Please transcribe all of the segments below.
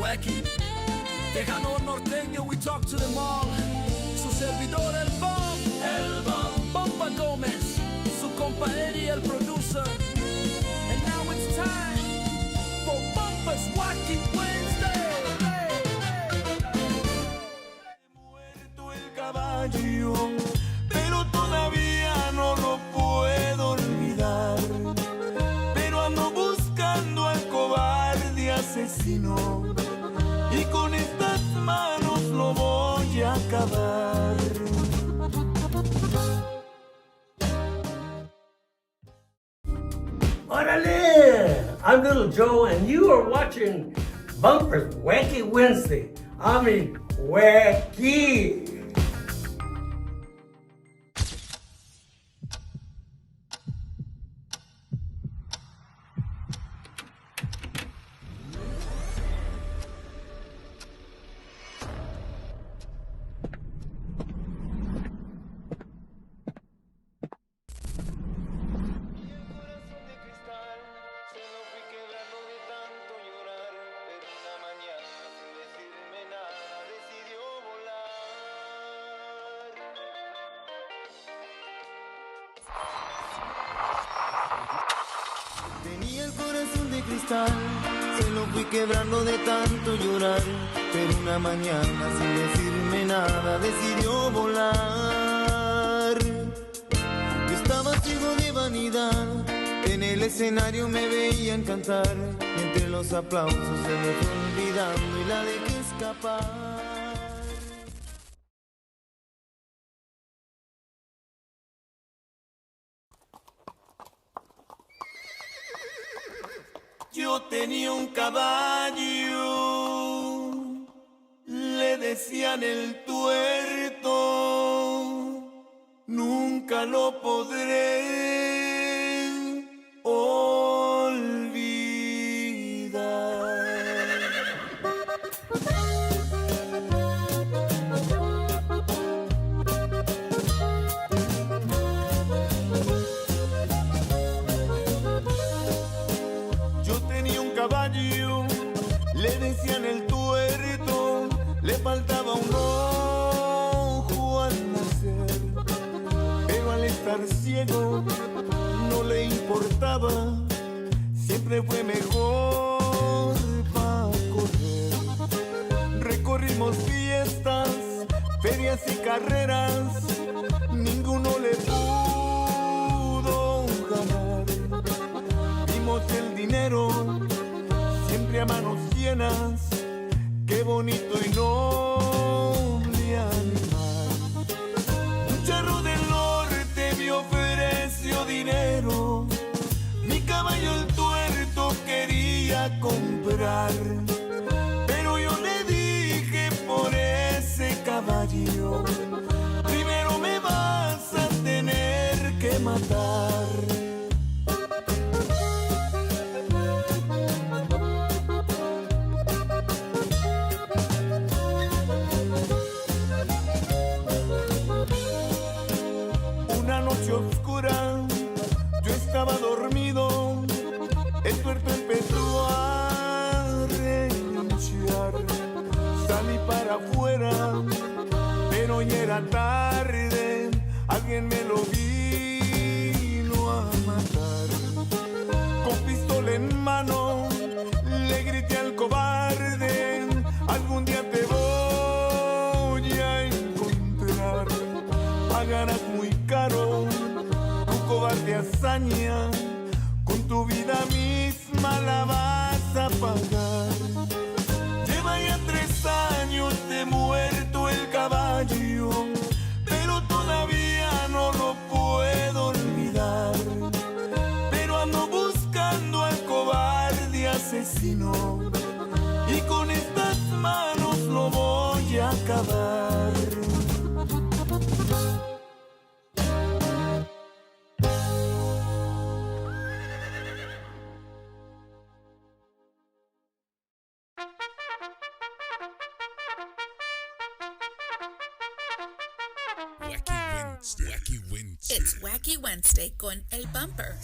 Wacky. Tejano norteño, we talk to them all. Su servidor, el Bomb, Bomba Gómez. Su compa Eddie, el producer. And now it's time for Bumpa's Wacky Wednesday. Muerto el caballo, pero todavía no lo puedo olvidar. Pero ando buscando al cobarde asesino y con estas manos lo voy a acabar. Orale! I'm Little Joe, and you are watching Bumper's Wacky Wednesday. I mean, Wacky! Tenía el corazón de cristal, se lo fui quebrando de tanto llorar, pero una mañana sin decirme nada decidió volar. Yo estaba ciego de vanidad, en el escenario me veían cantar, y entre los aplausos se me fue olvidando y la dejé escapar. Yo tenía un caballo, le decían el tuerto, nunca lo podré olvidar. Caballo, le decían el tuerto, le faltaba un ojo al nacer, pero al estar ciego no le importaba, siempre fue mejor para correr. Recorrimos fiestas, ferias y carreras, ninguno le pudo ganar. Vimos el dinero siempre a manos llenas, qué bonito y noble animal. Un charro del norte me ofreció dinero, mi caballo el tuerto quería comprar, pero yo le dije por ese caballo, primero me vas a tener que matar. Oscura, yo estaba dormido, el tuerto empezó a renunciar, salí para afuera, pero ya era tarde, alguien me lo vino a matar. Con pistola en mano, le grité al cobarde, algún día te voy a encontrar, pagarás muy caro tu cobarde hazaña, con tu vida misma la vas a pagar. Lleva ya 3 años de muerto el caballo, pero todavía no lo puedo olvidar. Pero ando buscando al cobarde asesino y con estas manos lo voy a acabar. Wacky Wednesday. It's Wacky Wednesday con El Bumper.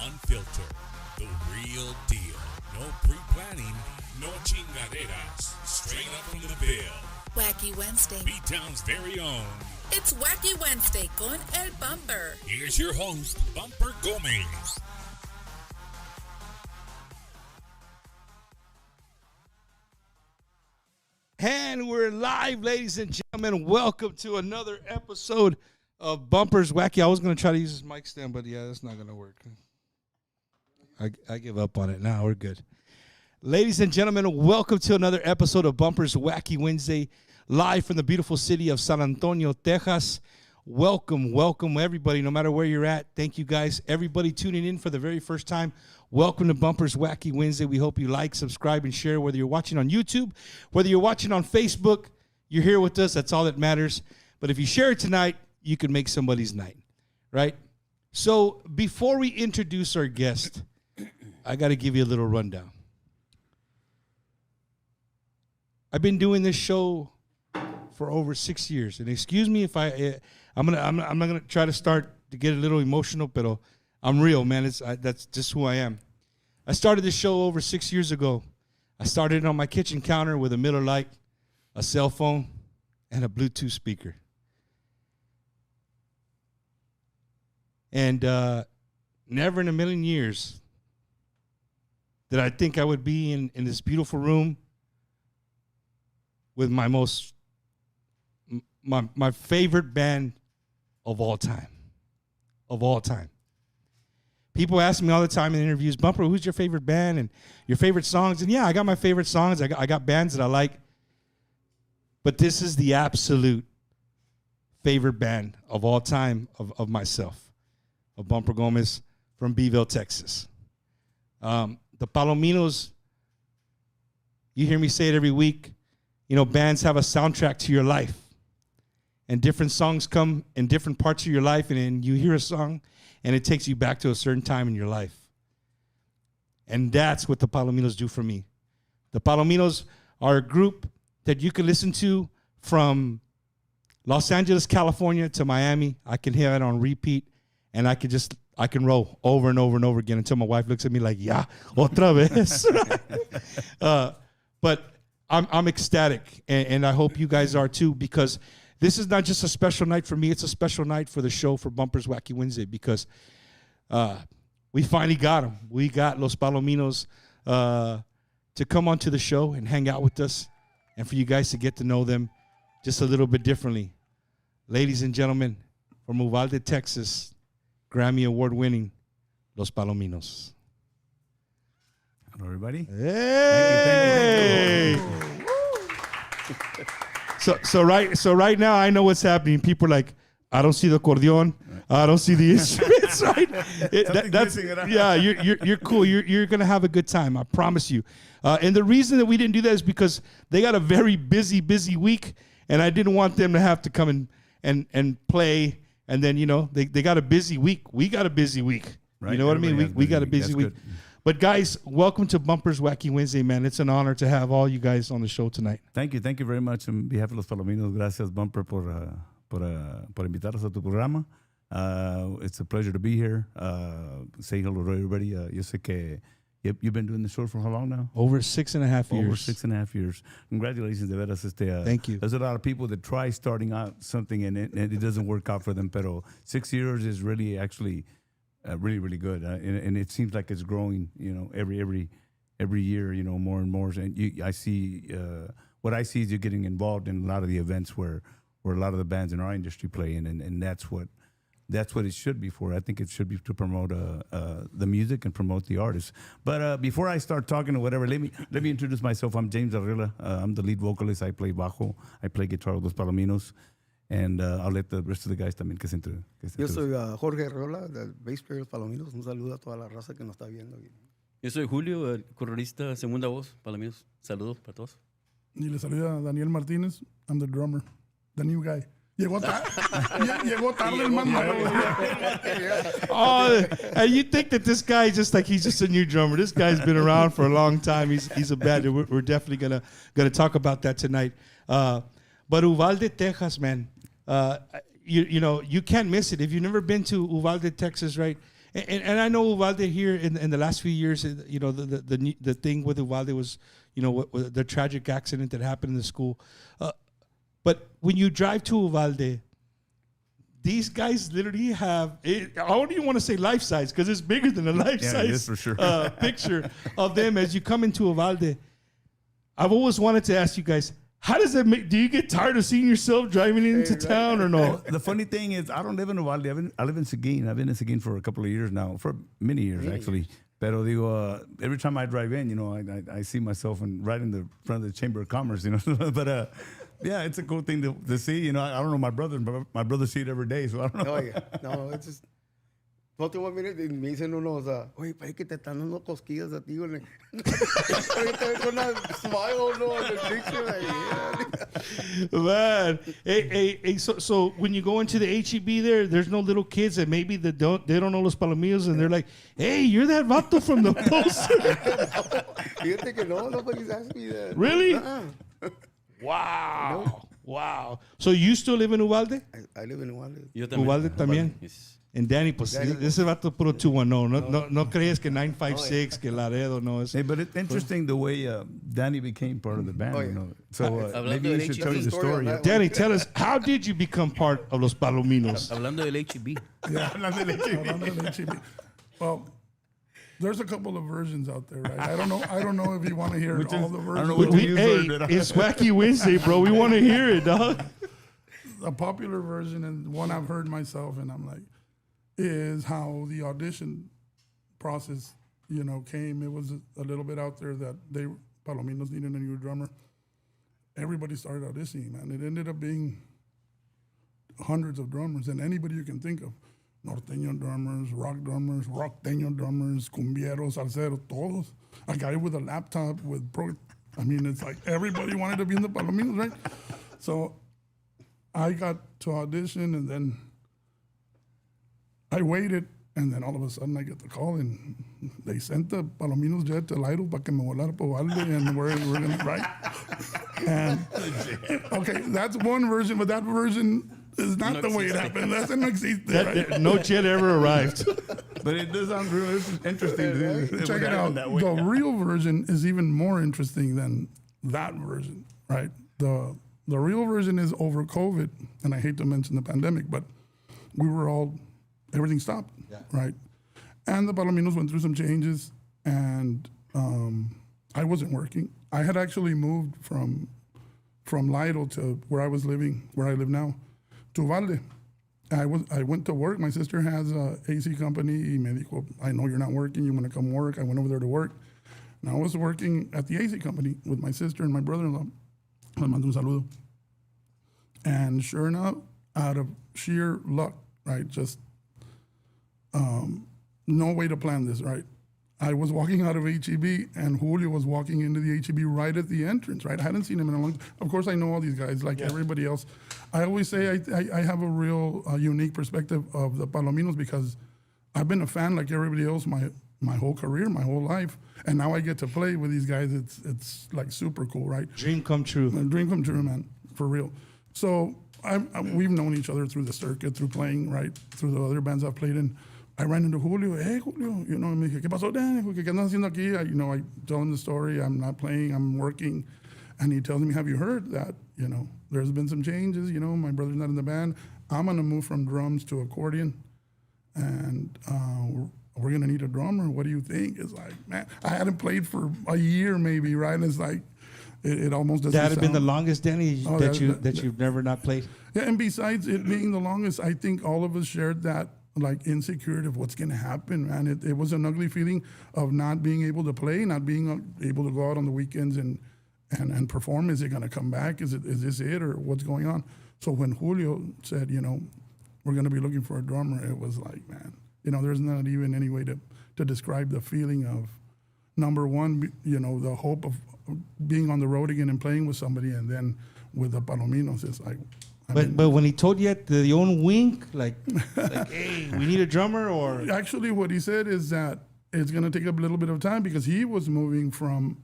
Unfiltered, The real deal. No pre-planning, no chingaderas. Straight up from the bill. Wacky Wednesday. B-Town's very own. It's Wacky Wednesday con El Bumper. Here's your host, Bumper Gomez. And we're live, ladies and gentlemen. Welcome to another episode of Bumper's Wacky. I was going to try to use this mic stand, but yeah, that's not going to work. I give up on it now. We're good. Ladies and gentlemen, welcome to another episode of Bumper's Wacky Wednesday, live from the beautiful city of San Antonio, Texas. Welcome, everybody, no matter where you're at. Thank you, guys. Everybody tuning in for the very first time. Welcome to Bumper's Wacky Wednesday. We hope you like, subscribe, and share, whether you're watching on YouTube, whether you're watching on Facebook. You're here with us. That's all that matters. But if you share it tonight, you can make somebody's night, right? So before we introduce our guest, I got to give you a little rundown. I've been doing this show for over 6 years, and excuse me if I'm not gonna try to start to get a little emotional, but I'm real, man. That's just who I am. I started this show over 6 years ago. I started it on my kitchen counter with a Miller Lite, a cell phone, and a Bluetooth speaker. And never in a million years did I think I would be in this beautiful room with my favorite band of all time. People ask me all the time in interviews, Bumper, who's your favorite band and your favorite songs? And yeah, I got my favorite songs. I got bands that I like. But this is the absolute favorite band of all time of myself, of Bumper Gomez from Beeville, Texas. The Palominos, you hear me say it every week. You know, bands have a soundtrack to your life. And different songs come in different parts of your life, and you hear a song, and it takes you back to a certain time in your life. And that's what the Palominos do for me. The Palominos are a group that you can listen to from Los Angeles, California to Miami. I can hear it on repeat, and I can roll over and over and over again until my wife looks at me like, yeah, otra vez. But I'm ecstatic, and I hope you guys are too, because this is not just a special night for me. It's a special night for the show, for Bumper's Wacky Wednesday, because we finally got them. We got Los Palominos to come onto the show and hang out with us, and for you guys to get to know them just a little bit differently. Ladies and gentlemen, from Uvalde, Texas, Grammy Award-winning Los Palominos. Hello, everybody. Hey! Thank you. So right now I know what's happening. People are like, I don't see the accordion. I don't see the instruments. Right? Yeah, you're cool. You're gonna have a good time. I promise you. And the reason that we didn't do that is because they got a very busy week, and I didn't want them to have to come and play. And then they got a busy week. We got a busy week. Right. You know what I mean? We got a busy week. Good. But guys, welcome to Bumper's Wacky Wednesday, man. It's an honor to have all you guys on the show tonight. Thank you very much. On behalf of Los Palominos, gracias, Bumper, por invitarnos a tu programa. It's a pleasure to be here. Say hello to everybody. Yo sé que you've been doing the show for how long now? Over 6.5 years. Over 6.5 years. Congratulations, de veras. Thank you. There's a lot of people that try starting out something and it doesn't work out for them. Pero 6 years is really actually really good, and it seems like it's growing. Every year, more and more. And I see what I see is you're getting involved in a lot of the events where a lot of the bands in our industry play in, and that's what it should be for. I think it should be to promote the music and promote the artists. But before I start talking or whatever, let me introduce myself. I'm James Arriola. I'm the lead vocalist. I play bajo. I play guitar with Los Palominos. And I'll let the rest of the guys también que se introduce. Yo soy Jorge Arreola, del bass player de los Palominos. Un saludo a toda la raza que nos está viendo. Yo soy Julio, el corredista segunda voz, Palominos. Saludos para todos. Y le saluda a Daniel Martínez. I'm the drummer, the new guy. Llegó tarde el man. Oh, and you think that this guy he's just a new drummer. This guy's been around for a long time. He's a bad. We're definitely gonna talk about that tonight. But Uvalde, Texas, man. You can't miss it. If you've never been to Uvalde, Texas, right? And I know Uvalde here in the last few years, you know, the thing with Uvalde was, you know, the tragic accident that happened in the school. But when you drive to Uvalde, these guys literally have, I don't even want to say life size because it's bigger than a life size for sure. picture of them as you come into Uvalde. I've always wanted to ask you guys, how does that make, do you get tired of seeing yourself driving into town or no? The funny thing is, I don't live in Uvalde. I live in Seguin. I've been in Seguin for a couple of years now, for many years actually. Pero digo, every time I drive in, you know, I see myself right in the front of the Chamber of Commerce, you know. But yeah, it's a cool thing to see. You know, I don't know my brother see it every day, so I don't know. Oh, yeah. No, it's just. No te voy a mirar y me dicen unos, oye, parece que te están dando cosquillas a ti, güey. Con una smile, no, on the picture. Like, Man, hey, so when you go into the HEB there's no little kids that maybe they don't know Los Palominos and they're like, hey, you're that vato from the poster. Fíjate que no, nobody's asked me that. Really? Wow. No. Wow. So you still live in Uvalde? I live in Uvalde. Yo también. Uvalde también. Yes. And Danny, pues, ese vato puro 210. No crees que 956, que Laredo, no. Es, Hey, but it's interesting the way Danny became part of the band. You know? So maybe you should tell the story. Danny, tell us, how did you become part of Los Palominos? Hablando del HEB. Yeah, hablando del HEB. Well, there's a couple of versions out there, right? I don't know if you want to hear all the versions. I don't know what Hey, it's Wacky Wednesday, bro. We want to hear it, dog. A popular version, and one I've heard myself, and I'm like, is how the audition process, you know, came. It was a little bit out there that Palominos needed a new drummer. Everybody started auditioning, man. It ended up being hundreds of drummers, and anybody you can think of. Norteño drummers, rockteño drummers, cumbieros, salseros, todos. A guy with a laptop I mean, it's like everybody wanted to be in the Palominos, right? So I got to audition, and then I waited, and then all of a sudden I get the call, and they sent the Palominos jet to Lairo para que me volara por Valde, and we're going to, right? And, okay, that's one version, but that version is not the way it happened. That doesn't exist, right? No jet ever arrived. But it does sound really interesting. Check it out. The real version is even more interesting than that version, right? The real version is over COVID, and I hate to mention the pandemic, but everything stopped, right? And the Palominos went through some changes, and I wasn't working. I had actually moved from Lairo to where I live now, to Uvalde. I went to work. My sister has a AC company. Y me dijo, I know you're not working. You want to come work? I went over there to work. And I was working at the AC company with my sister and my brother-in-law. Le mando un saludo. And sure enough, out of sheer luck, right, just no way to plan this, right? I was walking out of HEB, and Julio was walking into the HEB right at the entrance, right? I hadn't seen him in a long time. Of course, I know all these guys like everybody else. I always say I have a real unique perspective of the Palominos because I've been a fan like everybody else my whole career, my whole life. And now I get to play with these guys. It's like super cool, right? Dream come true. Dream come true, man, for real. So we've known each other through the circuit, through playing, right? Through the other bands I've played in. I ran into Julio. Hey, Julio, you know, me dije, ¿qué pasó, Dan? ¿Qué andas haciendo aquí? I tell him the story. I'm not playing. I'm working. And he tells me, have you heard that, you know, there's been some changes. You know, my brother's not in the band. I'm going to move from drums to accordion. And we're going to need a drummer. What do you think? It's like, man, I hadn't played for a year maybe, right? And it's like, it almost doesn't That had been the sound- longest, Danny, that you've never not played? Yeah, and besides it being the longest, I think all of us shared that like insecurity of what's going to happen, man. It was an ugly feeling of not being able to play, not being able to go out on the weekends and perform. Is it going to come back? Is this it, or what's going on? So when Julio said, you know, we're going to be looking for a drummer, it was like, man, you know, there's not even any way to describe the feeling of, number one, you know, the hope of being on the road again and playing with somebody, and then with the Palominos, it's like. But when he told you at the own wink, like, hey, we need a drummer, or actually, what he said is that it's going to take up a little bit of time because he was moving from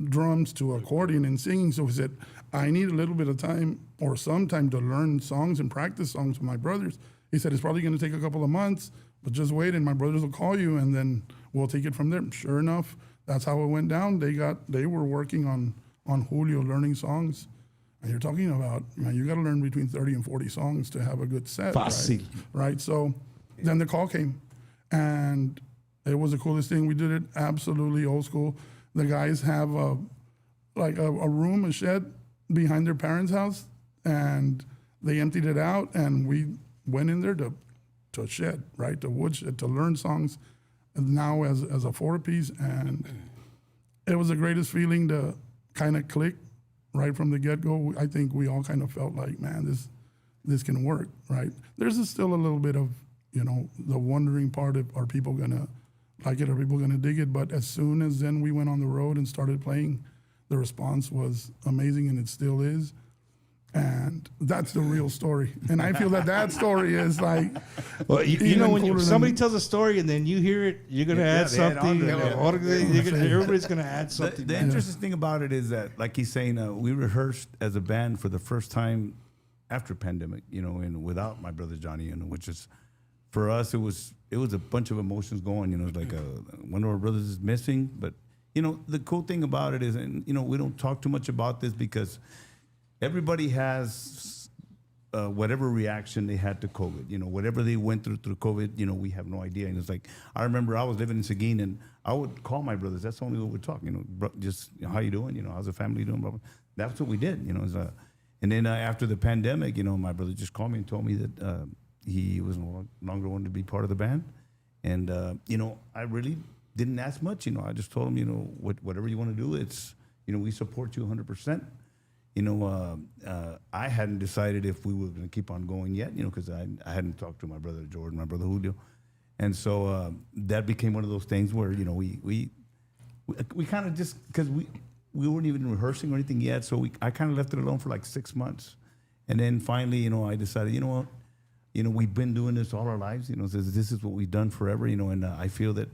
drums to accordion and singing. So he said, I need a little bit of time or some time to learn songs and practice songs with my brothers. He said it's probably going to take a couple of months but just wait, and my brothers will call you, and then we'll take it from there. Sure enough, that's how it went down. They were working on Julio, learning songs. And you're talking about, man, you got to learn between 30 and 40 songs to have a good set. Fácil. Right? So then the call came, and it was the coolest thing. We did it absolutely old school. The guys have a room, a shed behind their parents' house, and they emptied it out, and we went in there to a shed, right, to wood shed, to learn songs, and now as a 4-piece, and it was the greatest feeling to kind of click right from the get-go. I think we all kind of felt like, man, this can work, right? There's still a little bit of, the wondering part of, are people gonna like it? Are people gonna dig it? But as soon as then we went on the road and started playing, the response was amazing, and it still is. And that's the real story. And I feel that story is like, well, you know, when cooler somebody than- tells a story and then you hear it, you're gonna add they add on something. to it. Everybody's gonna add something. The man. interesting thing about it is that, like he's saying, we rehearsed as a band for the first time after pandemic, and without my brother Johnny, which is, for us, it was a bunch of emotions going. It's like one of our brothers is missing, but the cool thing about it is, and we don't talk too much about this because everybody has whatever reaction they had to COVID. Whatever they went through COVID, we have no idea. And it's like, I remember I was living in Seguin, and I would call my brothers. That's the only way we would talk. Just how you doing? How's the family doing? Blah, blah. That's what we did. And then after the pandemic, my brother just called me and told me that he was no longer wanting to be part of the band. And I really didn't ask much. I just told him, whatever you want to do, it's we support you 100%. I hadn't decided if we were going to keep on going yet, because I hadn't talked to my brother Jordan, my brother Julio, and so that became one of those things where we kind of just, because we weren't even rehearsing or anything yet, so I kind of left it alone for like 6 months, and then finally, I decided, we've been doing this all our lives, this is what we've done forever, and I feel that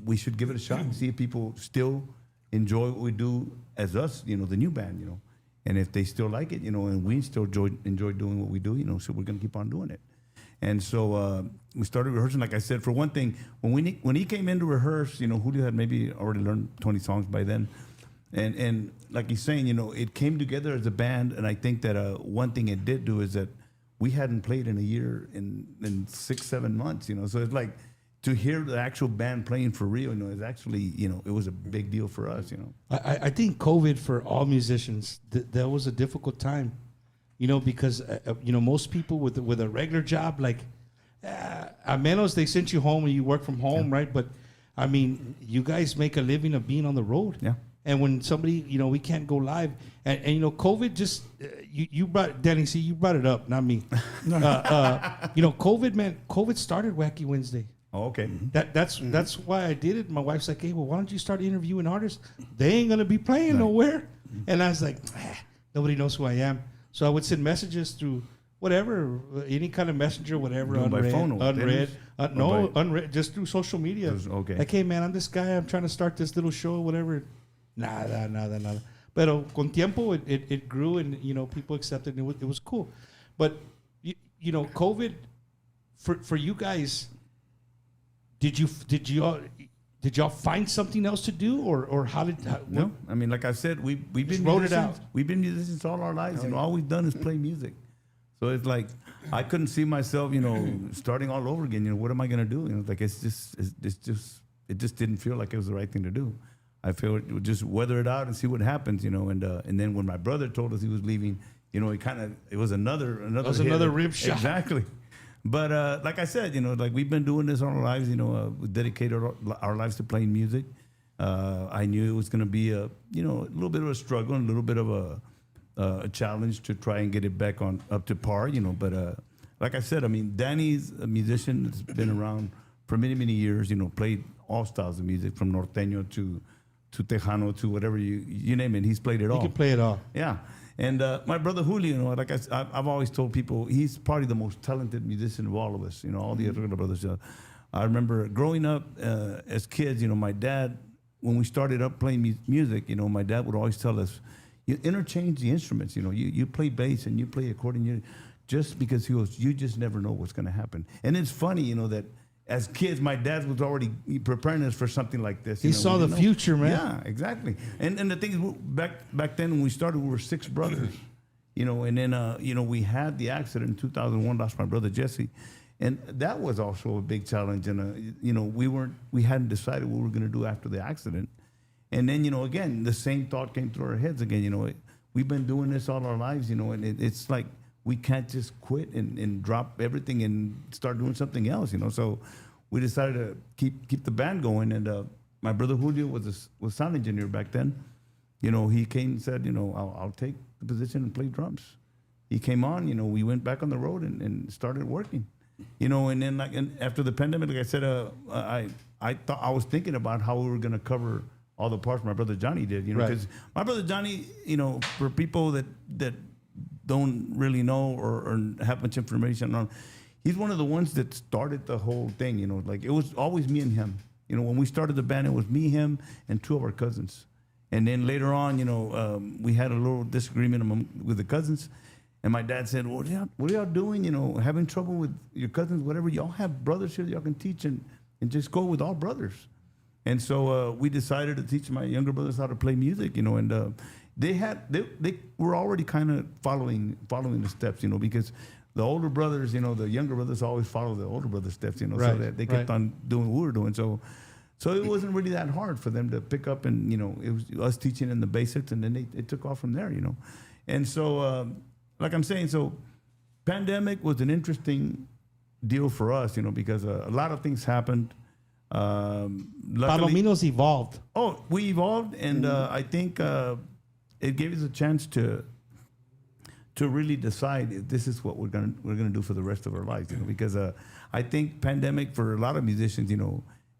we should give it a shot and see if people still enjoy what we do as us, the new band, And if they still like it, and we still enjoy doing what we do, so we're going to keep on doing it. And so we started rehearsing. Like I said, for one thing, when he came in to rehearse, Julio had maybe already learned 20 songs by then. And like he's saying, it came together as a band. And I think that one thing it did do is that we hadn't played in a year, in 6-7 months, So it's like, to hear the actual band playing for real, is actually, it was a big deal for us, I think COVID for all musicians, that was a difficult time, because most people with a regular job, like at menos they sent you home and you work from home, right? But I mean, you guys make a living of being on the road, yeah. And when somebody, we can't go live, and COVID just, you brought, Danny, see, you brought it up, not me. COVID started Wacky Wednesday. Oh, okay. That's why I did it. My wife's like, hey, well, why don't you start interviewing artists? They ain't gonna be playing nowhere. And I was like, nobody knows who I am. So I would send messages through whatever, any kind of messenger, whatever, by phone, unread, just through social media. Okay. Like, hey man, I'm this guy. I'm trying to start this little show, whatever. Nada. Pero con tiempo, it grew, and people accepted, and it was cool. But COVID for you guys. Did y'all find something else to do, or how did? No, I mean, like I said, we've been wrote it musicians. out. We've been musicians all our lives, all we've done is play music. So it's like I couldn't see myself, starting all over again. What am I gonna do? Like it just didn't feel like it was the right thing to do. I feel it would just weather it out and see what happens, And then when my brother told us he was leaving, it was another rib shot. Exactly. But like I said, like we've been doing this all our lives. We dedicated our lives to playing music. I knew it was going to be a little bit of a struggle, and a little bit of a challenge to try and get it back up to par. But like I said, I mean, Danny's a musician that's been around for many, many years. Played all styles of music, from norteño to tejano to whatever you name it. He's played it all. He can play it all. Yeah. And my brother Julio, like I've always told people, he's probably the most talented musician of all of us. All the other brothers. I remember growing up as kids. My dad, when we started up playing music, my dad would always tell us, you interchange the instruments. You play bass and you play accordion. Just because he goes, you just never know what's going to happen. And it's funny, that as kids, my dad was already preparing us for something like this. He saw We the didn't know. future, man. Yeah, exactly. And the thing is, back then when we started, we were 6 brothers. And then we had the accident in 2001. Lost my brother Jesse, and that was also a big challenge. And we hadn't decided what we were going to do after the accident. And then again, the same thought came through our heads again. We've been doing this all our lives. And it's like, we can't just quit and drop everything and start doing something else, So we decided to keep the band going. And my brother Julio was sound engineer back then. He came and said, I'll take the position and play drums. He came on, we went back on the road and started working. And then and after the pandemic, like I said, I was thinking about how we were going to cover all the parts my brother Johnny did, because my brother Johnny, for people that don't really know or have much information on, he's one of the ones that started the whole thing, like it was always me and him. When we started the band, it was me, him, and 2 of our cousins. And then later on, we had a little disagreement with the cousins. And my dad said, what are y'all doing? Having trouble with your cousins, whatever. Y'all have brothers here that y'all can teach and just go with all brothers. And so we decided to teach my younger brothers how to play music, and they were already kind of following the steps, because the older brothers, the younger brothers always follow the older brothers' steps, so that they kept on doing what we were doing. So it wasn't really that hard for them to pick up, and it was us teaching them the basics, and then it took off from there, And so, like I'm saying, so pandemic was an interesting deal for us, because a lot of things happened. Palominos evolved. Oh, we evolved, and I think it gave us a chance to really decide if this is what we're gonna do for the rest of our lives. Because I think pandemic for a lot of musicians,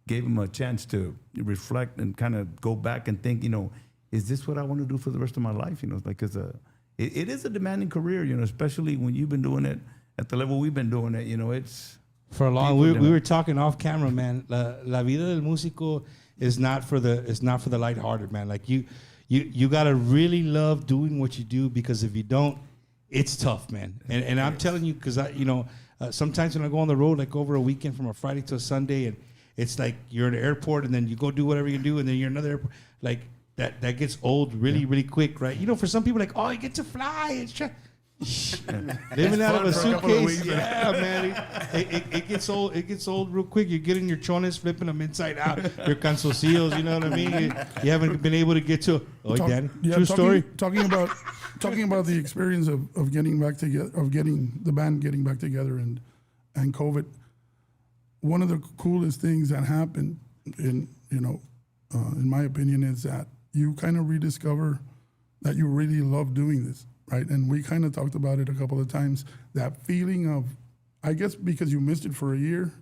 gave them a chance to reflect and kind of go back and think, is this what I want to do for the rest of my life? Because it is a demanding career, especially when you've been doing it at the level we've been doing it. It's for a long. We were talking off camera, man. La vida del músico is not for the lighthearted, man. Like you gotta really love doing what you do, because if you don't, it's tough, man. And I'm telling you, because sometimes when I go on the road, like over a weekend from a Friday to a Sunday, and it's like you're in an airport and then you go do whatever you can do, and then you're in another airport. Like that gets old really quick, right? For some people, like, oh, you get to fly. It's living out of a suitcase. Yeah, man. It gets old. It gets old real quick. You're getting your chones, flipping them inside out. Your canzoncillos, you know what I mean? You haven't been able to get to. Oh, Dan, true story. Talking about the experience of getting back together, of getting the band getting back together, and COVID. One of the coolest things that happened, in my opinion, is that you kind of rediscover that you really love doing this, right? And we kind of talked about it a couple of times. That feeling of, I guess, because you missed it for a year,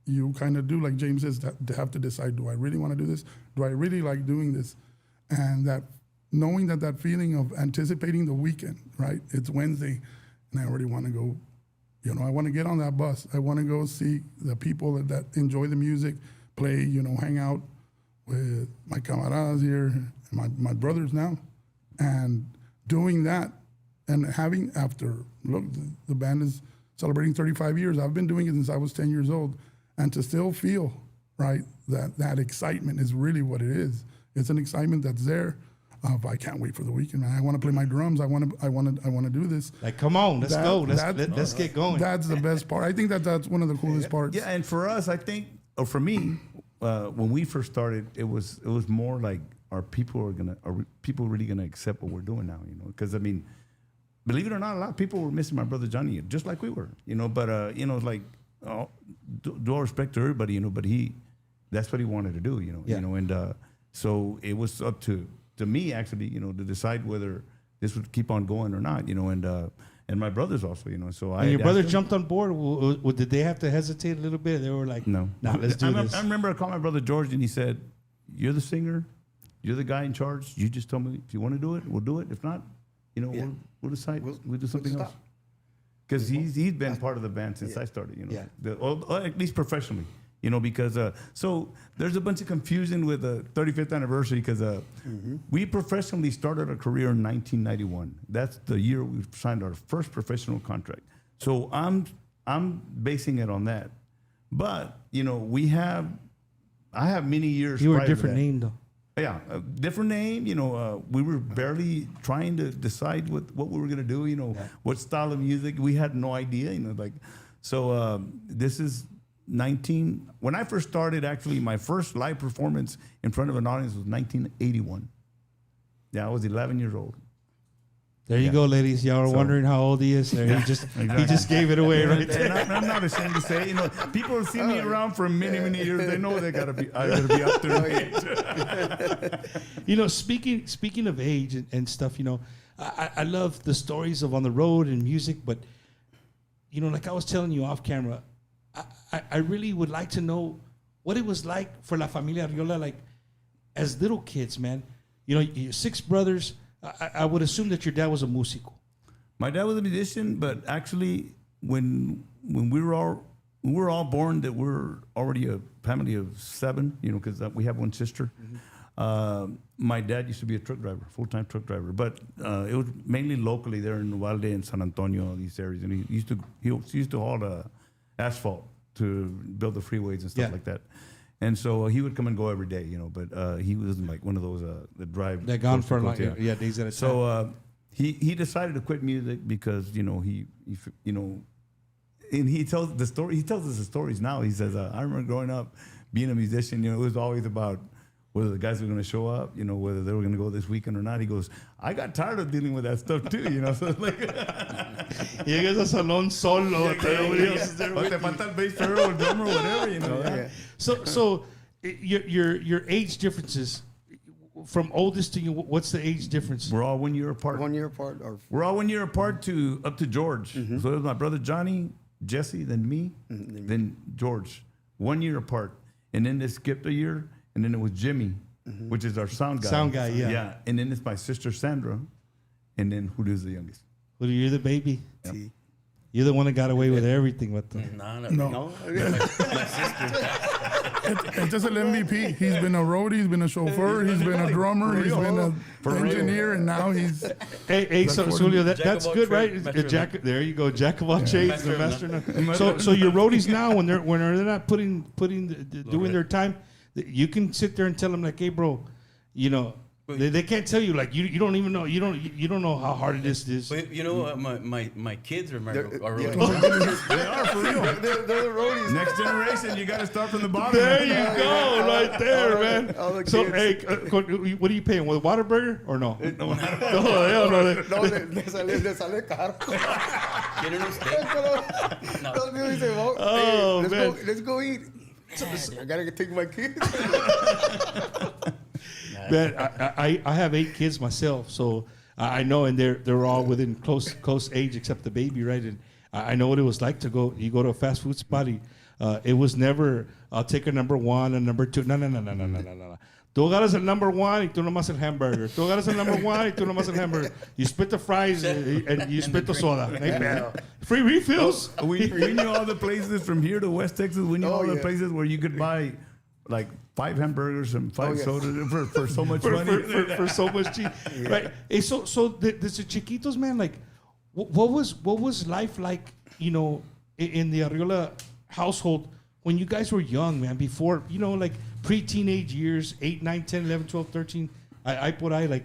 you kind of do, like James says, to have to decide: do I really want to do this? Do I really like doing this? And that knowing that feeling of anticipating the weekend, right? It's Wednesday, and I already want to go. I want to get on that bus. I want to go see the people that enjoy the music, play, hang out with my camaradas here, my brothers now. And doing that and having, the band is celebrating 35 years. I've been doing it since I was 10 years old. And to still feel, right, that excitement is really what it is. It's an excitement that's there. I can't wait for the weekend, man. I want to play my drums. I want to do this. Like, come on, let's go. Let's get going. That's the best part. I think that's one of the coolest parts. Yeah, and for us, I think, or for me, when we first started, it was more like, are people really gonna accept what we're doing now? Because I mean, believe it or not, a lot of people were missing my brother Johnny, just like we were. But like, do all respect to everybody, but that's what he wanted to do. And so it was up to me, actually, to decide whether this would keep on going or not, and my brothers also, so and your brother jumped on board. Did they have to hesitate a little bit? They were like, no, let's do this. I remember I called my brother George, and he said, you're the singer, you're the guy in charge. You just tell me if you want to do it, we'll do it. If not, we'll decide. We'll do something else. Because he's been part of the band since I started, or at least professionally. Because so there's a bunch of confusion with the 35th anniversary, because we professionally started our career in 1991. That's the year we signed our first professional contract. So I'm basing it on that. But I have many years. You were a prior to different that. name though. Yeah, a different name. We were barely trying to decide what we were gonna do. What style of music. We had no idea. This is 19. When I first started, actually, my first live performance in front of an audience was 1981. Yeah, I was 11 years old. There you go, ladies. Y'all are wondering how old he is. There, he just gave it away right there. And I'm not ashamed to say, people have seen me around for many, many years. They know I gotta be up there. Speaking of age and stuff, I love the stories of on the road and music, but like I was telling you off camera, I really would like to know what it was like for La Familia Arriola, like as little kids, man. You're 6 brothers. I would assume that your dad was a músico. My dad was a musician, but actually, when we were all born, that we're already a family of 7. Because we have one sister. Mm-hmm. My dad used to be a truck driver, full-time truck driver, but it was mainly locally there in Uvalde and San Antonio, these areas, and he used to haul asphalt to build the freeways and stuff like that. And so he would come and go every day, but he wasn't like one of those that drive. They're gone for like days at a time. So he decided to quit music because he and he tells the story. He tells us the stories now. He says, I remember growing up, being a musician. It was always about whether the guys were going to show up, whether they were going to go this weekend or not. He goes, I got tired of dealing with that stuff too, So it's like, llegas a salón solo. Te falta el bass player or drummer or whatever, So your age differences from oldest to you. What's the age difference? We're all 1 year apart. 1 year apart. We're all 1 year apart up to George. Mm-hmm. So it was my brother Johnny, Jesse, then me, then George. 1 year apart, and then they skipped a year. And then it was Jimmy, which is our sound guy. Yeah. And then it's my sister Sandra. And then who's the youngest? You're the baby. Yep. You're the one that got away with everything. What the? No. My sister. It's just an MVP. He's been a roadie, he's been a chauffeur, he's been a drummer, he's been an engineer, and now he's. Hey, so Julio, that's good, right? There you go, jack of all trades, the master. So your roadies now, when they're not doing their time, you can sit there and tell them like, hey, bro, they can't tell you like you don't even know you don't know how hard it is. But my kids remember are really They are for real. They're the roadies. Next generation, you got to start from the bottom. There you go, right there, man. So hey, what are you paying? With Whataburger or no? No, le sale caro. ¿Quieren un steak? No. Oh, man. Let's go eat. I gotta take my kids. Man, I have 8 kids myself, so I know, and they're all within close age except the baby, right? And I know what it was like to go to a fast food spot. It was never, I'll take a number 1 and number 2. No. Tú agarras el number 1 y tú nomás el hamburger. Tú agarras el number 1 y tú nomás el hamburger. You split the fries and you split the soda. Free refills. We knew all the places from here to West Texas. We knew all the places where you could buy like 5 hamburgers and 5 sodas for so much money. For so much cheap. Right. Hey, so the Chiquitos, man, like, what was life like, in the Arriola household when you guys were young, man, before, like pre-teenage years, 8, 9, 10, 11, 12, 13, like,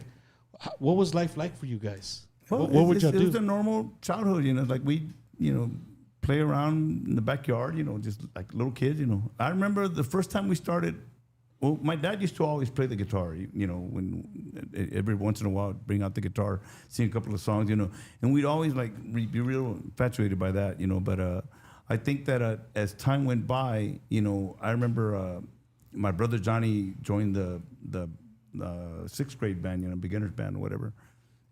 what was life like for you guys? Well, what would y'all do? It was a normal childhood, like we, play around in the backyard, just like little kids, I remember the first time we started, well, my dad used to always play the guitar, when every once in a while bring out the guitar, sing a couple of songs, and we'd always like be real infatuated by that, but I think that as time went by, I remember my brother Johnny joined the 6th grade band, beginner's band or whatever,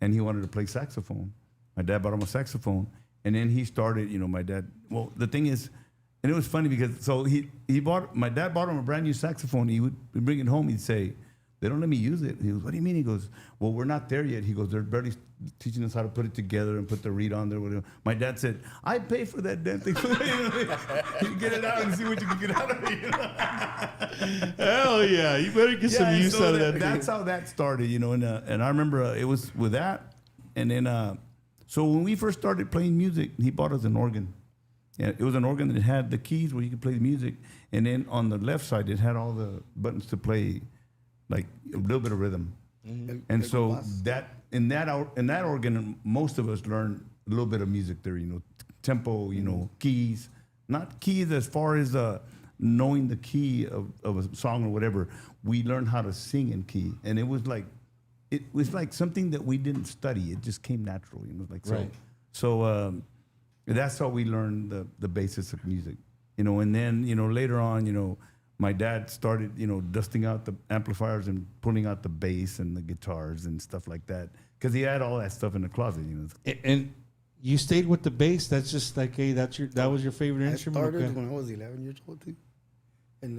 and he wanted to play saxophone. My dad bought him a saxophone, and then he started, my dad, well, the thing is, and it was funny because, so my dad bought him a brand new saxophone. He would bring it home. He'd say, they don't let me use it. He goes, what do you mean? He goes, well, we're not there yet. He goes, they're barely teaching us how to put it together and put the reed on there. Whatever. My dad said, I pay for that damn thing. You get it out and see what you can get out of it. Hell yeah. You better get some use out of that. That's how that started, and I remember it was with that. And then, so when we first started playing music, he bought us an organ. Yeah, it was an organ that had the keys where you could play the music, and then on the left side it had all the buttons to play, like a little bit of rhythm. And so that in that organ, most of us learned a little bit of music theory, tempo, keys, not keys as far as knowing the key of a song or whatever. We learned how to sing in key, and it was like something that we didn't study. It just came natural, Right. So that's how we learned the basis of music, and then later on, my dad started, dusting out the amplifiers and pulling out the bass and the guitars and stuff like that, because he had all that stuff in the closet. And you stayed with the bass. That's just like, hey, that was your favorite instrument. I started when I was 11 years old too, and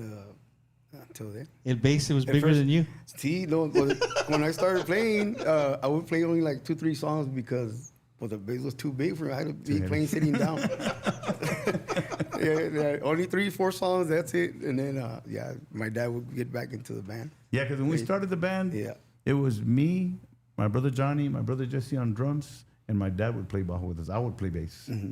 until then. El bass, it was bigger than you. See, no, when I started playing, I would play only like 2-3 songs because the bass was too big for me. I had to be playing sitting down. yeah, only 3-4 songs. That's it. And then, my dad would get back into the band. Yeah, because when we started the band, it was me, my brother Johnny, my brother Jesse on drums, and my dad would play bajo with us. I would play bass. Mm-hmm.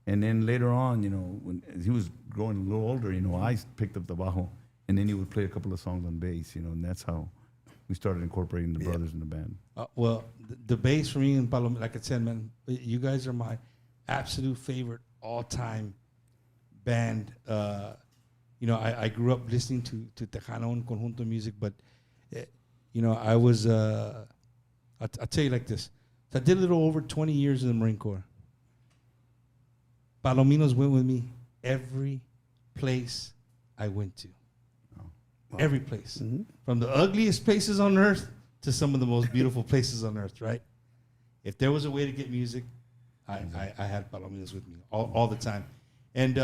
And then later on, when he was growing a little older, I picked up the bajo, and then he would play a couple of songs on bass, and that's how we started incorporating the brothers in the band. Well, the bass for me and Palominos, like I said, man, you guys are my absolute favorite all-time band. I grew up listening to Tejano and Conjunto music, but I was. I'll tell you like this: I did a little over 20 years in the Marine Corps. Palominos went with me every place I went to. Wow. Every place. Mm-hmm. From the ugliest places on earth to some of the most beautiful places on earth, right? If there was a way to get music, I had Palominos with me all the time. And,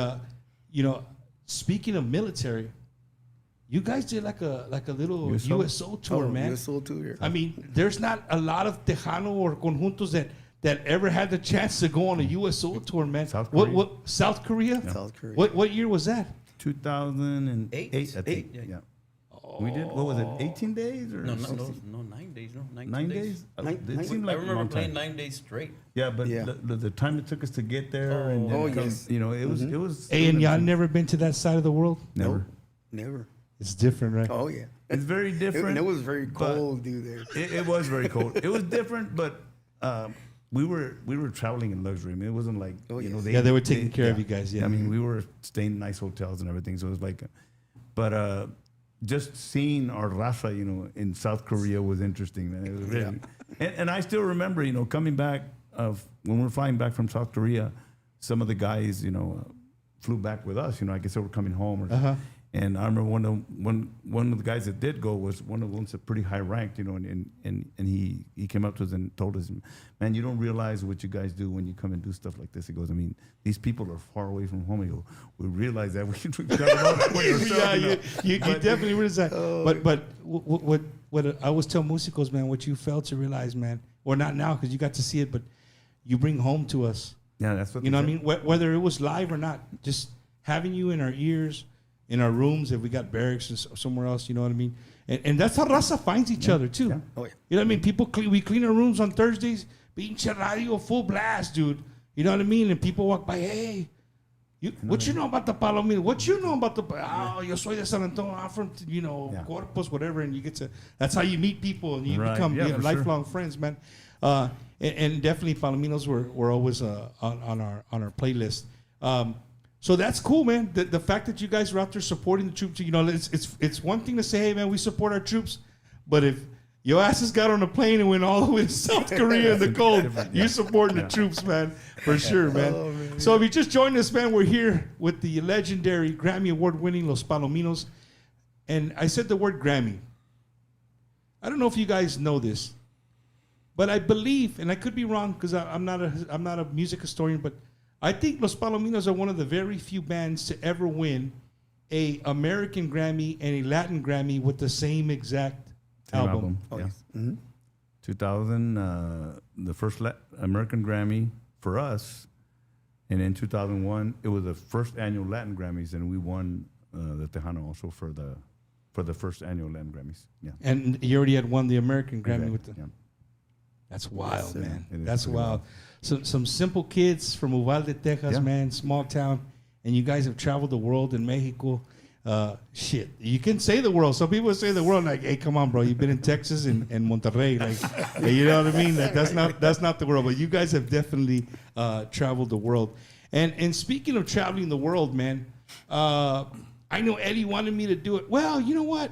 speaking of military, you guys did like a little USO tour, man. USO tour, yeah. I mean, there's not a lot of Tejano or Conjuntos that ever had the chance to go on a USO tour, man. South Korea. What South Korea? Yeah. South Korea. What year was that? 2008, I think. Yeah. We did, what was it, 18 days? Or No, 9 days. No, 19 9 days? It seemed I like a remember long playing time. 9 days straight. Yeah, but the time it took us to get there, and then yes. it was. Hey, and y'all never been to that side of the world? Never. Never. It's different, right? Oh, yeah. It's very different. And it was very cold, dude, there. It was very cold. It was different, but we were traveling in luxury. I mean, it wasn't like they were taking care of you guys. Yeah, I mean, we were staying in nice hotels and everything. So it was like, but just seeing our raza, in South Korea was interesting, man. It was really, and I still remember, coming back when we were flying back from South Korea, some of the guys, flew back with us. I guess they were coming home. And I remember one of the guys that did go was one of the ones that pretty high ranked, and he came up to us and told us, man, you don't realize what you guys do when you come and do stuff like this. He goes, I mean, these people are far away from home. He goes, we realize that we got it all that way ourselves. You definitely realize that. But what I always tell musicos, man, what you fail to realize, man, or not now because you got to see it, but you bring home to us. Yeah, that's what you know what I mean. Whether it was live or not, just having you in our ears. In our rooms, if we got barracks or somewhere else, you know what I mean? And that's how Raza finds each other, too. Yeah. Oh, yeah. You know what I mean? We clean our rooms on Thursdays, pinche radio, full blast, dude. You know what I mean? And people walk by, hey, what you know about the Palominos? What you know about the, yo soy de San Antonio, I'm from, Corpus, whatever, and you get to, that's how you meet people, and you become lifelong friends, man. And definitely Palominos were always on our playlist. So that's cool, man. The fact that you guys are out there supporting the troops, it's one thing to say, hey, man, we support our troops, but if your asses got on a plane and went all the way to South Korea in the cold, you're supporting the troops, man, for sure, man. Oh, man. So if you just joined us, man, we're here with the legendary Grammy Award-winning Los Palominos, and I said the word Grammy. I don't know if you guys know this, but I believe, and I could be wrong because I'm not a music historian, but I think Los Palominos are one of the very few bands to ever win a American Grammy and a Latin Grammy with the same exact album. Oh, yeah. Mm-hmm. 2000, the first American Grammy for us, and in 2001, it was the first annual Latin Grammys, and we won the Tejano also for the first annual Latin Grammys. Yeah. And you already had won the American Grammy with the. Yeah. That's wild, man. It is That's pretty wild. Some simple kids from Uvalde, Texas, Yeah. man, small town, and you guys have traveled the world in Mexico. Shit, you can say the world. Some people say the world, like, hey, come on, bro, you've been in Texas and Monterrey, like, hey, you know what I mean? That's not the world, but you guys have definitely traveled the world. And speaking of traveling the world, man, I know Eddie wanted me to do it. Well, you know what?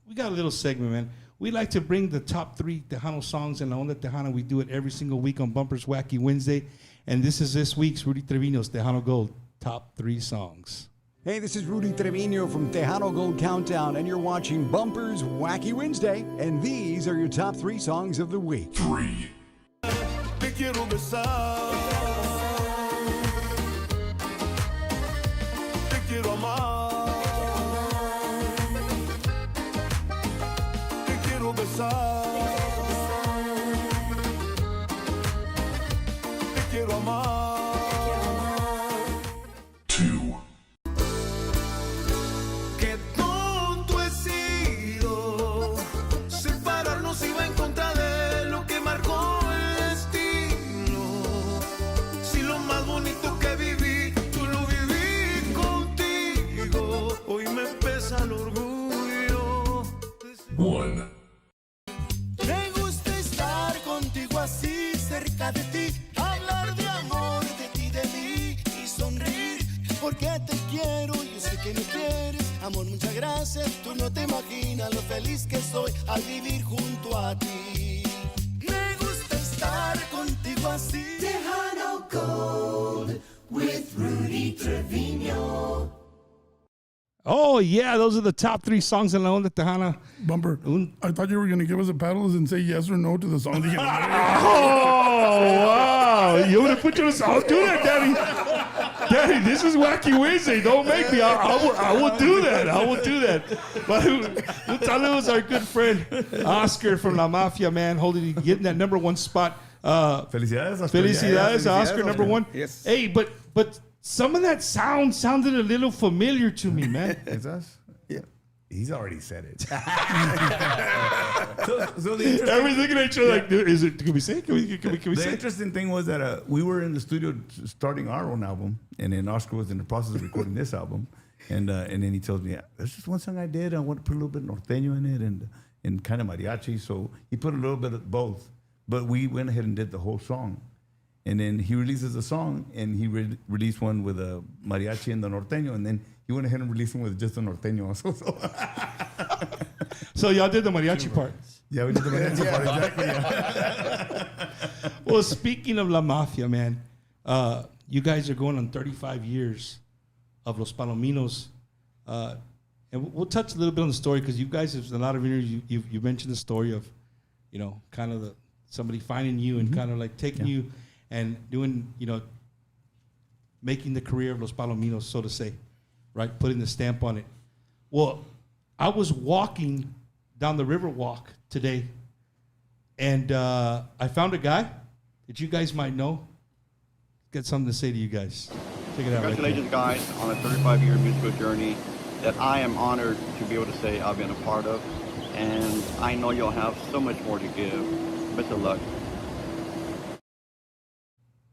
We got a little segment, man. We like to bring the top 3 Tejano songs in La Onda Tejana. We do it every single week on Bumper's Wacky Wednesday. And this is this week's Rudy Trevino's Tejano Gold top 3 songs. Hey, this is Rudy Trevino from Tejano Gold Countdown, and you're watching Bumper's Wacky Wednesday. And these are your top 3 songs of the week. 3. Te quiero besar. Te quiero amar. Te quiero besar. Te quiero amar. 2. Qué tonto he sido. Separarnos iba en contra de lo que marcó el destino. Si lo más bonito que viví, tú lo viví contigo. Hoy me pesa el orgullo. 1. Me gusta estar contigo así, cerca de ti. Hablar de amor, de ti, de mí. Y sonreír, porque te quiero. Yo sé que me quieres. Amor, muchas gracias. Tú no te imaginas lo feliz que soy al vivir junto a ti. Me gusta estar contigo así. Tejano Gold with Rudy Trevino. Oh, yeah, those are the top 3 songs in La Onda Tejana. Bumper, I thought you were going to give us the paddles and say yes or no to the songs. Oh, wow. You want to put you on the song? Do that, Daddy. Daddy, this is Wacky Wednesday. Don't make me. I will do that. I will do that. But Utalo is our good friend, Oscar from La Mafia, man, getting that number 1 spot. Felicidades, Oscar. Felicidades, Oscar, number 1. Yes. Hey, but some of that sounded a little familiar to me, man. It's us? Yeah. He's already said it. so Everyone's looking at you like, is it? Can we say? Can we the say? interesting thing was that we were in the studio starting our own album, and then Oscar was in the process of recording this album, and then he tells me, "There's just one song I did. I want to put a little bit norteño in it and kind of mariachi." So he put a little bit of both, but we went ahead and did the whole song. And then he releases a song, and he released one with a mariachi and the norteño, and then he went ahead and released one with just the norteño also. So y'all did the mariachi part. Yeah, we did the mariachi part, exactly. Well, speaking of La Mafia, man, you guys are going on 35 years of Los Palominos. And we'll touch a little bit on the story because you guys have a lot of interviews. You mentioned the story of, you know, kind of somebody finding you and kind of like taking you and doing, you know, making the career of Los Palominos, so to say, right? Putting the stamp on it. Well, I was walking down the Riverwalk today, and I found a guy that you guys might know. Got something to say to you guys. Check it out. Congratulations, guys, on a 35-year musical journey that I am honored to be able to say I've been a part of, and I know you'll have so much more to give. Best of luck.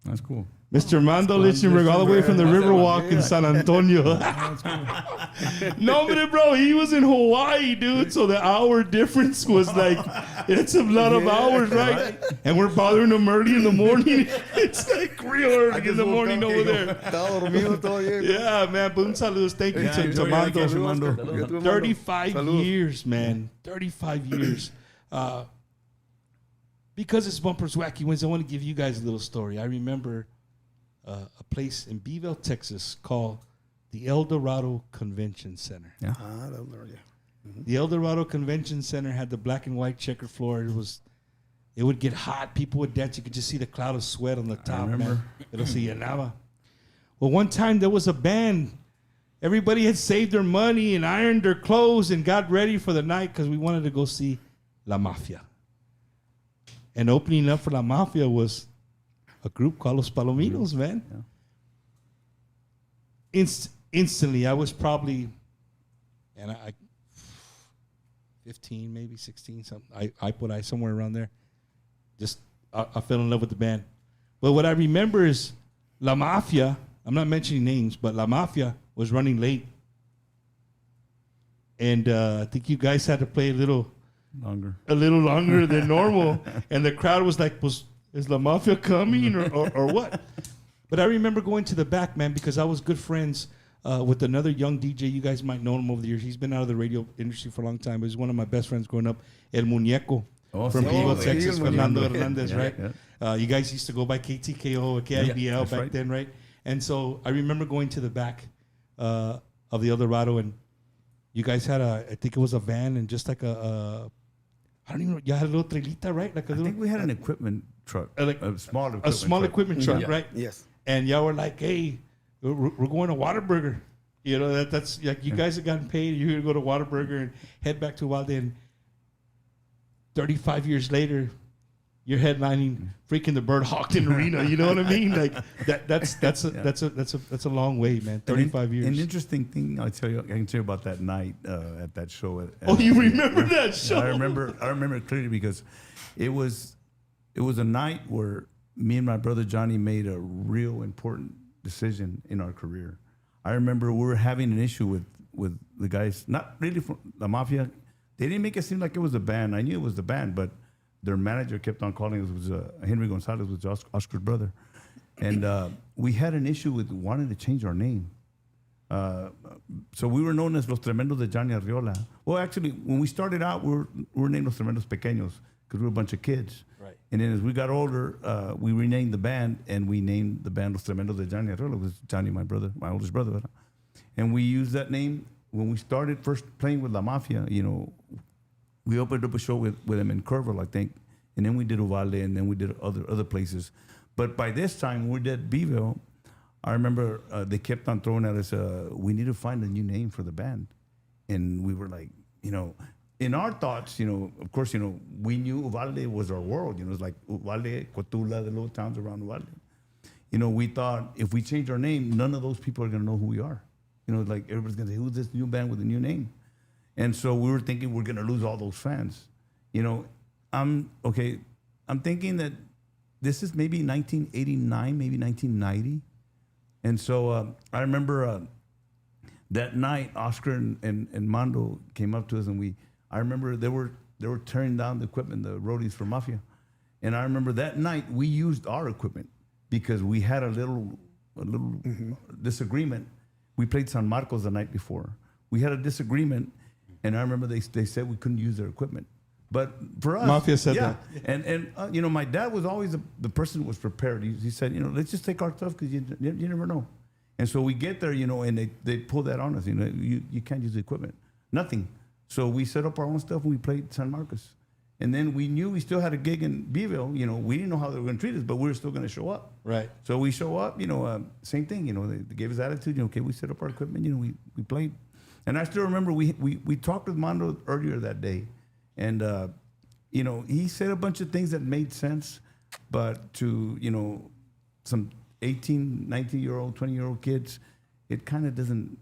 That's cool. Mr. Mando Lichtenberg, all the way from the Riverwalk in San Antonio. No, but bro, he was in Hawaii, dude. So the hour difference was like, it's a lot of hours, right? And we're bothering him early in the morning. It's like real early in the morning over there. Yeah, man. Boom, saludos. Thank you to Mando. 35 years, man. 35 years. Because it's Bumper's Wacky Wednesday, I want to give you guys a little story. I remember a place in Beeville, Texas called the El Dorado Convention Center. Yeah. The El Dorado Convention Center had the black and white checkered floor. It would get hot. People would dance. You could just see the cloud of sweat on the top, man. It'll see llenaba. Well, one time there was a band. Everybody had saved their money and ironed their clothes and got ready for the night because we wanted to go see La Mafia. And opening up for La Mafia was a group called Los Palominos, man. Yeah. Instantly, I was probably, and I 15, maybe 16, something. I put somewhere around there. just I fell in love with the band. But what I remember is La Mafia. I'm not mentioning names, but La Mafia was running late, and I think you guys had to play a little longer than normal, and the crowd was like, "Is La Mafia coming or what?" But I remember going to the back, man, because I was good friends with another young DJ. You guys might know him over the years. He's been out of the radio industry for a long time. But he's one of my best friends growing up, El Muñeco from Eagle, Texas, Fernando Hernandez, right? Yeah. You guys used to go by KTKO or KIBL back then, right? And so I remember going to the back of the El Dorado, and you guys had I think it was a van and just like I don't even know, you had a little trailita, right? Like I think we had an equipment truck, like a small equipment truck, right? Yes. And y'all were like, hey, we're going to Whataburger. You know, that's like you guys have gotten paid. You're going to go to Whataburger and head back to Uvalde. And 35 years later, you're headlining freaking the Bert Hawkton Arena. You know what I mean? Like that's a long way, man. 35 years. An interesting thing I can tell you about that night at that show. You remember that show? I remember it clearly because it was a night where me and my brother Johnny made a real important decision in our career. I remember we were having an issue with the guys, not really from La Mafia. They didn't make it seem like it was a band. I knew it was the band, but their manager kept on calling us. It was Henry Gonzalez, was Oscar's brother. And we had an issue with wanting to change our name. So we were known as Los Tremendos de Johnny Arriola. Well, actually, when we started out, we were named Los Tremendos Pequeños because we were a bunch of kids. Right. And then as we got older, we renamed the band, and we named the band Los Tremendos de Johnny Arriola. It was Johnny, my brother, my oldest brother. ¿Verdad? And we used that name when we started first playing with La Mafia. You know, we opened up a show with them in Kerrville, I think, and then we did Uvalde, and then we did other places. But by this time, we did Beeville. I remember they kept on throwing at us, we need to find a new name for the band. And we were like, you know, in our thoughts, you know, of course, you know, we knew Uvalde was our world. You know, it was like Uvalde, Cotula, the little towns around Uvalde. You know, we thought if we change our name, none of those people are going to know who we are. You know, like everybody's going to say, who's this new band with a new name? And so we were thinking we're going to lose all those fans. You know, I'm thinking that this is maybe 1989, maybe 1990. And so I remember that night, Oscar and Mondo came up to us, and I remember they were tearing down the equipment, the roadies for Mafia. And I remember that night we used our equipment because we had a little disagreement. We played San Marcos the night before. We had a disagreement, and I remember they said we couldn't use their equipment. But for us, Mafia said that. And you know, my dad was always the person who was prepared. He said, you know, let's just take our stuff because you never know. And so we get there, you know, and they pull that on us. You know, you can't use the equipment, nothing. So we set up our own stuff and we played San Marcos. And then we knew we still had a gig in Beeville. You know, we didn't know how they were going to treat us, but we were still going to show up. Right. So we show up, you know, same thing. You know, they gave us attitude. You know, okay, we set up our equipment. You know, we played. And I still remember we talked with Mondo earlier that day. And, you know, he said a bunch of things that made sense. But to, you know, some 18, 19-year-old, 20-year-old kids, it kind of doesn't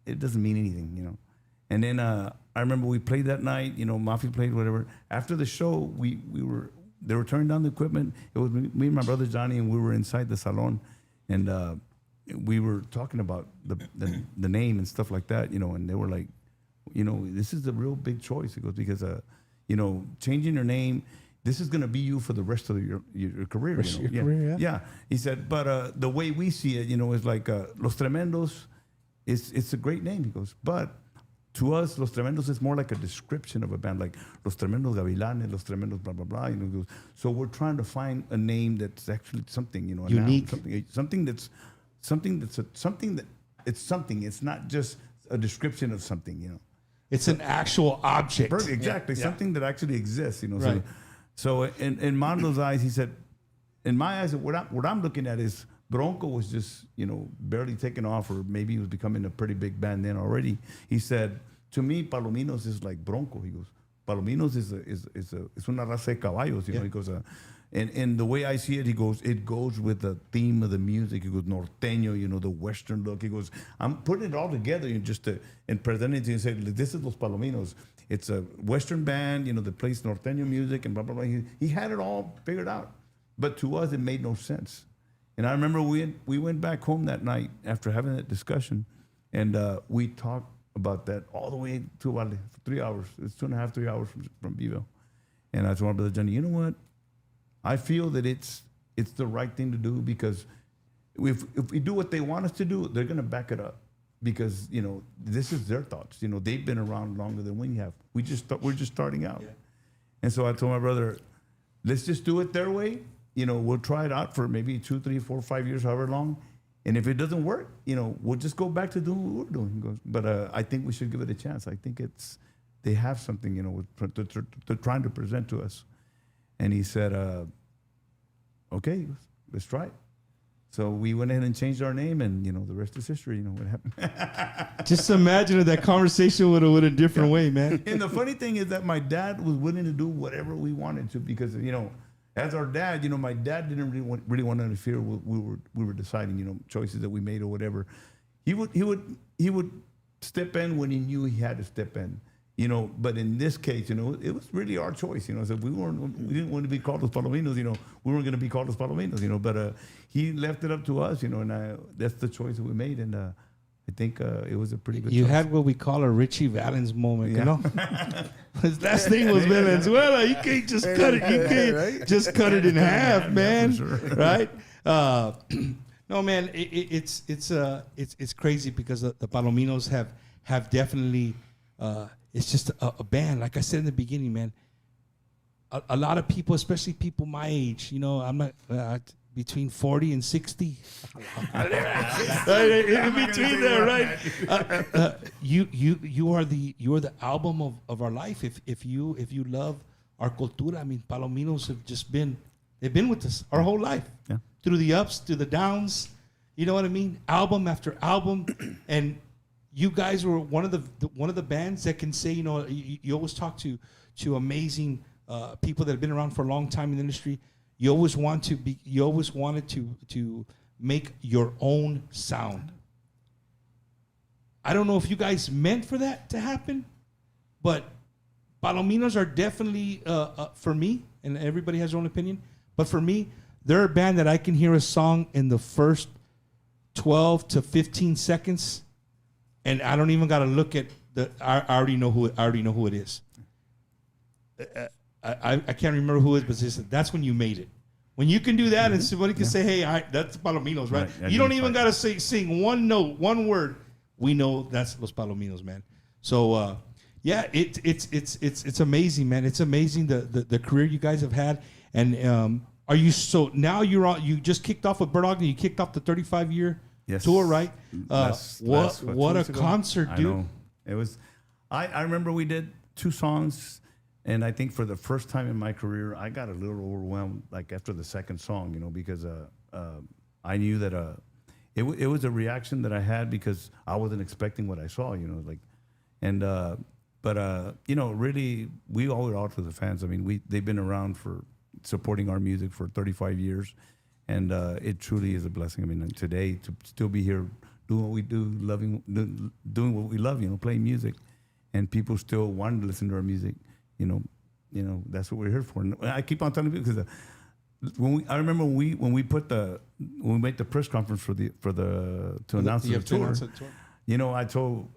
mean anything, you know. And then I remember we played that night, you know, Mafia played, whatever. After the show, they were turning down the equipment. It was me and my brother Johnny, and we were inside the salon, and we were talking about the name and stuff like that, you know, and they were like, you know, this is a real big choice. He goes, because, you know, changing your name, this is going to be you for the rest of your career. Rest of your career, yeah. He said, but the way we see it, you know, is like Los Tremendos, it's a great name. He goes, but to us, Los Tremendos is more like a description of a band, like Los Tremendos Gavilanes, Los Tremendos blah, blah, blah. You know, he goes, so we're trying to find a name that's actually something, you know, unique, something that it's something. It's not just a description of something, you know. It's an actual object. Exactly, something that actually exists, you know. Right. So in Mondo's eyes, he said, in my eyes, what I'm looking at is Bronco was just, you know, barely taking off, or maybe he was becoming a pretty big band then already. He said, to me, Palominos is like Bronco. He goes, Palominos is una raza de caballos, you know. He goes, and the way I see it, he goes, it goes with the theme of the music. He goes norteño, you know, the Western look. He goes, I'm putting it all together and presenting it and say, this is Los Palominos. It's a Western band, you know, that plays norteño music and blah, blah, blah. He had it all figured out. But to us, it made no sense. And I remember we went back home that night after having that discussion, and we talked about that all the way to Vale for 3 hours. It's 2.5, 3 hours from Beeville. And I told my brother Johnny, you know what? I feel that it's the right thing to do, because if we do what they want us to do, they're going to back it up, because, you know, this is their thoughts. You know, they've been around longer than we have. We're just starting out. Yeah. And so I told my brother, let's just do it their way. You know, we'll try it out for maybe 2, 3, 4, 5 years, however long. And if it doesn't work, you know, we'll just go back to doing what we're doing. He goes, but I think we should give it a chance. I think they have something, you know, they're trying to present to us. And he said, okay, let's try it. So we went ahead and changed our name, and, you know, the rest is history. You know what happened. Just imagine if that conversation would have went a different way, man. And the funny thing is that my dad was willing to do whatever we wanted to, because, you know, as our dad, you know, my dad didn't really want to interfere. We were deciding, you know, choices that we made or whatever. He would step in when he knew he had to step in, you know. But in this case, you know, it was really our choice, you know. So we didn't want to be called Los Palominos, you know. We weren't going to be called Los Palominos, you know. But he left it up to us, you know, and that's the choice that we made, and I think it was a pretty good You choice. had what we call a Richie Valens moment, Yeah. you know? His last name was Valenzuela. You can't just cut it. You can't just cut it in half, man. for sure. Right? No, man, it's crazy, because the Palominos have definitely, it's just a band. Like I said in the beginning, man, a lot of people, especially people my age, you know, I'm not... between 40 and 60, in between there, right? You are the album of our life. If you love our cultura, I mean, Palominos they've been with us our whole life, through the ups, through the downs. You know what I mean? Album after album, and you guys were one of the bands that can say, you know, you always talk to amazing people that have been around for a long time in the industry. You always wanted to make your own sound. I don't know if you guys meant for that to happen, but Palominos are definitely, for me, and everybody has their own opinion, but for me, they're a band that I can hear a song in the first 12 to 15 seconds, and I don't even got to look at I already know who it is. I can't remember who it is, but they said, that's when you made it. When you can do that, and somebody can say, hey, that's Palominos, right? You don't even got to sing one note, one word. We know that's Los Palominos, man. So, yeah, it's amazing, man. It's amazing the career you guys have had. And are you now you just kicked off with Bird Dog, and you kicked off the 35-year tour, right? What a concert, dude. I know. It was. I remember we did 2 songs. And I think for the first time in my career, I got a little overwhelmed, like after the second song, you know, because I knew that it was a reaction that I had, because I wasn't expecting what I saw, you know, like, and but you know, really, we owe it all to the fans. I mean, they've been around for supporting our music for 35 years, and it truly is a blessing. I mean, and today to still be here doing what we do, doing what we love, you know, playing music, and people still want to listen to our music. You know, that's what we're here for. And I keep on telling people, because I remember when we made the press conference to announce the tour. You know, I told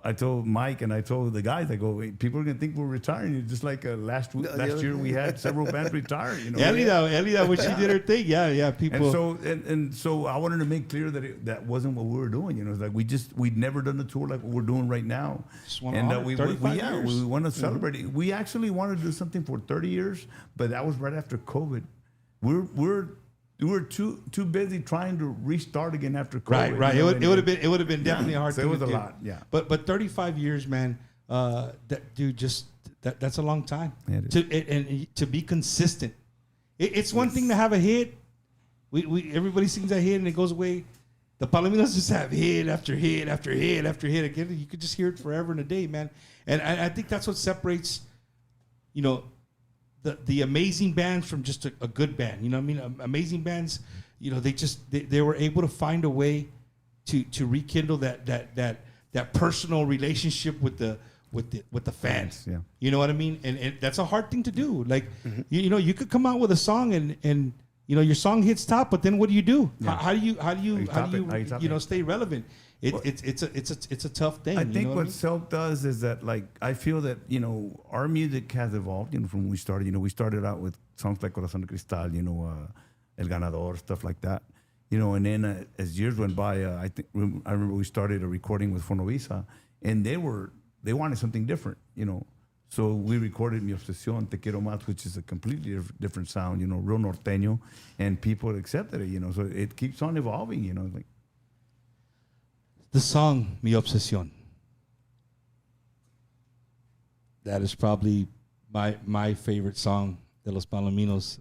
Mike and I told the guys, I go, wait, people are gonna think we're retiring. It's just like last year we had several bands retire. You know, Elida, when she did her thing, yeah, people. And so I wanted to make clear that that wasn't what we were doing. You know, it's like we'd never done a tour like what we're doing right now. And we want to celebrate it. We actually wanted to do something for 30 years, but that was right after COVID. We were too busy trying to restart again after COVID. Right. It would have been definitely hard. So it was a lot. Yeah. But 35 years, man. That's a long time. Yeah, it is. To be consistent. It's one thing to have a hit. Everybody sings that hit and it goes away. The Palominos just have hit after hit after hit after hit again. You could just hear it forever and a day, man. And I think that's what separates you know, the amazing bands from just a good band. You know what I mean? Amazing bands, you know, they were able to find a way to rekindle that personal relationship with the fans. Yeah. You know what I mean? And that's a hard thing to do. Like, you know, you could come out with a song and you know, your song hits top, but then what do you do? Yeah. How do you top you know, it? stay relevant? It's a tough thing. I you think know what I mean? Silk does is that, like, I feel that, you know, our music has evolved, you know, from when we started. You know, we started out with songs like Corazón de Cristal, you know, El Ganador, stuff like that. You know, and then as years went by, I remember we started a recording with Fonovisa, and they wanted something different, you know. So we recorded Mi Obsesión, Te Quiero Más, which is a completely different sound, you know, real norteño, and people accepted it, you know. So it keeps on evolving, you know. Like the song Mi Obsesión. That is probably my favorite song de Los Palominos.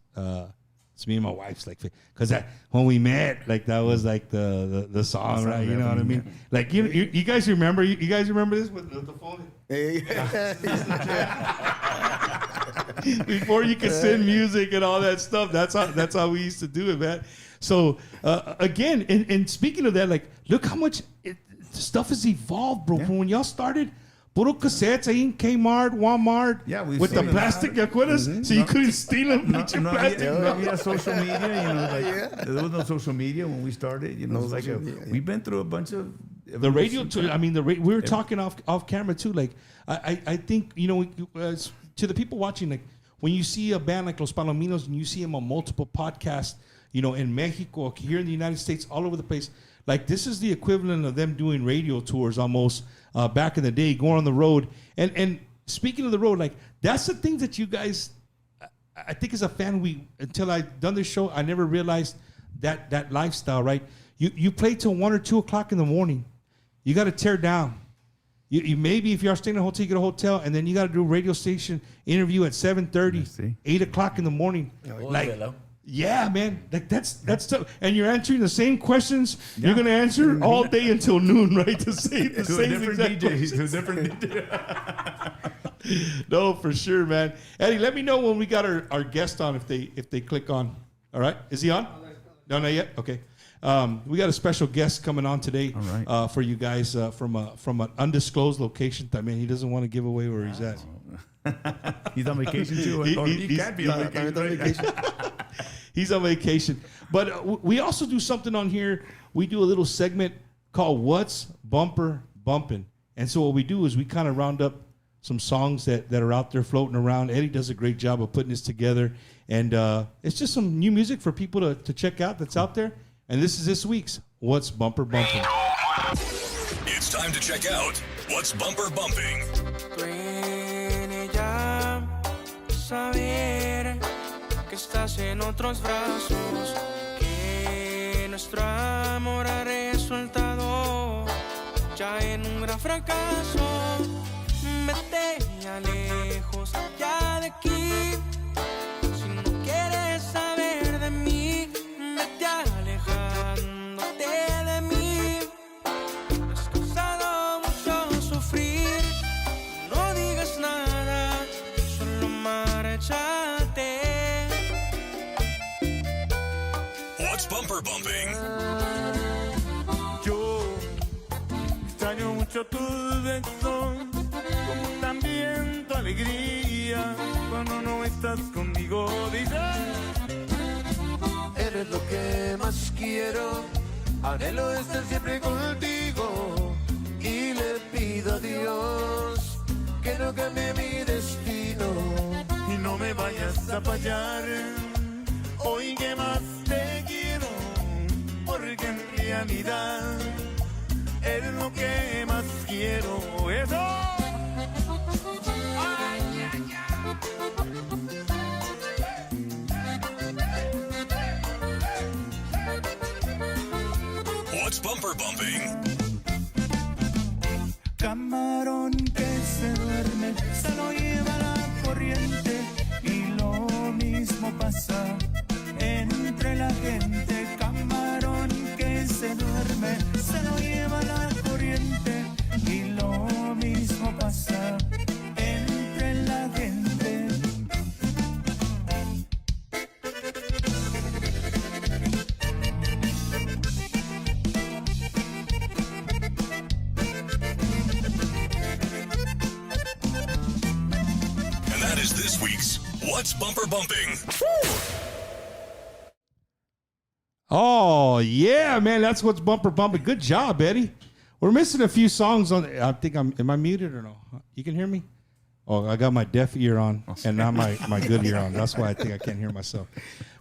It's me and my wife's like, because when we met, like that was like the song, right? You know what I mean? Like you guys remember? You guys remember this with the phone? Before you could send music and all that stuff, that's how we used to do it, man. So again, and speaking of that, like look how much stuff has evolved, bro. From when y'all started. Puro cassettes ahí in Kmart, Walmart, with the plastic, ¿te acuerdas? So you couldn't steal them. No, social media, you know, like there was no social media when we stared. You know, it's like we've been through a bunch of the radio. I mean, we were talking off camera too. Like I think, you know, to the people watching, like when you see a band like Los Palominos and you see them on multiple podcasts, you know, in Mexico, here in the United States, all over the place. Like this is the equivalent of them doing radio tours almost back in the day, going on the road. And speaking of the road, like that's the things that you guys, I think as a fan, until I done this show, I never realized that lifestyle, right? You play till 1 or 2 o'clock in the morning. You got to tear down. You maybe if you are staying in a hotel, you get a hotel, and then you got to do a radio station interview at 7:30, 8 o'clock in the morning. Yeah, man, like that's tough. And you're answering the same questions you're gonna answer all day until noon, right? To say the same exact questions. No, for sure, man. Eddie, let me know when we got our guest on if they click on. All right, is he on? No, not yet. Okay. We got a special guest coming on today for you guys from an undisclosed location. I mean, he doesn't want to give away where he's at. He's on vacation too. He can't be on vacation. He's on vacation. But we also do something on here. We do a little segment called What's Bumper Bumpin'. And so what we do is we kind of round up some songs that are out there floating around. Eddie does a great job of putting this together. And it's just some new music for people to check out that's out there. And this is this week's What's Bumper Bumpin'. It's time to check out What's Bumper Bumping. Saber que estás en otros brazos, que nuestro amor ha resultado ya en un gran fracaso. Vete ya lejos, ya de aquí. Si no quieres saber de mí, vete alejándote de mí. Has causado mucho sufrir, no digas nada. What's Bumper Bumping? Yo extraño mucho tus besos, como también tu alegría cuando no estás conmigo. Dice, Eres lo que más quiero, anhelo estar siempre contigo y le pido a Dios que no cambie mi destino. y no me vayas a fallar. Hoy que más te quiero, porque en realidad eres lo que más quiero. Eso. What's Bumper Bumping? Camarón que se duerme, se lo lleva la corriente, y lo mismo pasa entre la gente. Camarón que se duerme, se lo lleva la corriente, y lo mismo pasa entre la gente. week's What's Bumper Bumping. Oh, yeah, man. That's what's bumper bumping. Good job, Eddie. We're missing a few songs on. I think am I muted or no? You can hear me? Oh, I got my deaf ear on and not my good ear on. That's why I think I can't hear myself.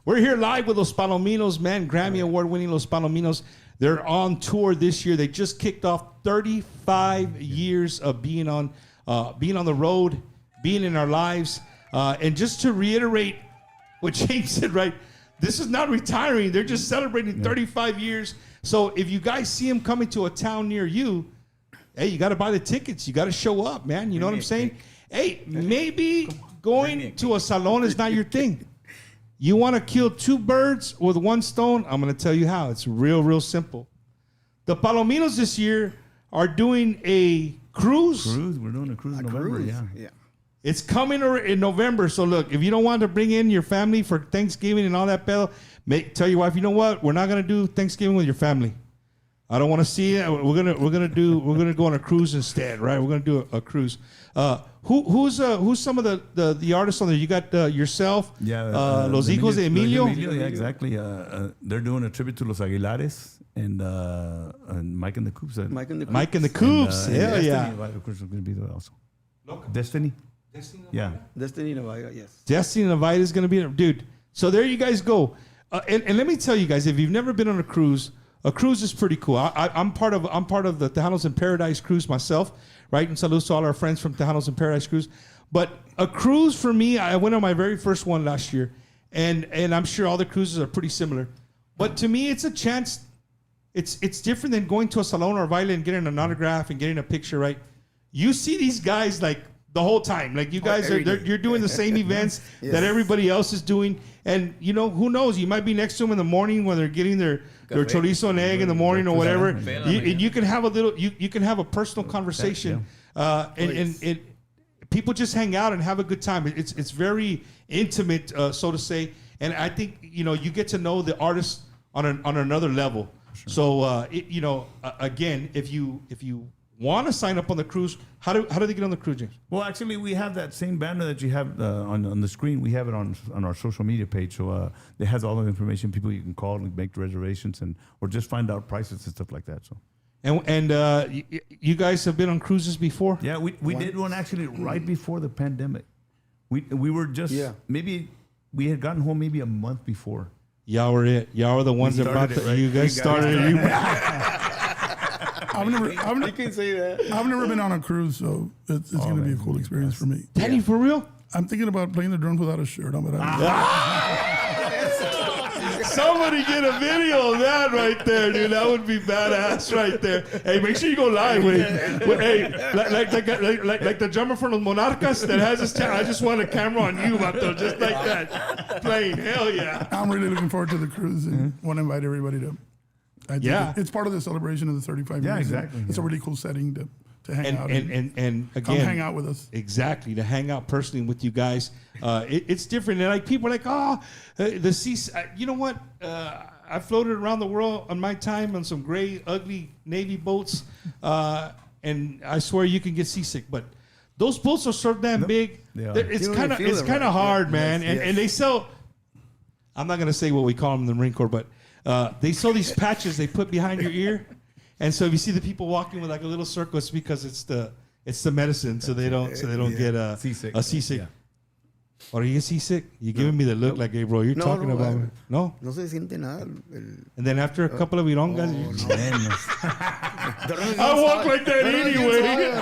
We're here live with Los Palominos, man. Grammy Award winning Los Palominos. They're on tour this year. They just kicked off 35 years of being on the road, being in our lives. And just to reiterate what James said, right? This is not retiring. They're just celebrating 35 years. So if you guys see them coming to a town near you, hey, you got to buy the tickets. You got to show up, man. You know what I'm saying? Hey, maybe going to a salon is not your thing. You want to kill two birds with one stone? I'm going to tell you how. It's real simple. The Palominos this year are doing a cruise. We're doing a cruise in November, yeah. It's coming in November. So look, if you don't want to bring in your family for Thanksgiving and all that, pedo, tell your wife, you know what? We're not gonna do Thanksgiving with your family. I don't want to see it. We're gonna go on a cruise instead, right? We're gonna do a cruise. Who's some of the artists on there? You got yourself, Los Hijos de Emilio. Yeah, exactly. They're doing a tribute to Los Aguilares and Mike and the Coops. Mike and the Coops. Hell yeah. Of course, we're gonna be there also. Destiny. Yeah. Destiny Navaga, yes. Destiny Navaga is gonna be there, dude. So there you guys go. And let me tell you guys, if you've never been on a cruise is pretty cool. I'm part of the Tejanos in Paradise cruise myself, right? And salutes to all our friends from Tejanos in Paradise cruise. But a cruise for me, I went on my very first one last year, and I'm sure all the cruises are pretty similar. But to me, it's a chance. It's different than going to a salon or baile and getting an autograph and getting a picture, right? You see these guys like the whole time. Like you guys you're doing the same events that everybody else is doing. And you know, who knows? You might be next to them in the morning when they're getting their chorizo and egg in the morning or whatever. And you can have a little you can have a personal conversation. And people just hang out and have a good time. It's very intimate, so to say. And I think, you know, you get to know the artist on another level. Sure. So you know, again, if you want to sign up on the cruise, how do they get on the cruise, James? Well, actually, we have that same banner that you have on the screen. We have it on our social media page, so it has all the information. People you can call and make reservations or just find out prices and stuff like that. So. And you guys have been on cruises before? Yeah, we did one actually right before the pandemic. We were just maybe we had gotten home maybe a month before. Y'all were it. Y'all were the ones that brought it. Right? You guys started it. You can say that. I've never been on a cruise, so it's going to be a cool experience for me. Danny, for real? I'm thinking about playing the drums without a shirt on, but Somebody get a video of that right there, dude. That would be badass right there. Hey, make sure you go live with it. Hey, like the drummer for Los Monarcas that has his channel. I just want a camera on you, Vato, just like that. Playing, hell yeah. I'm really looking forward to the cruise and want to invite everybody to. I think it's part of the celebration of the 35 years. Yeah, exactly. It's a really cool setting to hang out and again, come hang out with us. Exactly, to hang out personally with you guys. It's different. And like people are like, the sea. You know what? I floated around the world on my time on some gray, ugly Navy boats, and I swear you can get seasick. But those boats are so damn big. It's kind of hard, man. Yes, and they sell. I'm not gonna say what we call them in the Marine Corps, but they sell these patches they put behind your ear. And so if you see the people walking with like a little circle, it's because it's the medicine, so they don't get seasick. A seasick. Yeah. Or you get seasick? You're giving me the look like, hey, bro, you're talking about me. No? No se siente nada. And then after a couple of virongas, I walk like that anyway.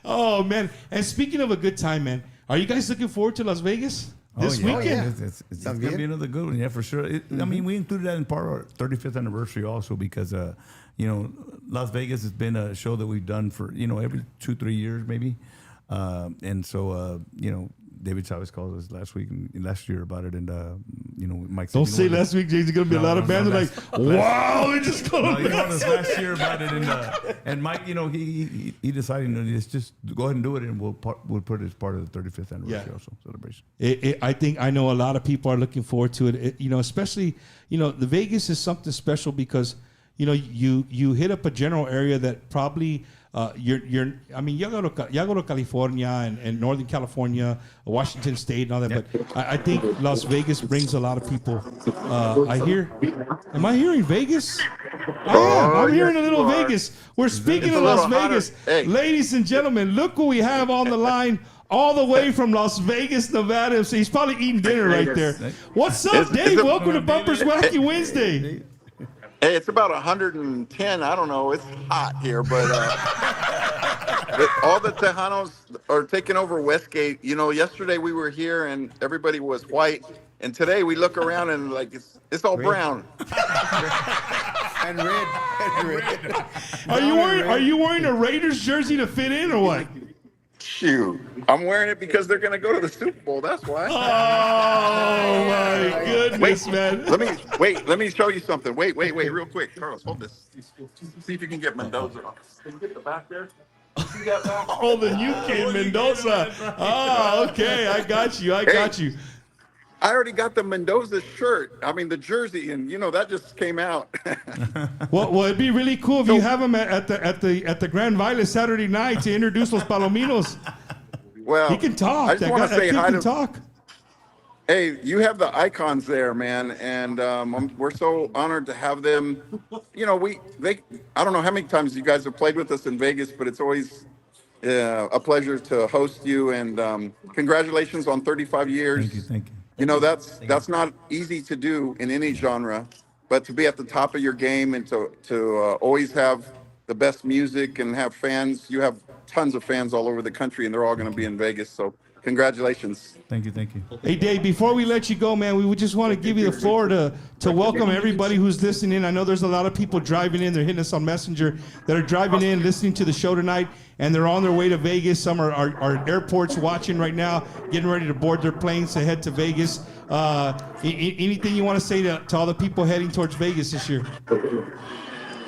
Oh, man. And speaking of a good time, man, are you guys looking forward to Las Vegas? This weekend? It's going to be another good one, yeah, for sure. I mean, we included that in part of our 35th anniversary also because, you know, Las Vegas has been a show that we've done for, you know, every 2-3 years maybe. And so, you know, David Chavez called us last year about it. And, you know, Mike said, don't say last week, James. There's going to be a lot of bands like, wow, they just called he called us last year about it. And Mike, you know, he decided, you know, let's just go ahead and do it. And we'll put it as part of the 35th anniversary also celebration. I know a lot of people are looking forward to it. You know, especially, you know, the Vegas is something special because, you hit up a general area that probably you go to California and Northern California, Washington State, and all that. But I think Las Vegas brings a lot of people. Am I hearing Vegas? I am. I'm hearing a little Vegas. We're speaking of Las Vegas. Hey. Ladies and gentlemen, look what we have on the line. All the way from Las Vegas, Nevada. So he's probably eating dinner right there. What's up, Dave? Welcome to Bumpers Wacky Wednesday. Hey, it's about 110. I don't know. It's hot here, but all the Tejanos are taking over Westgate. Yesterday we were here and everybody was white, and today we look around and like it's all brown and red. Are you wearing a Raiders jersey to fit in or what? Shoot, I'm wearing it because they're going to go to the Super Bowl. That's why. Oh my goodness, man! Let me show you something. Wait, real quick, Carlos, hold this. See if you can get Mendoza. Can you get the back there? See that back? Oh, the new kid, Mendoza. Oh, okay, I got you. I already got the Mendoza shirt. I mean the jersey, and that just came out. Well, it'd be really cool if you have him at the Grand Violet Saturday night to introduce los Palominos. Well, he can talk. I just want to say hi to. Talk. Hey, you have the icons there, man, and we're so honored to have them. I don't know how many times you guys have played with us in Vegas, but it's always a pleasure to host you. And congratulations on 35 years. Thank you. That's not easy to do in any genre, but to be at the top of your game and to always have the best music and have fans. You have tons of fans all over the country, and they're all going to be in Vegas. So congratulations. Thank you. Hey, Dave, before we let you go, man, we would just want to give you the floor to welcome everybody who's listening. I know there's a lot of people driving in. They're hitting us on Messenger that are driving in, listening to the show tonight, and they're on their way to Vegas. Some are airports watching right now, getting ready to board their planes to head to Vegas. Anything you want to say to all the people heading towards Vegas this year?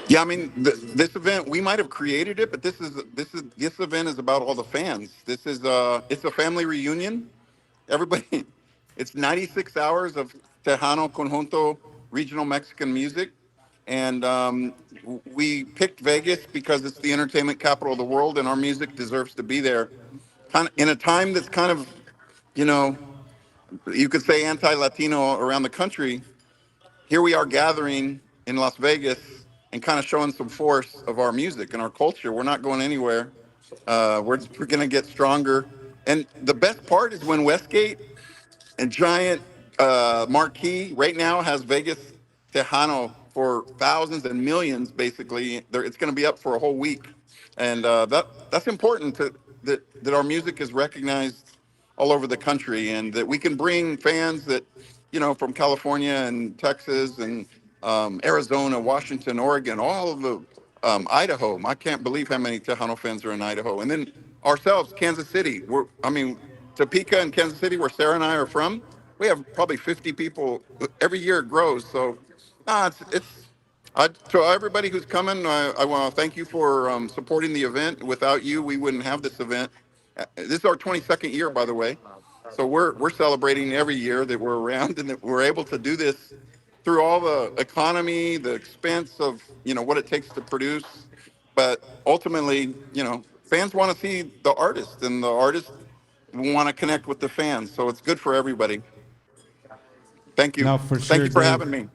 Yeah, I mean, this event, we might have created it, but this event is about all the fans. This is it's a family reunion. Everybody, it's 96 hours of Tejano Conjunto regional Mexican music, and we picked Vegas because it's the entertainment capital of the world, and our music deserves to be there. Kind of in a time that's kind of, you could say anti-Latino around the country. Here we are gathering in Las Vegas and kind of showing some force of our music and our culture. We're not going anywhere. We're going to get stronger. And the best part is when Westgate and Giant Marquee right now has Vegas Tejano for thousands and millions, basically. It's going to be up for a whole week. And that's important that our music is recognized all over the country and that we can bring fans that, from California and Texas and Arizona, Washington, Oregon, all of the Idaho. I can't believe how many Tejano fans are in Idaho. And then ourselves, Kansas City. Topeka and Kansas City, where Sarah and I are from, we have probably 50 people. Every year it grows. So to everybody who's coming, I want to thank you for supporting the event. Without you, we wouldn't have this event. This is our 22nd year, by the way. So we're celebrating every year that we're around and that we're able to do this through all the economy, the expense of, what it takes to produce. But ultimately, fans want to see the artist and the artist want to connect with the fans. So it's good for everybody. Thank you. No, for sure, Thank you for Dave. having me.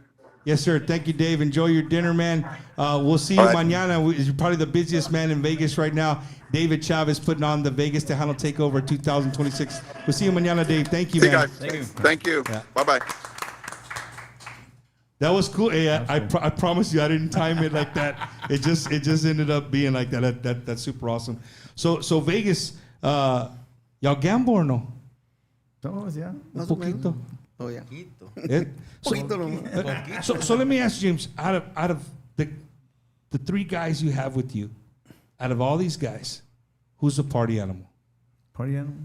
Yes, sir. Thank you, Dave. Enjoy your dinner, man. We'll see you mañana. You're probably the busiest man in Vegas right now. David Chavez putting on the Vegas Tejano Takeover 2026. We'll see you mañana, Dave. Thank you, See you man. guys. Thank you. Yeah. Bye-bye. That was cool. Hey, I promise you, I didn't time it like that. It just ended up being like that. That's super awesome. So Vegas, y'all gamble or no? Todos, yeah. Un poquito. Oh yeah. So let me ask you, James. Out of the three guys you have with you, out of all these guys, who's the party animal? Party animal?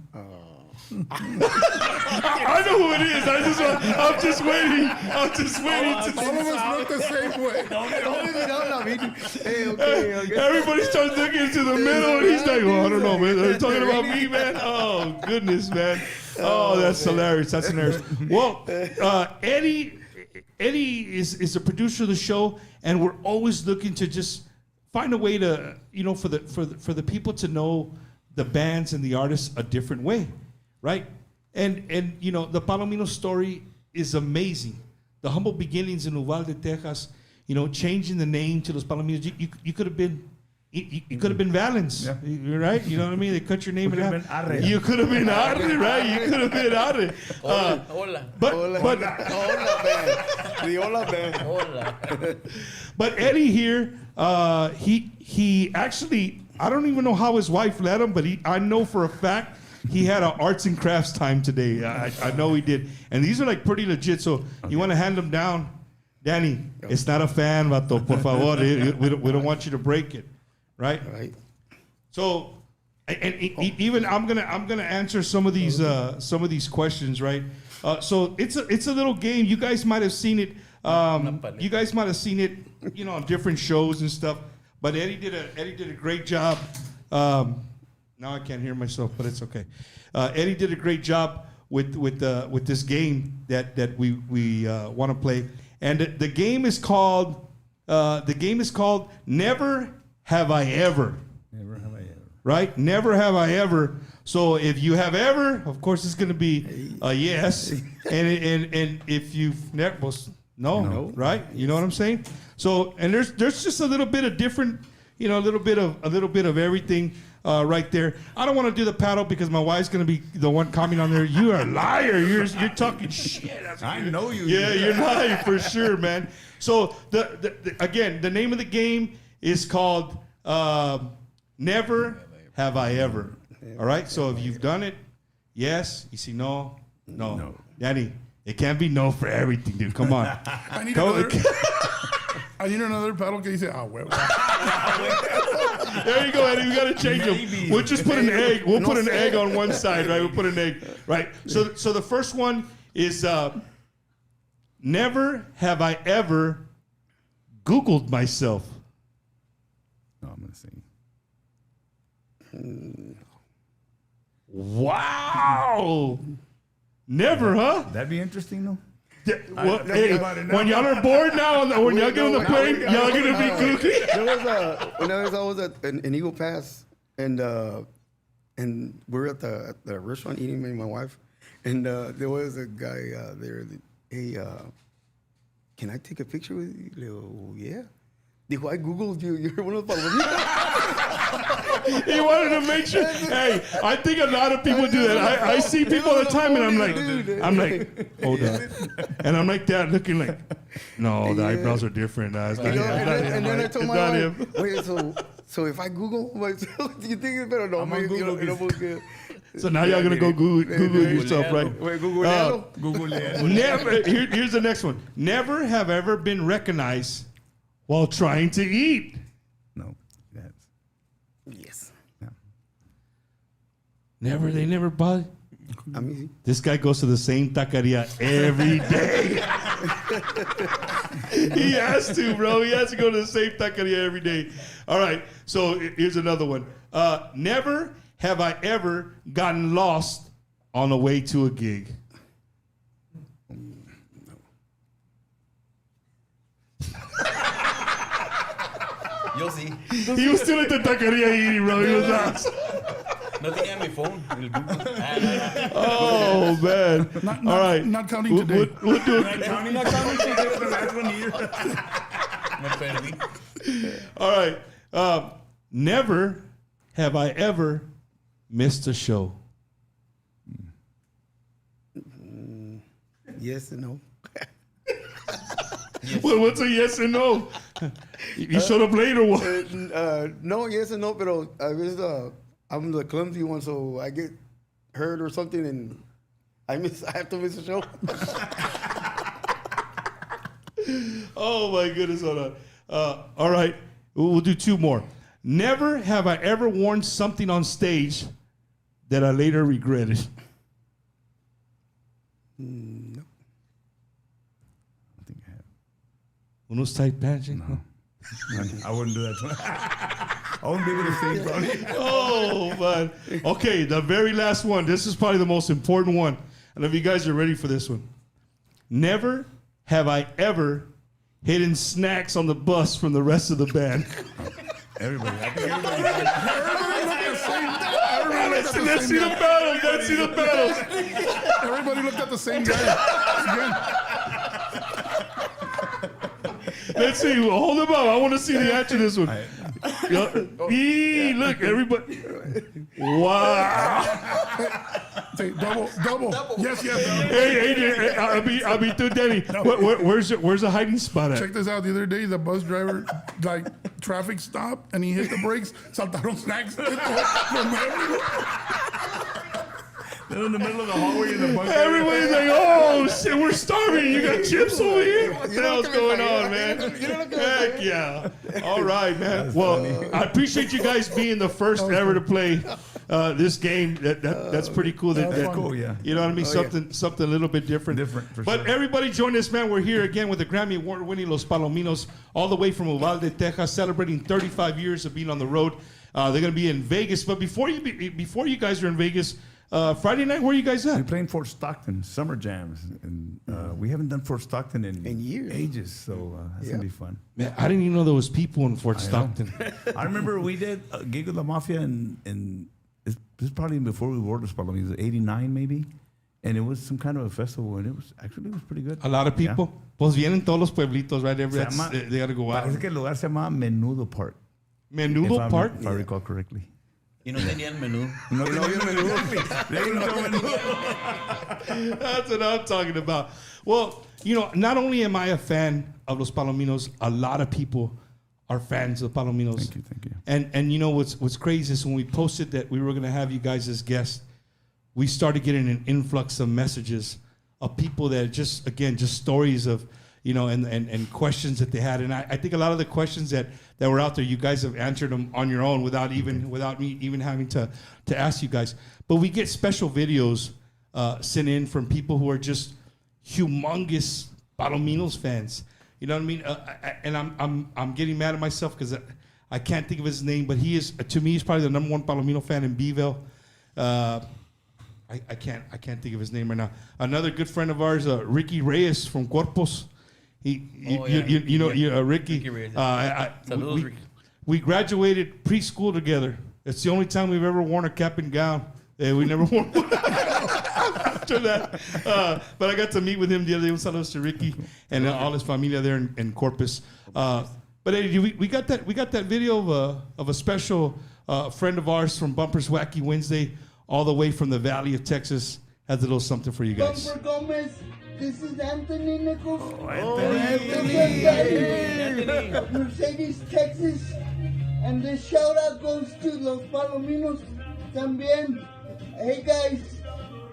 I know who it is. I'm just waiting. All of us look the same way. Okay. Everybody starts looking to the middle, and he's like, "Oh, I don't know, man. Are you talking about me, man? Oh, goodness, man. Oh, that's hilarious. That's hilarious. Well, Eddie, Eddie is a producer of the show, and we're always looking to just find a way to, for the people to know the bands and the artists a different way, right? And the Palominos story is amazing. The humble beginnings in Uvalde, Texas, changing the name to Los Palominos. You could have been. You could have been Valens, right? You know what I mean? They cut your name in half. You could have been Arre, right? You could have been Arre. Hola. But Eddie here, he actually, I don't even know how his wife let him, but I know for a fact he had an arts and crafts time today. I know he did. And these are like pretty legit, so you want to hand them down. Danny, it's not a fan, vato, por favor. We don't want you to break it. Right. So, and even I'm gonna answer some of these questions. Right. So it's a little game. You guys might have seen it. You guys might have seen it. On different shows and stuff. But Eddie did a great job. Now I can't hear myself, but it's okay. Eddie did a great job with this game that we want to play, and the game is called Never Have I Ever. Never have I ever. Right? Never have I ever. So if you have ever, of course it's going to be a yes. and if you've never, well, no, right? You know what I'm saying? So, and there's just a little bit of different, a little bit of everything right there. I don't want to do the paddle because my wife's going to be the one commenting on there. You are a liar. You're talking shit. I know you. Yeah, you're lying for sure, man. So again, the name of the game is called Never Have I Ever. All right? So if you've done it, yes. You see, no. Danny, it can't be no for everything, dude. Come on. I need another paddle que dice, well. There you go, Eddie. We got to change them. We'll just put an egg. We'll put an egg on one side, right? We'll put an egg. Right. So the first one is never have I ever Googled myself. No, I'm going to sing. Wow. Never, huh? That'd be interesting, though. Well, hey, when y'all are bored now, when y'all get on the plane, y'all gonna be googly. There was when I was at an Eagle Pass, and we're at the restaurant eating, me and my wife, and there was a guy there. Hey, can I take a picture with you? Le digo, yeah. Dijo, I googled you. You're one of the He wanted to make sure. Hey, I think a lot of people do that. I see people all the time, and I'm like, hold on, and I'm like that, looking like, no, the eyebrows are different. It's not him. And then I told my wife, wait, so if I Google myself, do you think it's better? No, man. So now y'all gonna go Google yourself, right? Wait, Google. Never. Here's the next one. Never have ever been recognized while trying to eat. No. Yes. Never. They never bought. I mean, this guy goes to the same taqueria every day. He has to, bro. He has to go to the same taqueria every day. All right. So here's another one. Never have I ever gotten lost on the way to a gig. Yo sí. He was still at the taqueria eating, bro. He was lost. No tenía mi phone. El Google. Oh, man. All right. Not counting today. We'll do Not counting today for the last 1 year. Me perdí. All right. Never have I ever missed a show. yes and no. Well, what's a yes and no? You showed up late or what? No, yes and no, pero a veces I'm the clumsy one, so I get hurt or something, and I have to miss a show. Oh my goodness! Hold on. All right, we'll do two more. Never have I ever worn something on stage that I later regretted. No. I think I have. Unos tight pants? No. I wouldn't do that. I wouldn't be able to sing, probably. Oh, man. Okay, the very last one. This is probably the most important one. I don't know if you guys are ready for this one. Never have I ever hidden snacks on the bus from the rest of the band? Everybody. I think everybody. Let's see the battles. Let's see the battles. Everybody looked at the same guy. Let's see. Hold them up. I want to see the answer to this one. Look, everybody. Wow. Say double. Yes. Hey, I'll be through Danny. Where's the hiding spot at? Check this out. The other day, the bus driver, traffic stopped, and he hit the brakes. Saltaron snacks from everywhere. They're in the middle of the hallway in the bunker. Everybody's like, oh, shit, we're starving. You got chips over here? What the hell's going on, man? Heck yeah. All right, man. Well, I appreciate you guys being the first ever to play this game. That's pretty cool. That's cool, yeah. You know what I mean? Something a little bit different. For but sure. everybody join us, man. We're here again with the Grammy Award-winning Los Palominos, all the way from Uvalde, Texas, celebrating 35 years of being on the road. They're going to be in Vegas. But before you guys are in Vegas, Friday night, where are you guys at? We're playing Fort Stockton, summer jams. And we haven't done Fort Stockton in years. Ages, so that's going to be fun. Man, I didn't even know there was people in Fort Stockton. I remember we did a gig with La Mafia, and this is probably before we were Los Palominos, 89 maybe. And it was some kind of a festival, and it was pretty good. A lot of people. Yeah. Pues vienen todos los pueblitos, right? They got to go out. Parece que el lugar se llama Menudo Park. Menudo Park? If I recall correctly. Y no tenían menú. No tenían menú. That's what I'm talking about. Well, not only am I a fan of Los Palominos, a lot of people are fans of Palominos. Thank you. And you know what's crazy is when we posted that we were going to have you guys as guests, we started getting an influx of messages of people that just stories of, and questions that they had. And I think a lot of the questions that were out there, you guys have answered them on your own without me even having to ask you guys. But we get special videos sent in from people who are just humongous Palominos fans. You know what I mean? And I'm getting mad at myself because I can't think of his name, but he is, to me, he's probably the #1 Palomino fan in Beeville. I can't think of his name right now. Another good friend of ours, Ricky Reyes from Corpus. Ricky. Ricky Reyes. We graduated preschool together. It's the only time we've ever worn a cap and gown. We never wore one after that. But I got to meet with him the other day. Saludos to Ricky and all his familia there in Corpus. But anyway, we got that video of a special friend of ours from Bumpers Wacky Wednesday, all the way from the Valley of Texas. Has a little something for you guys. Bumper Gomez, this is Anthony Nichols. Anthony. Of Mercedes, Texas. And this shout out goes to Los Palominos también. Hey guys,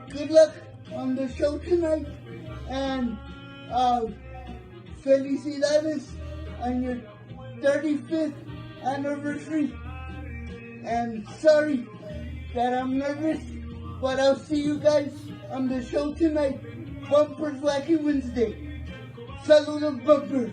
good luck on the show tonight. And felicidades on your 35th anniversary. And sorry that I'm nervous, but I'll see you guys on the show tonight. Bumpers Wacky Wednesday. Saludos, Bumper.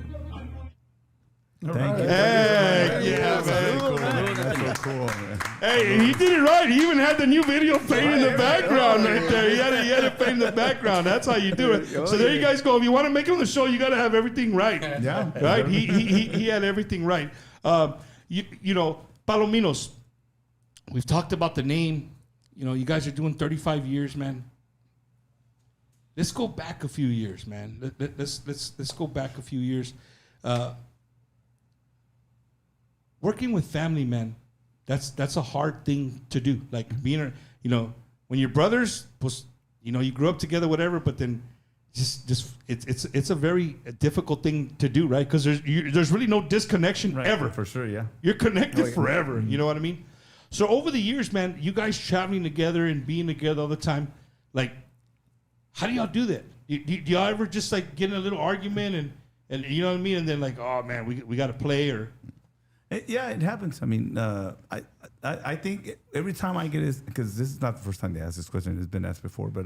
Thank you. Hey, yeah, man. That's so cool, man. Hey, he did it right. He even had the new video playing in the background right there. He had it playing in the background. That's how you do it. So there you guys go. If you want to make it on the show, you got to have everything right. Yeah. Right? He had everything right. Palominos. We've talked about the name. You guys are doing 35 years, man. Let's go back a few years, man. Let's go back a few years. Working with family, man, that's a hard thing to do. Like being, when you're brothers, you grew up together, whatever. But then, it's a very difficult thing to do, right? Because there's really no disconnection ever. For sure, yeah. You're connected forever. You know what I mean? So over the years, man, you guys traveling together and being together all the time, like, how do y'all do that? Do y'all ever just like get in a little argument and you know what I mean? And then like, oh man, we got to play or. Yeah, it happens. I mean, I think every time I get this, because this is not the first time they ask this question. It's been asked before, but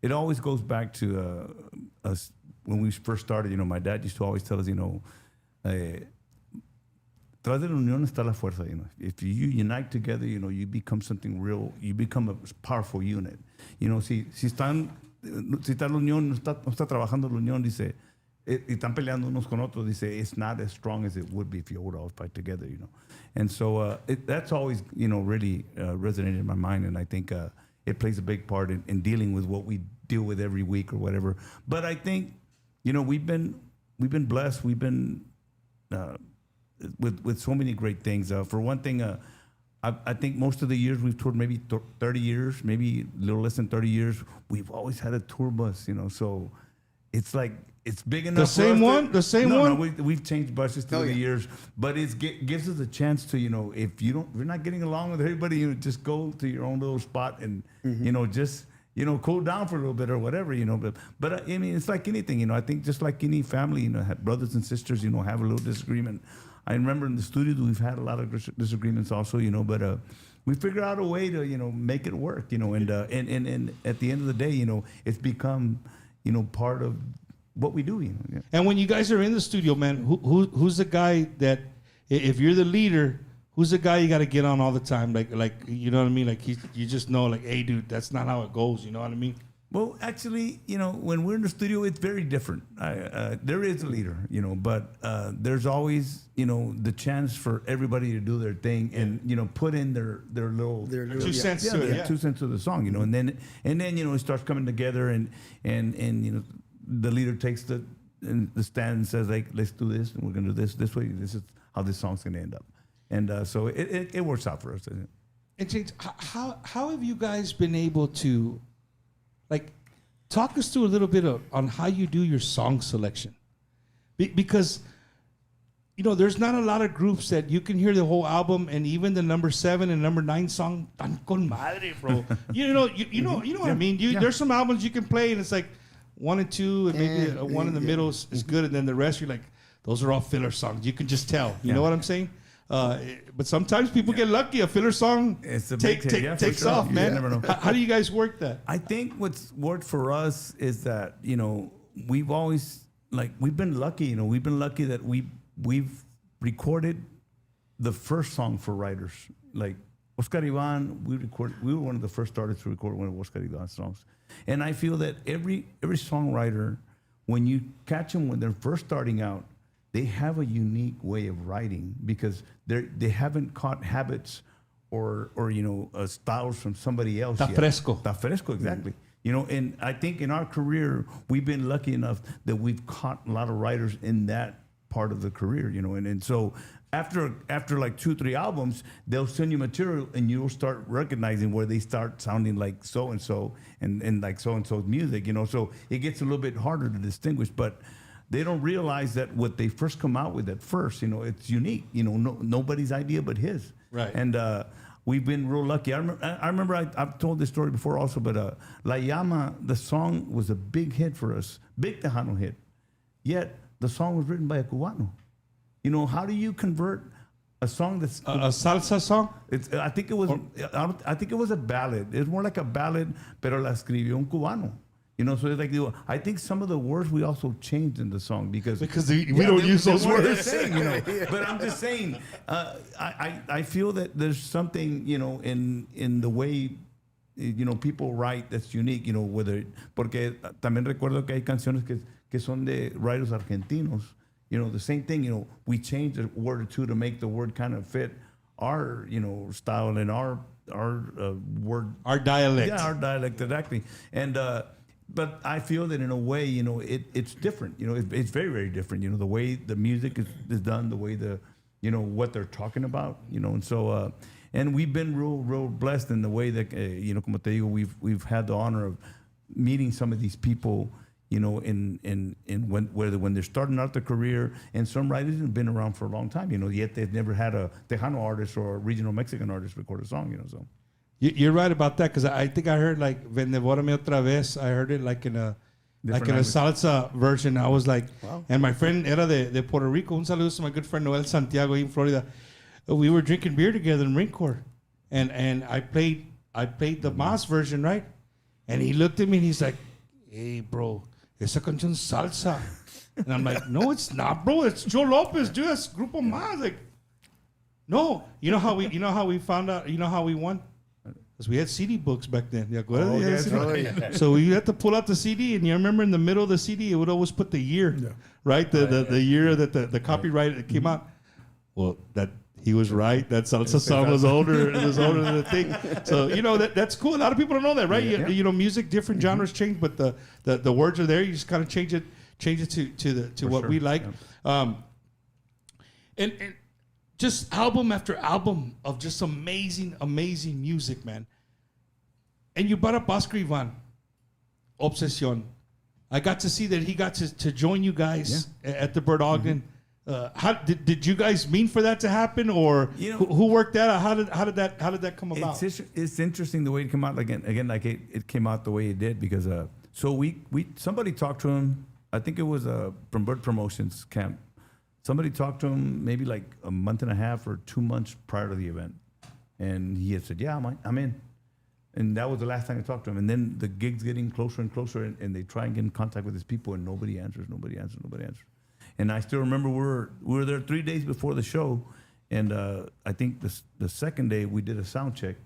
it always goes back to us when we first started. My dad used to always tell us, tras de la unión está la fuerza. If you unite together, you become something real. You become a powerful unit. Si está la unión, no está trabajando la unión, dice, están peleando unos con otros. Dice, it's not as strong as it would be if you would all fight together, you know. And so that's always, you know, really resonated in my mind. And I think it plays a big part in dealing with what we deal with every week or whatever. But I think, you know, we've been blessed. We've been with so many great things. For one thing, I think most of the years we've toured, maybe 30 years, maybe a little less than 30 years, we've always had a tour bus, you know. So it's like, it's big enough. The same one? The same one? No, we've changed buses through the years, but it gives us a chance to, you know, if you're not getting along with everybody, you just go to your own little spot and, you know, just, you know, cool down for a little bit or whatever, you know. But I mean, it's like anything, you know. I think just like any family, you know, have brothers and sisters, you know, have a little disagreement. I remember in the studio we've had a lot of disagreements also, you know, but we figure out a way to, you know, make it work, you know, and at the end of the day, you know, it's become, you know, part of what we do, you know. Yeah. And when you guys are in the studio, man, who's the guy that, if you're the leader, who's the guy you got to get on all the time? Like you know what I mean? Like you just know, like, hey, dude, that's not how it goes. You know what I mean? Well, actually, you know, when we're in the studio, it's very different. There is a leader, you know, but there's always, you know, the chance for everybody to do their thing and, you know, put in their little 2 cents to it. Yeah. 2 cents to the song, you know, and then you know, it starts coming together and you know, the leader takes the stand and says, like, let's do this and we're gonna do this way. This is how this song's gonna end up, and so it works out for us. And James, how have you guys been able to, like, talk us through a little bit on how you do your song selection? Because, you know, there's not a lot of groups that you can hear the whole album and even the number 7 and number 9 song, tan con madre, bro. you know what I mean? There's some albums you can play and it's like 1 and 2 and maybe one in the middle is good, and then the rest you're like, those are all filler songs. You can just tell. You know what I'm saying? But sometimes people get lucky. A filler song takes off, man. Never know. How do you guys work that? I think what's worked for us is that, you know, we've always, like, we've been lucky. You know, we've been lucky that we've recorded the first song for writers. Like Oscar Ivan, we were one of the first artists to record one of Oscar Ivan's songs. And I feel that every songwriter, when you catch them when they're first starting out, they have a unique way of writing because they haven't caught habits or you know, styles from somebody else. Está fresco, exactly. You know, and I think in our career we've been lucky enough that we've caught a lot of writers in that part of the career. You know, and so after like 2-3 albums, they'll send you material and you'll start recognizing where they start sounding like so and so and like so and so's music. You know, so it gets a little bit harder to distinguish, but they don't realize that what they first come out with at first, you know, it's unique. You know, nobody's idea but his. Right. And we've been real lucky. I remember I've told this story before also, but La Llama, the song was a big hit for us, big Tejano hit. Yet the song was written by a Cubano. You know, how do you convert a song that's a salsa song? I think it was a ballad. It's more like a ballad, pero la escribió un Cubano. You know, so it's like, I think some of the words we also changed in the song because we don't use those words. Saying, you know, but I'm just saying, I feel that there's something, you know, in the way, you know, people write that's unique, you know, porque también recuerdo que hay canciones que son de writers argentinos, you know, the same thing, you know, we changed a word or two to make the word kind of fit our, you know, style and our word. Our dialect. Yeah, our dialect, exactly. And, but I feel that in a way, you know, it's different. You know, it's very, very different. You know, the way the music is done, the way you know, what they're talking about. You know, and so and we've been real blessed in the way that you know, como te digo, we've had the honor of meeting some of these people. You know, when they're starting out their career, and some writers have been around for a long time. You know, yet they've never had a Tejano artist or a regional Mexican artist record a song. You know, so. You're right about that because I think I heard like Vendevórame otra vez. I heard it like in a salsa version. I was like, wow. And my friend era de Puerto Rico. Un saludo to my good friend Noel Santiago in Florida. We were drinking beer together in Marine Corps, and I played the Mas version, right? And he looked at me and he's like, "Hey, bro, esa canción salsa." And I'm like, "No, it's not, bro. It's Joe Lopez, dude. That's Grupo Mas." Like, no. You know how we found out? You know how we won? Because we had CD books back then. So we had to pull out the CD, and you remember in the middle of the CD, it would always put the year right? The year that the copyright came out. Well, that he was right. That salsa song was older. It was older than the thing. So that's cool. A lot of people don't know that, right? You know, music, different genres change, but the words are there. You just kind of change it to what we like. Yeah. And just album after album of just amazing music, man. And you brought up Oscar Ivan, Obsession. I got to see that he got to join you guys at the Bird Ogden. How did you guys mean for that to happen, or who worked that out? How did that come about? It's interesting the way it came out. Again, like it came out the way it did because so somebody talked to him. I think it was from Bird Promotions camp. Somebody talked to him maybe like a month and a half or 2 months prior to the event, and he had said, "Yeah, I'm in." And that was the last time I talked to him. And then the gig's getting closer and closer, and they try and get in contact with his people, and nobody answers. And I still remember we were there 3 days before the show, and I think the second day we did a sound check,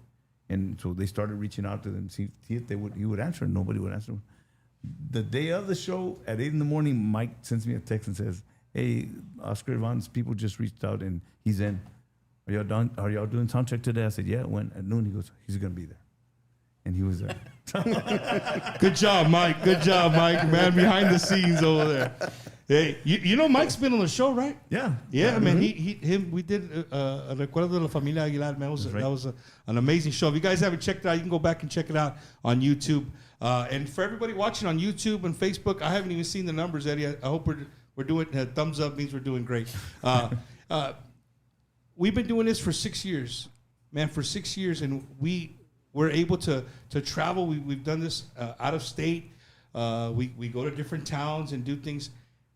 and so they started reaching out to them, see if he would answer, and nobody would answer him. The day of the show, at 8 a.m, Mike sends me a text and says, "Hey, Oscar Ivan's people just reached out, and he's in. Are y'all done? Are y'all doing sound check today?" I said, "Yeah." When at noon, he goes, "He's gonna be there." And he was there. Good job, Mike. Good job, Mike. Man, behind the scenes over there. Hey, you know Mike's been on the show, right? Yeah. Yeah, man. We did Recuerdo de la Familia Aguilar. Man, that was an amazing show. If you guys haven't checked it out, you can go back and check it out on YouTube. And for everybody watching on YouTube and Facebook, I haven't even seen the numbers, Eddie. I hope we're doing thumbs up means we're doing great. We've been doing this for 6 years, man. For 6 years, and we're able to travel. We've done this out of state. We go to different towns and do things.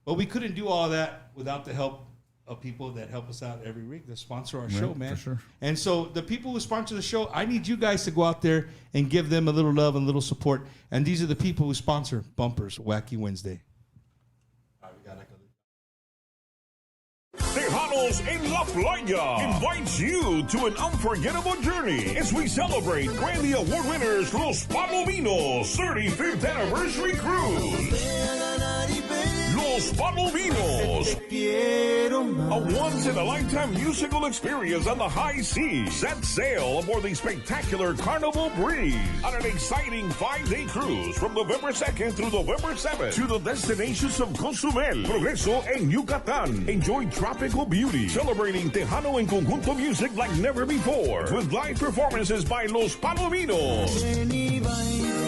But we couldn't do all that without the help of people that help us out every week, that sponsor our show, man. For sure. And so the people who sponsor the show, I need you guys to go out there and give them a little love and a little support. And these are the people who sponsor Bumpers Wacky Wednesday. Tejanos en La Playa invites you to an unforgettable journey as we celebrate Grammy Award winners Los Palominos 35th Anniversary Cruise. Los Palominos, a once-in-a-lifetime musical experience on the high seas. Set sail aboard the spectacular Carnival Breeze on an exciting 5-day cruise from November 2nd through November 7th to the destinations of Cozumel, Progreso, and Yucatan. Enjoy tropical beauty, celebrating Tejano and conjunto music like never before, with live performances by Los Palominos.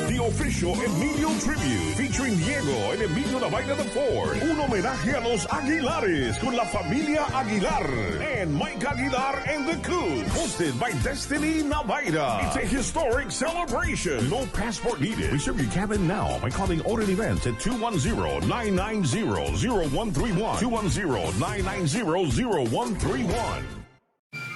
The official Emilio tribute featuring Diego and Emilio La Vaina IV. Un homenaje a los Aguilares con la familia Aguilar and Mike Aguilar and the Coos. Hosted by Destiny Navaira. It's a historic celebration. No passport needed. Reserve your cabin now by calling Odin Events at 210-990-0131. 210-990-0131.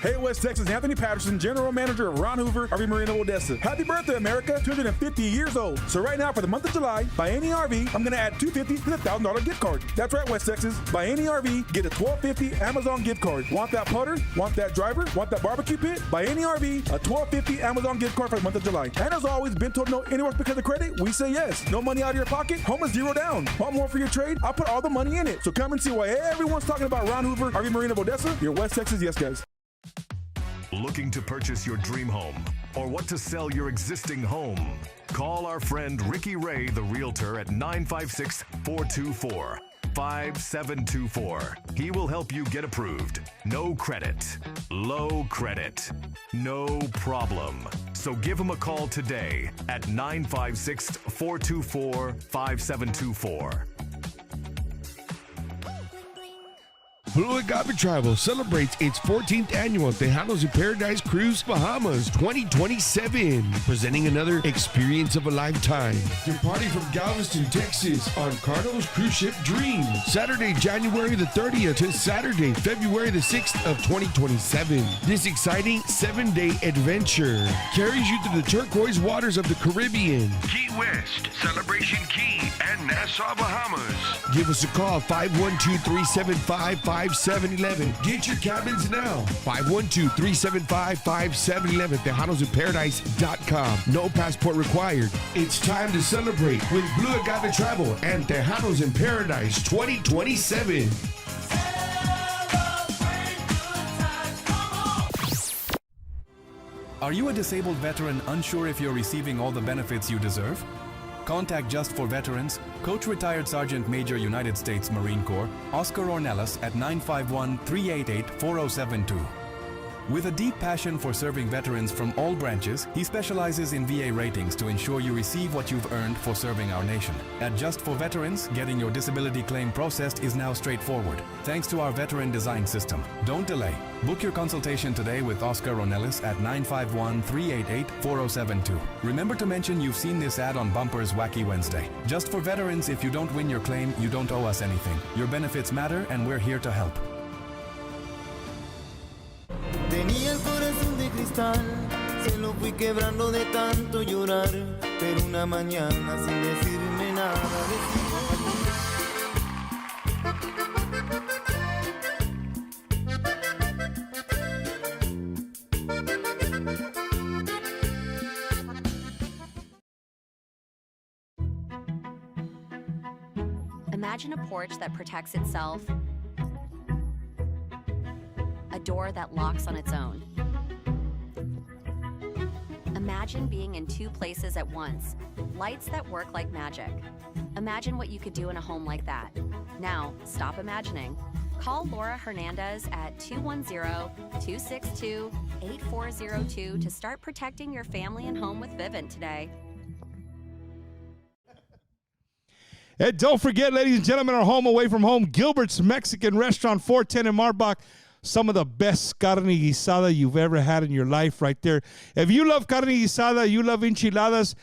Hey, West Texas, Anthony Patterson, General Manager of Ron Hoover, RV Marina, Odessa. Happy birthday, America, 250 years old. So right now, for the month of July, buy any RV, I'm going to add $250 to the $1,000 gift card. That's right, West Texas. Buy any RV, get a $1,250 Amazon gift card. Want that putter? Want that driver? Want that barbecue pit? Buy any RV, a $1,250 Amazon gift card for the month of July. And as always, been told no anywhere because of credit? We say yes. No money out of your pocket? Home is zero down. Want more for your trade? I'll put all the money in it. So come and see why everyone's talking about Ron Hoover, RV Marina, Odessa. Your West Texas yes guys. Looking to purchase your dream home or what to sell your existing home? Call our friend Ricky Ray, the realtor, at 956-424-5724. He will help you get approved. No credit, low credit, no problem. So give him a call today at 956-424-5724. Blue Agave Travel celebrates its 14th annual Tejanos in Paradise Cruise Bahamas 2027, presenting another experience of a lifetime. Departing from Galveston, Texas on Carnival's cruise ship Dream, Saturday, January the 30th to Saturday, February the 6th of 2027. This exciting 7-day adventure carries you through the turquoise waters of the Caribbean, Key West, Celebration Key, and Nassau, Bahamas. Give us a call, 512-375-5724. nearest 7-Eleven. Get your cabins now. 512-375-5711. TejanosinParadise.com. No passport required. It's time to celebrate with Blue Agave Travel and Tejanos in Paradise 2027. Are you a disabled veteran unsure if you're receiving all the benefits you deserve? Contact Just for Veterans, Coach Retired Sergeant Major United States Marine Corps, Oscar Ornelas at 951-388-4072. With a deep passion for serving veterans from all branches, he specializes in VA ratings to ensure you receive what you've earned for serving our nation. At Just for Veterans, getting your disability claim processed is now straightforward, thanks to our veteran design system. Don't delay. Book your consultation today with Oscar Ornelas at 951-388-4072. Remember to mention you've seen this ad on Bumper's Wacky Wednesday. Just for Veterans, if you don't win your claim, you don't owe us anything. Your benefits matter, and we're here to help. Tenía el corazón de cristal, se lo fui quebrando de tanto llorar, pero una mañana sin decirme nada Imagine a porch that protects itself, a door that locks on its own. Imagine being in two places at once, lights that work like magic. Imagine what you could do in a home like that. Now, stop imagining. Call Laura Hernandez at 210-262-8402 to start protecting your family and home with Vivint today. And don't forget, ladies and gentlemen, our home away from home, Gilbert's Mexican Restaurant, 410 in Marbach. Some of the best carne guisada you've ever had in your life right there. If you love carne guisada, you love enchiladas,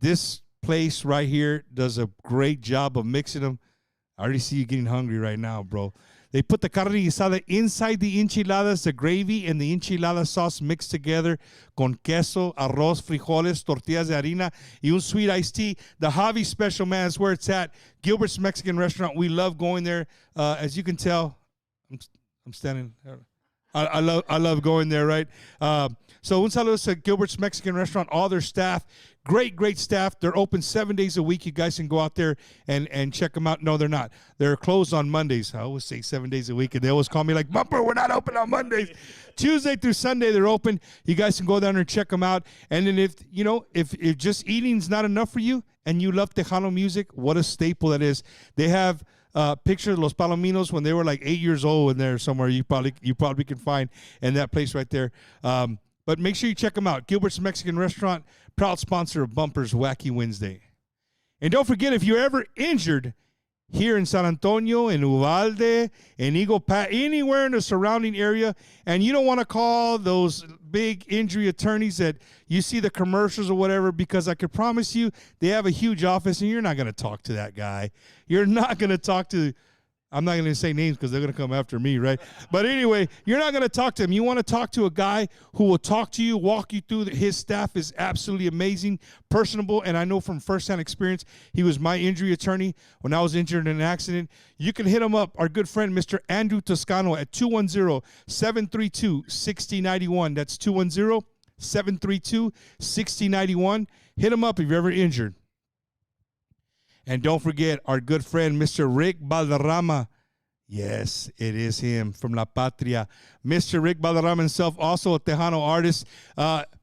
this place right here does a great job of mixing them. I already see you getting hungry right now, bro. They put the carne guisada inside the enchiladas, the gravy and the enchilada sauce mixed together con queso, arroz, frijoles, tortillas de harina, y un sweet iced tea. The Javi Special, man, is where it's at. Gilbert's Mexican Restaurant. We love going there. As you can tell, I'm standing. I love going there, right? So un saludo to Gilbert's Mexican Restaurant, all their staff. Great staff. They're open 7 days a week. You guys can go out there and check them out. No, they're not. They're closed on Mondays. I always say 7 days a week, and they always call me like, Bumper, we're not open on Mondays. Tuesday through Sunday, they're open. You guys can go down there and check them out. And then if just eating's not enough for you and you love Tejano music, what a staple that is. They have picture of Los Palominos when they were like 8 years old in there somewhere. You probably can find in that place right there. But make sure you check them out. Gilbert's Mexican Restaurant, proud sponsor of Bumper's Wacky Wednesday. And don't forget, if you're ever injured here in San Antonio, in Uvalde, in Eagle Pass, anywhere in the surrounding area, and you don't want to call those big injury attorneys that you see the commercials or whatever, because I could promise you they have a huge office and you're not going to talk to that guy. You're not going to talk to, I'm not going to say names because they're going to come after me, right? But anyway, you're not going to talk to him. You want to talk to a guy who will talk to you, walk you through. His staff is absolutely amazing, personable, and I know from firsthand experience, he was my injury attorney when I was injured in an accident. You can hit him up, our good friend, Mr. Andrew Toscano, at 210-732-6091. That's 210-732-6091. Hit him up if you're ever injured. And don't forget our good friend, Mr. Rick Valderrama. Yes, it is him from La Patria. Mr. Rick Valderrama himself, also a Tejano artist.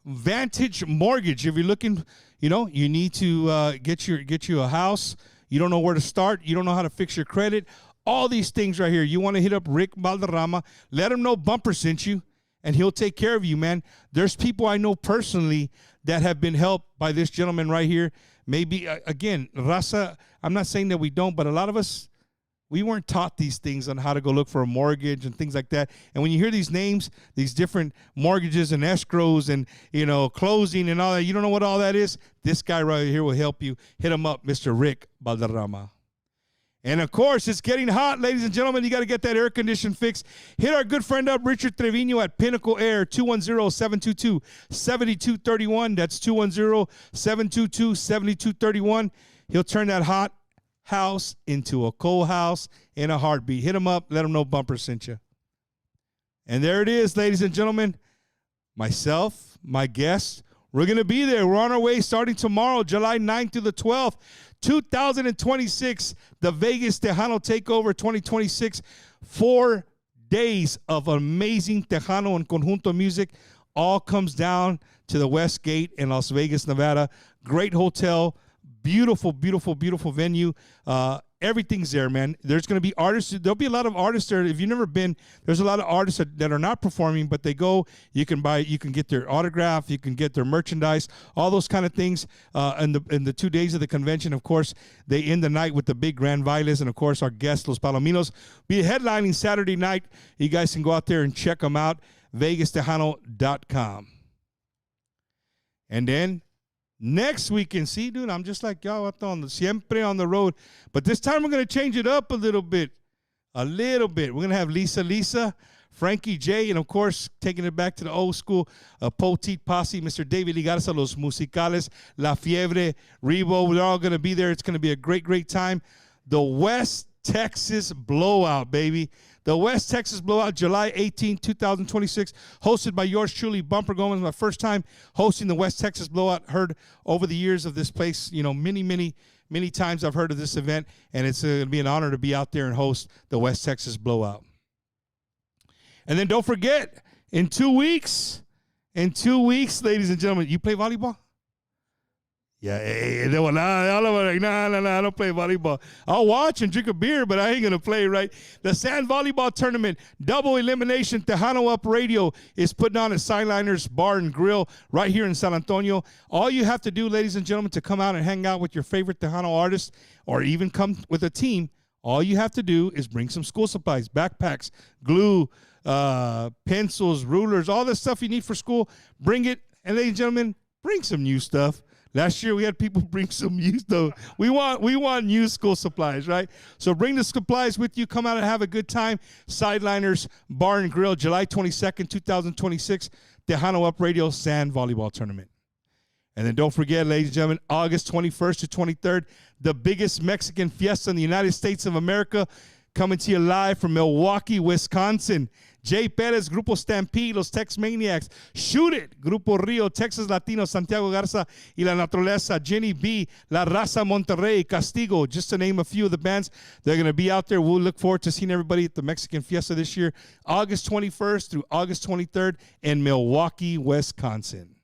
Vantage Mortgage. If you're looking, you need to get you a house. You don't know where to start. You don't know how to fix your credit. All these things right here. You want to hit up Rick Valderrama. Let him know Bumper sent you, and he'll take care of you, man. There's people I know personally that have been helped by this gentleman right here. Maybe, again, Raza, I'm not saying that we don't, but a lot of us, we weren't taught these things on how to go look for a mortgage and things like that. And when you hear these names, these different mortgages and escrows and, closing and all that, you don't know what all that is? This guy right here will help you. Hit him up, Mr. Rick Valderrama. And, of course, it's getting hot, ladies and gentlemen. You got to get that air condition fixed. Hit our good friend up, Richard Trevino at Pinnacle Air, 210-722-7231. That's 210-722-7231. He'll turn that hot house into a cold house in a heartbeat. Hit them up. Let them know Bumper sent you. And there it is, ladies and gentlemen. Myself, my guests, we're going to be there. We're on our way starting tomorrow, July 9th through the 12th, 2026, the Vegas Tejano Takeover 2026. 4 days of amazing Tejano and Conjunto music. All comes down to the West Gate in Las Vegas, Nevada. Great hotel. Beautiful, beautiful, beautiful venue. Everything's there, man. There's going to be artists. There'll be a lot of artists there. If you've never been, there's a lot of artists that are not performing, but they go. You can get their autograph. You can get their merchandise, all those kind of things. In the 2 days of the convention, of course, they end the night with the big grand bailes. And, of course, our guests, Los Palominos, be headlining Saturday night. You guys can go out there and check them out, VegasTejano.com. And then next weekend, see, dude, I'm just like y'all, siempre on the road. But this time we're going to change it up a little bit. We're going to have Lisa, Frankie J, and, of course, taking it back to the old school, Poteet Posse, Mr. David Ligarza, Los Musicales, La Fiebre, Rebo. We're all going to be there. It's going to be a great, great time. The West Texas Blowout, baby. The West Texas Blowout, July 18, 2026, hosted by yours truly, Bumper Gomez. My first time hosting the West Texas Blowout. Heard over the years of this place, many times I've heard of this event, and it's going to be an honor to be out there and host the West Texas Blowout. And then don't forget, in 2 weeks, ladies and gentlemen, you play volleyball? Yeah, they were like, nah, I don't play volleyball. I'll watch and drink a beer, but I ain't going to play, right? The Sand Volleyball Tournament, Double Elimination, Tejano Up Radio is putting on at Sideliners Bar and Grill right here in San Antonio. All you have to do, ladies and gentlemen, to come out and hang out with your favorite Tejano artist or even come with a team, all you have to do is bring some school supplies, backpacks, glue, pencils, rulers, all the stuff you need for school. Bring it. And ladies and gentlemen, bring some new stuff. Last year we had people bring some used though. We want new school supplies, right? So bring the supplies with you. Come out and have a good time. Sideliners Bar and Grill, July 22nd, 2026, Tejano Up Radio Sand Volleyball Tournament. And then don't forget, ladies and gentlemen, August 21st to 23rd, the biggest Mexican fiesta in the United States of America, coming to you live from Milwaukee, Wisconsin. Jay Perez, Grupo Stampede, Los Tex Maniacs, Shoot It, Grupo Rio, Texas Latino, Santiago Garza y La Naturaleza, Jenny B, La Raza Monterrey, Castigo, just to name a few of the bands. They're going to be out there. We'll look forward to seeing everybody at the Mexican Fiesta this year, August 21st through August 23rd in Milwaukee, Wisconsin.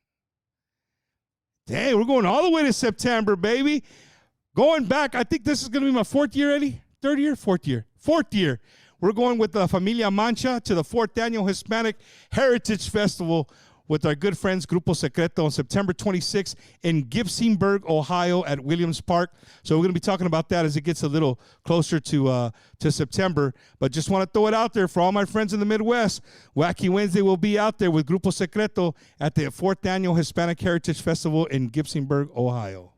Dang, we're going all the way to September, baby. Going back, I think this is going to be my fourth year, Eddie? Third year? Fourth year. Fourth year. We're going with the Familia Mancha to the 4th Annual Hispanic Heritage Festival with our good friends Grupo Secreto on September 26th in Gibsonburg, Ohio at Williams Park. So we're going to be talking about that as it gets a little closer to September. But just want to throw it out there for all my friends in the Midwest. Wacky Wednesday will be out there with Grupo Secreto at the 4th Annual Hispanic Heritage Festival in Gibsonburg, Ohio.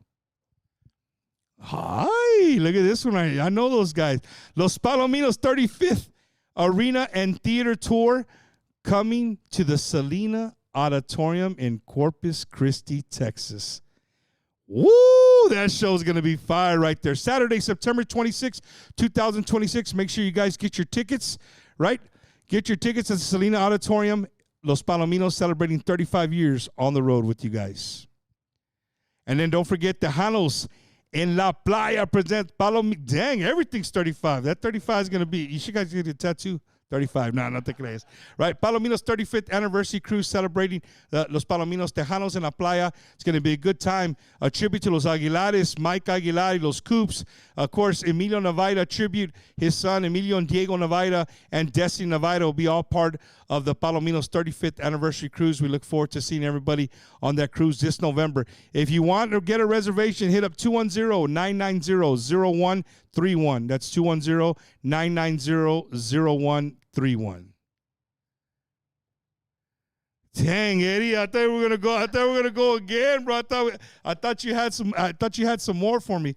Hi, look at this one right here. I know those guys. Los Palominos 35th Arena and Theater Tour coming to the Selena Auditorium in Corpus Christi, Texas. Woo, that show's going to be fire right there. Saturday, September 26, 2026. Make sure you guys get your tickets, right? Get your tickets at the Selena Auditorium. Los Palominos celebrating 35 years on the road with you guys. And then don't forget the Tejanos in La Playa presents Palominos. Dang, everything's 35. That 35 is going to be, you should guys get a tattoo. 35, no te crees. Right, Palominos 35th anniversary cruise celebrating Los Palominos Tejanos en La Playa. It's going to be a good time. A tribute to Los Aguilares, Mike Aguilar, Los Coops. Of course, Emilio Navaira tribute. His son, Emilio and Diego Navaira, and Destiny Navaira will be all part of the Palominos 35th anniversary cruise. We look forward to seeing everybody on that cruise this November. If you want to get a reservation, hit up 210-990-0131. That's 210-990-0131. Dang, Eddie, I thought we were gonna go. I thought we were gonna go again, bro. I thought you had some. I thought you had some more for me.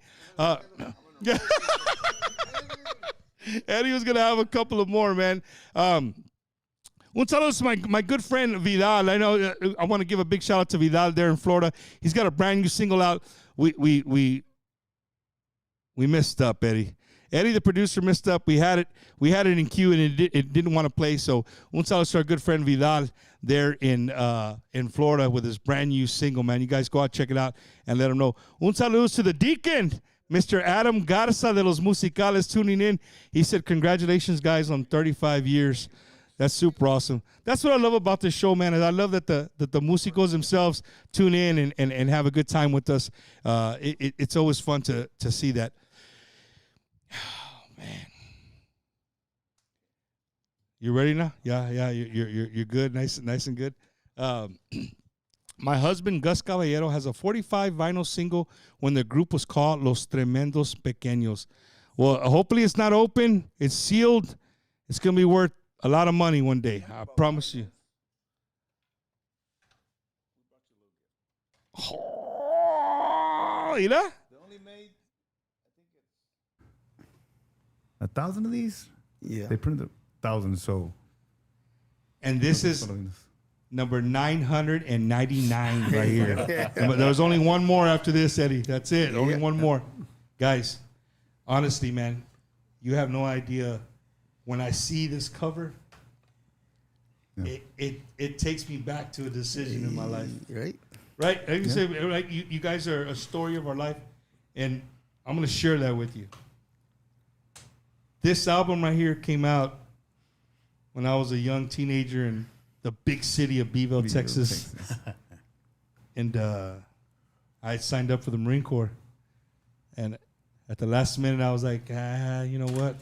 Eddie was gonna have a couple of more, man. Un saludo to my good friend Vidal. I know I want to give a big shout out to Vidal there in Florida. He's got a brand new single out. We We messed up, Eddie. Eddie, the producer, messed up. We had it in queue, and it didn't want to play. So, un saludo to our good friend Vidal there in Florida with his brand new single, man. You guys go out, check it out, and let him know. Un saludo to the Deacon, Mr. Adam Garza de los Musicales, tuning in. He said, congratulations, guys, on 35 years. That's super awesome. That's what I love about this show, man. Is I love that the musicos themselves tune in and have a good time with us. It's always fun to see that. Oh, man. You ready now? Yeah. You're good, nice and good. My husband Gus Caballero has a 45 vinyl single when the group was called Los Tremendos Pequeños. Well, hopefully it's not open. It's sealed. It's gonna be worth a lot of money one day. I promise you. Oh, mira. 1,000 of these? Yeah. They printed 1,000, so. And this is number 999 right here. There was only one more after this, Eddie. That's it. Only one more. Guys, honestly, man, you have no idea. When I see this cover, it takes me back to a decision in my life. Right? Right? Like you say, right? You guys are a story of our life, and I'm going to share that with you. This album right here came out when I was a young teenager in the big city of Beeville, Texas. And I had signed up for the Marine Corps. And at the last minute, I was like, you know what?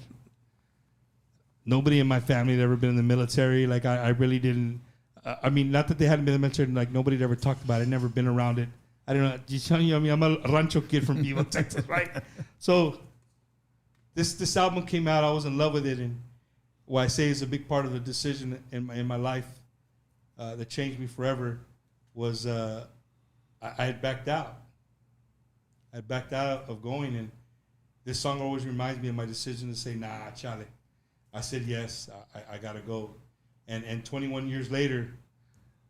Nobody in my family had ever been in the military. Like, I really didn't. I mean, not that they hadn't been in the military. Like, nobody had ever talked about it. I'd never been around it. I don't know. I mean, I'm a rancho kid from Beeville, Texas, right? So this album came out. I was in love with it. And what I say is a big part of the decision in my life that changed me forever was I had backed out. I had backed out of going. And this song always reminds me of my decision to say, nah, Charlie. I said, yes, I got to go. And 21 years later,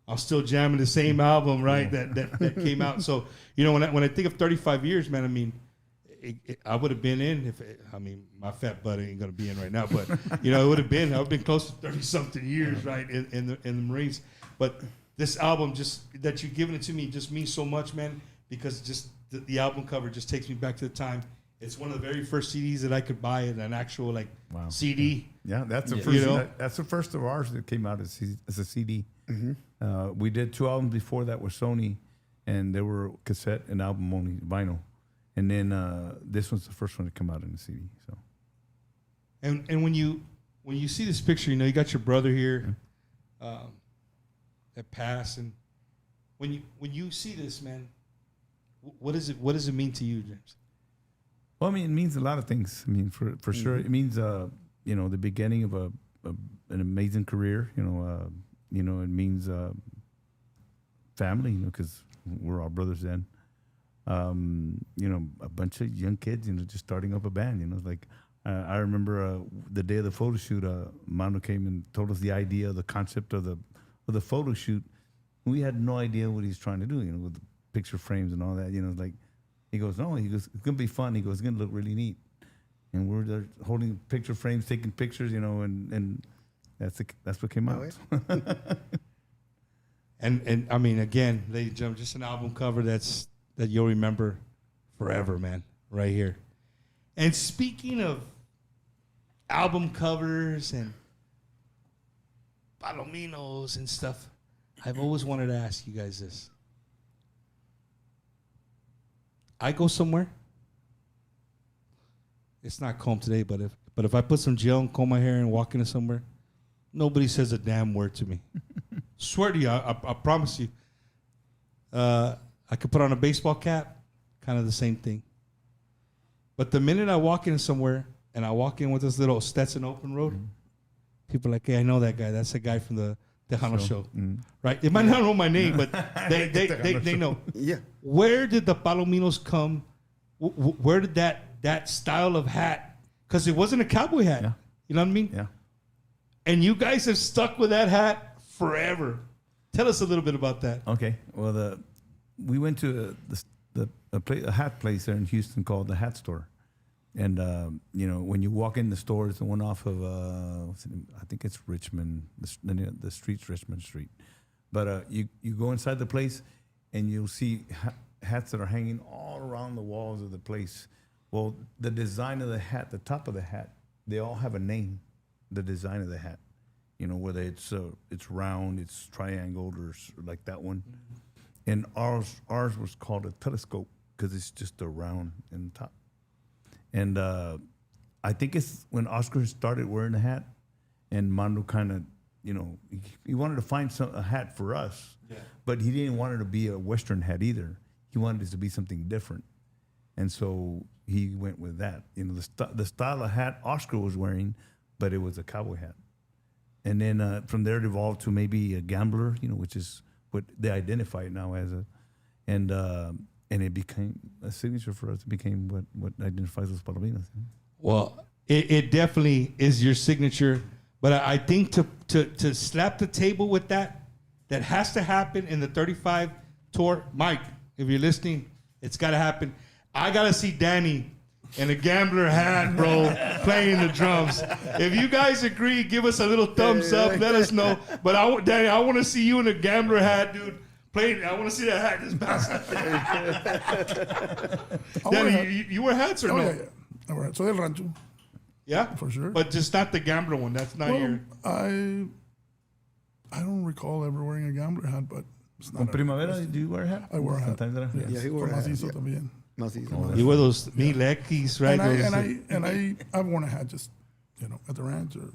I'm still jamming the same album, right, that came out. So, you know, when I think of 35 years, man, I mean, I would have been in my fat butt ain't going to be in right now, but, you know, I would have been close to 30-something years, right, in the Marines. But this album, just that you've given it to me, just means so much, man, because just the album cover just takes me back to the time. It's one of the very first CDs that I could buy in an actual CD. Yeah, that's the first. You know? That's the first of ours that came out as a CD. Mm-hmm. We did 2 albums before that with Sony, and they were cassette and album only, vinyl. And then this one's the first one to come out in the CD. So. And when you see this picture, you know you got your brother here, that passed, and when you see this, man, what does it mean to you, James? Well, I mean, it means a lot of things. I mean, for sure, it means you know, the beginning of an amazing career. You know, it means family. You know, because we're all brothers then. You know, a bunch of young kids. You know, just starting up a band. You know, like I remember the day of the photo shoot. Manu came and told us the idea, the concept of the photo shoot. We had no idea what he's trying to do. You know, with the picture frames and all that. You know, like. He goes, no. He goes, it's gonna be fun. He goes, it's gonna look really neat. And we're there holding picture frames, taking pictures, you know, and that's what came out. And I mean, again, ladies and gentlemen, just an album cover that you'll remember forever, man, right here. And speaking of album covers and Palominos and stuff, I've always wanted to ask you guys this. I go somewhere. It's not comb today, but if I put some gel and comb my hair and walk into somewhere, nobody says a damn word to me. Swear to you, I promise you. I could put on a baseball cap, kind of the same thing. But the minute I walk in somewhere and I walk in with this little Stetson open road, people are like, hey, I know that guy. That's the guy from the Tejano show. Right? They might not know my name, but they know. Yeah. Where did the Palominos come? Where did that style of hat? Because it wasn't a cowboy hat. Yeah. You know what I mean? Yeah. And you guys have stuck with that hat forever. Tell us a little bit about that. Okay. Well, we went to a hat place there in Houston called the Hat Store, And you know, when you walk in the stores, the one off of I think it's Richmond, the street's Richmond Street. But you go inside the place, and you'll see hats that are hanging all around the walls of the place. Well, the design of the hat, the top of the hat, they all have a name. The design of the hat, you know, whether it's round, it's triangled, or like that one. And ours was called a telescope because it's just a round in the top. And I think it's when Oscar started wearing the hat, and Mando kind of, you know, he wanted to find a hat for us, but he didn't want it to be a Western hat either. He wanted it to be something different. And so he went with that. You know, the style of hat Oscar was wearing, but it was a cowboy hat. And then from there it evolved to maybe a gambler, you know, which is what they identify it now as and it became a signature for us. It became what identifies us Palominos. Well, it definitely is your signature, but I think to slap the table with that has to happen in the 35 tour. Mike, if you're listening, it's got to happen. I got to see Danny in a gambler hat, bro, playing the drums. If you guys agree, give us a little thumbs up. Let us know. But Danny, I want to see you in a gambler hat, dude. I want to see that hat just bouncing. Danny, you wear hats or no? Yeah. I wear hats. So del rancho. Yeah? For sure. But just not the gambler one. That's not your... I don't recall ever wearing a gambler hat, but it's not. On Primavera, do you wear a hat? I wear a hat. Sometimes Yeah, he wore a hat. Macizo también. Macizo. You wear those Wackys, right? I've worn a hat just, you know, at the ranch, or,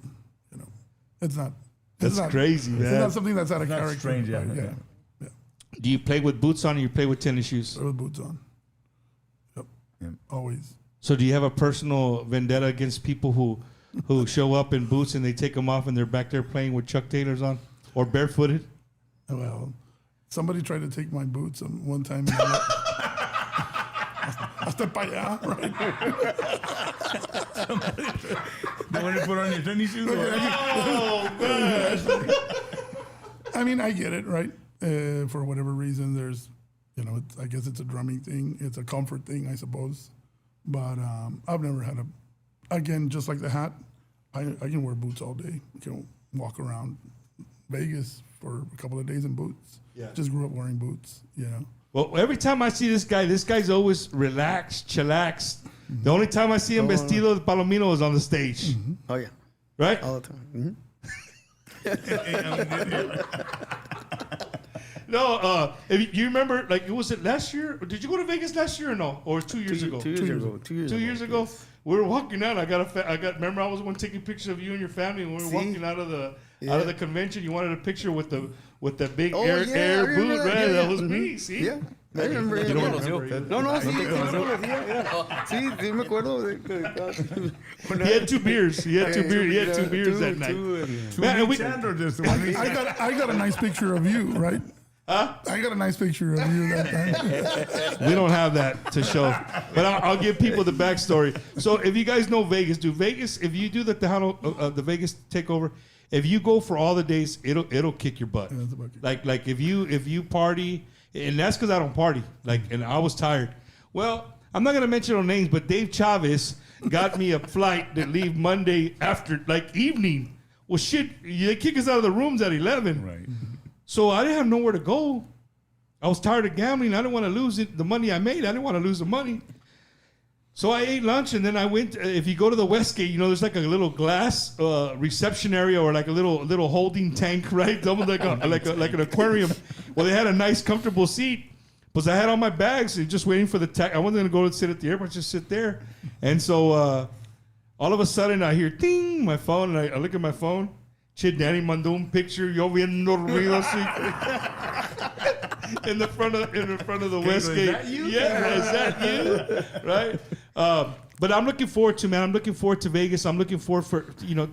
you know, it's not. That's crazy, man. It's not something that's out of character. Strange, yeah. Right? Yeah. Do you play with boots on, or you play with tennis shoes? Play with boots on. Yep. Yeah. Always. So do you have a personal vendetta against people who show up in boots and they take them off and they're back there playing with Chuck Taylors on, or barefooted? Well, somebody tried to take my boots one time. Hasta pa allá, right? They want to put on your tennis shoes? Oh, man. I mean, I get it, right? For whatever reason, there's, you know, I guess it's a drumming thing. It's a comfort thing, I suppose. But I've never had again, just like the hat, I can wear boots all day. I can walk around Vegas for a couple of days in boots. Yeah. Just grew up wearing boots, you know. Well, every time I see this guy's always relaxed, chillaxed. Mm-hmm. The only time I see him vestido de Palomino is on the stage. Mm-hmm. Oh, yeah. Right? All the time. Mm-hmm. No, if you remember, like, was it last year? Did you go to Vegas last year or no? Or 2 years ago? 2 years ago. 2 years 2 ago. years ago? Yes. We were walking out. Remember, I was the one taking pictures of you and your family when we were walking out of the convention. You wanted a picture with the big air boot, right? That was me. See? Yeah. I remember it. No, sí me acuerdo. He had 2 beers. He had 2 beers that night. I got a nice picture of you, right? Huh? I got a nice picture of you that time. We don't have that to show, but I'll give people the backstory. So if you guys know Vegas, if you do the Vegas takeover, if you go for all the days, it'll kick your butt. Yeah, like if you party, and that's because I don't party. And I was tired. Well, I'm not gonna mention no names, but Dave Chavez got me a flight that leave Monday after evening. Well, shit, they kick us out of the rooms at 11. Right. So I didn't have nowhere to go. I was tired of gambling. I didn't want to lose the money I made. I didn't want to lose the money. So I ate lunch, and then I went. If you go to the Westgate, there's like a little glass reception area, or like a little holding tank, right? Almost like an aquarium. Well, they had a nice, comfortable seat. But I had all my bags and just waiting for the taxi. I wasn't going to go and sit at the airport, just sit there. And so all of a sudden I hear ding, my phone, and I look at my phone. Che, Danny mandó un picture, yo bien dormido así. in the front of the Westgate. Is that you? Yeah, is that you? Right? But I'm looking forward to Vegas. I'm looking forward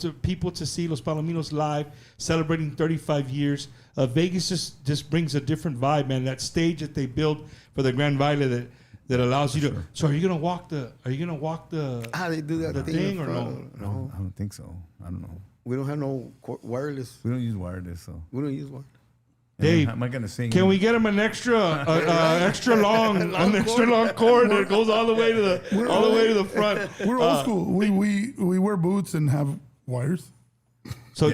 to people to see Los Palominos live, celebrating 35 years. Vegas just brings a different vibe, man. That stage that they built for the Grand Baile that allows you to. Sure. So are you gonna walk the? They do that thing or no? No, I don't think so. I don't know. We don't have no wireless. We don't use wireless, so we don't use wireless. Dave, how am I gonna sing? can we get him an extra long cord that goes all the way to the front? We're old school. We wear boots and have wires. So,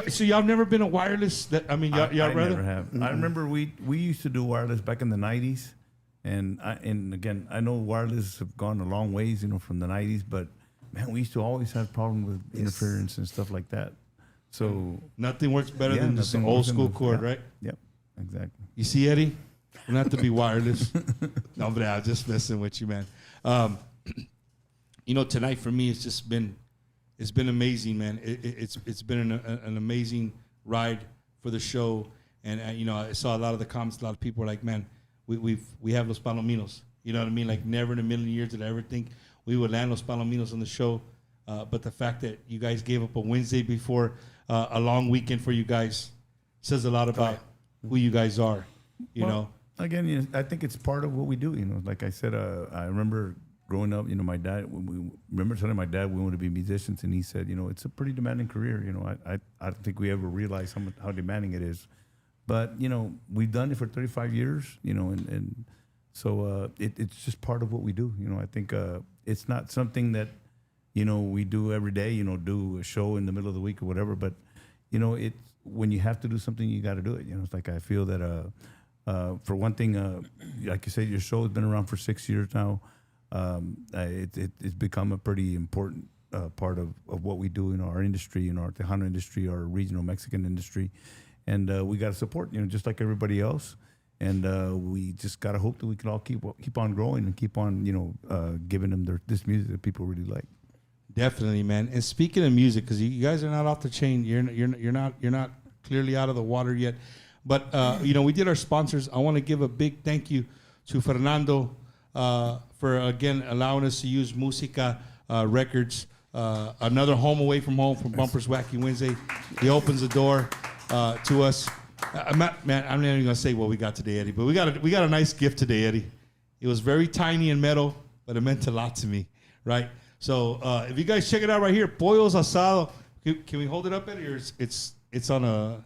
so y'all never been a wireless? I y'all rather? never have. I remember we used to do wireless back in the '90s, and again, I know wireless have gone a long ways, from the '90s, but man, we used to always have problems with interference and stuff like that. So nothing works better than just an old school cord, right? Yep, exactly. You see, Eddie, we don't have to be wireless. No, but I'm just messing with you, man. Tonight for me, it's been amazing, man. It's been an amazing ride for the show, and I saw a lot of the comments. A lot of people were like, "Man, we have Los Palominos." You know what I mean? Like never in a million years did I ever think we would land Los Palominos on the show. But the fact that you guys gave up a Wednesday before a long weekend for you guys says a lot about who you guys are. Again, I think it's part of what we do. Like I said, I remember growing up. My dad. We remember telling my dad we want to be musicians, and he said, it's a pretty demanding career. I don't think we ever realized how demanding it is. But we've done it for 35 years. And so it's just part of what we do. I think it's not something that we do every day, do a show in the middle of the week or whatever. But, it's when you have to do something, you got to do it. It's like I feel that, for one thing, like you said, your show has been around for 6 years now. It's become a pretty important part of what we do in our industry, in our Tejano industry, our regional Mexican industry. And we got to support, just like everybody else. And we just got to hope that we can all keep on growing and keep on, giving them this music that people really like. Definitely, man. And speaking of music, because you guys are not off the chain, you're not clearly out of the water yet. But we did our sponsors. I want to give a big thank you to Fernando for again allowing us to use Musica Records, another home away from home from Bumpers Wacky Wednesday. He opens the door to us. Man, I'm not even gonna say what we got today, Eddie, but we got a nice gift today, Eddie. It was very tiny and metal, but it meant a lot to me, right? So if you guys check it out right here, Pollos Asado. Can we hold it up, Eddie, or it's on a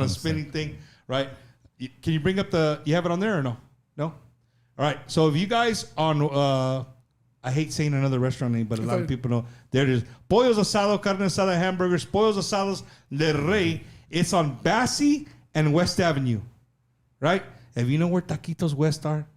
spinning thing, right? Can you bring up you have it on there or no? No? All right. So if you guys I hate saying another restaurant name, but a lot of people know. There it is. Pollos Asado, carne asada, hamburgers, Pollos Asados Le Rey. It's on Bassie and West Avenue, right? If you know where Taquitos West are,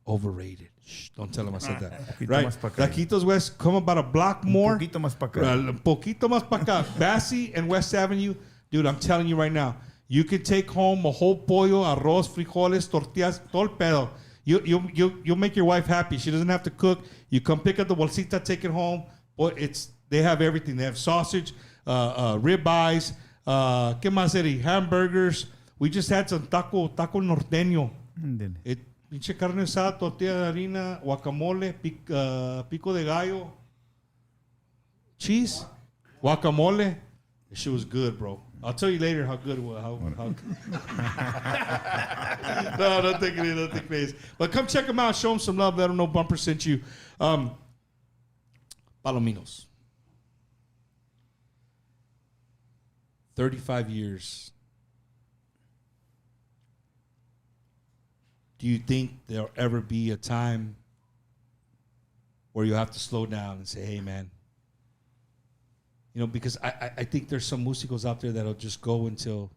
overrated. Shh, don't tell them I said that. Right? Taquitos West, come about a block more. Un poquito más para acá. Un poquito más para acá. Bassie and West Avenue. Dude, I'm telling you right now, you could take home a whole pollo, arroz, frijoles, tortillas, todo el pedo. You'll make your wife happy. She doesn't have to cook. You come pick up the bolsita, take it home. Boy, they have everything. They have sausage, rib eyes, ¿qué más, Eddie? Hamburgers. We just had some taco norteño. Pinche carne asada, tortilla de harina, guacamole, pico de gallo, cheese, guacamole. This shit was good, bro. I'll tell you later how good it was. No, don't think it is. Don't think it is. But come check them out. Show them some love. Let them know Bumper sent you. Palominos. 35 years. Do you think there'll ever be a time where you have to slow down and say, hey, man, because I think there's some músicos out there that'll just go until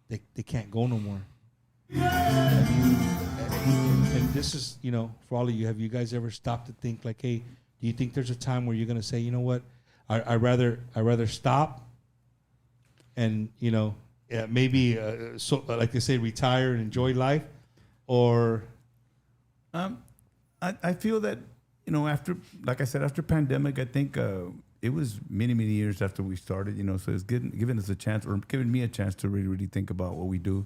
they can't go no more. And this is, for all of you, have you guys ever stopped to think like, hey, do you think there's a time where you're going to say, you know what, I'd rather stop and, maybe, so like they say, retire and enjoy life? Or I feel that after, like I said, after pandemic, I think it was many years after we started. So it's giving us a chance, or giving me a chance to really think about what we do.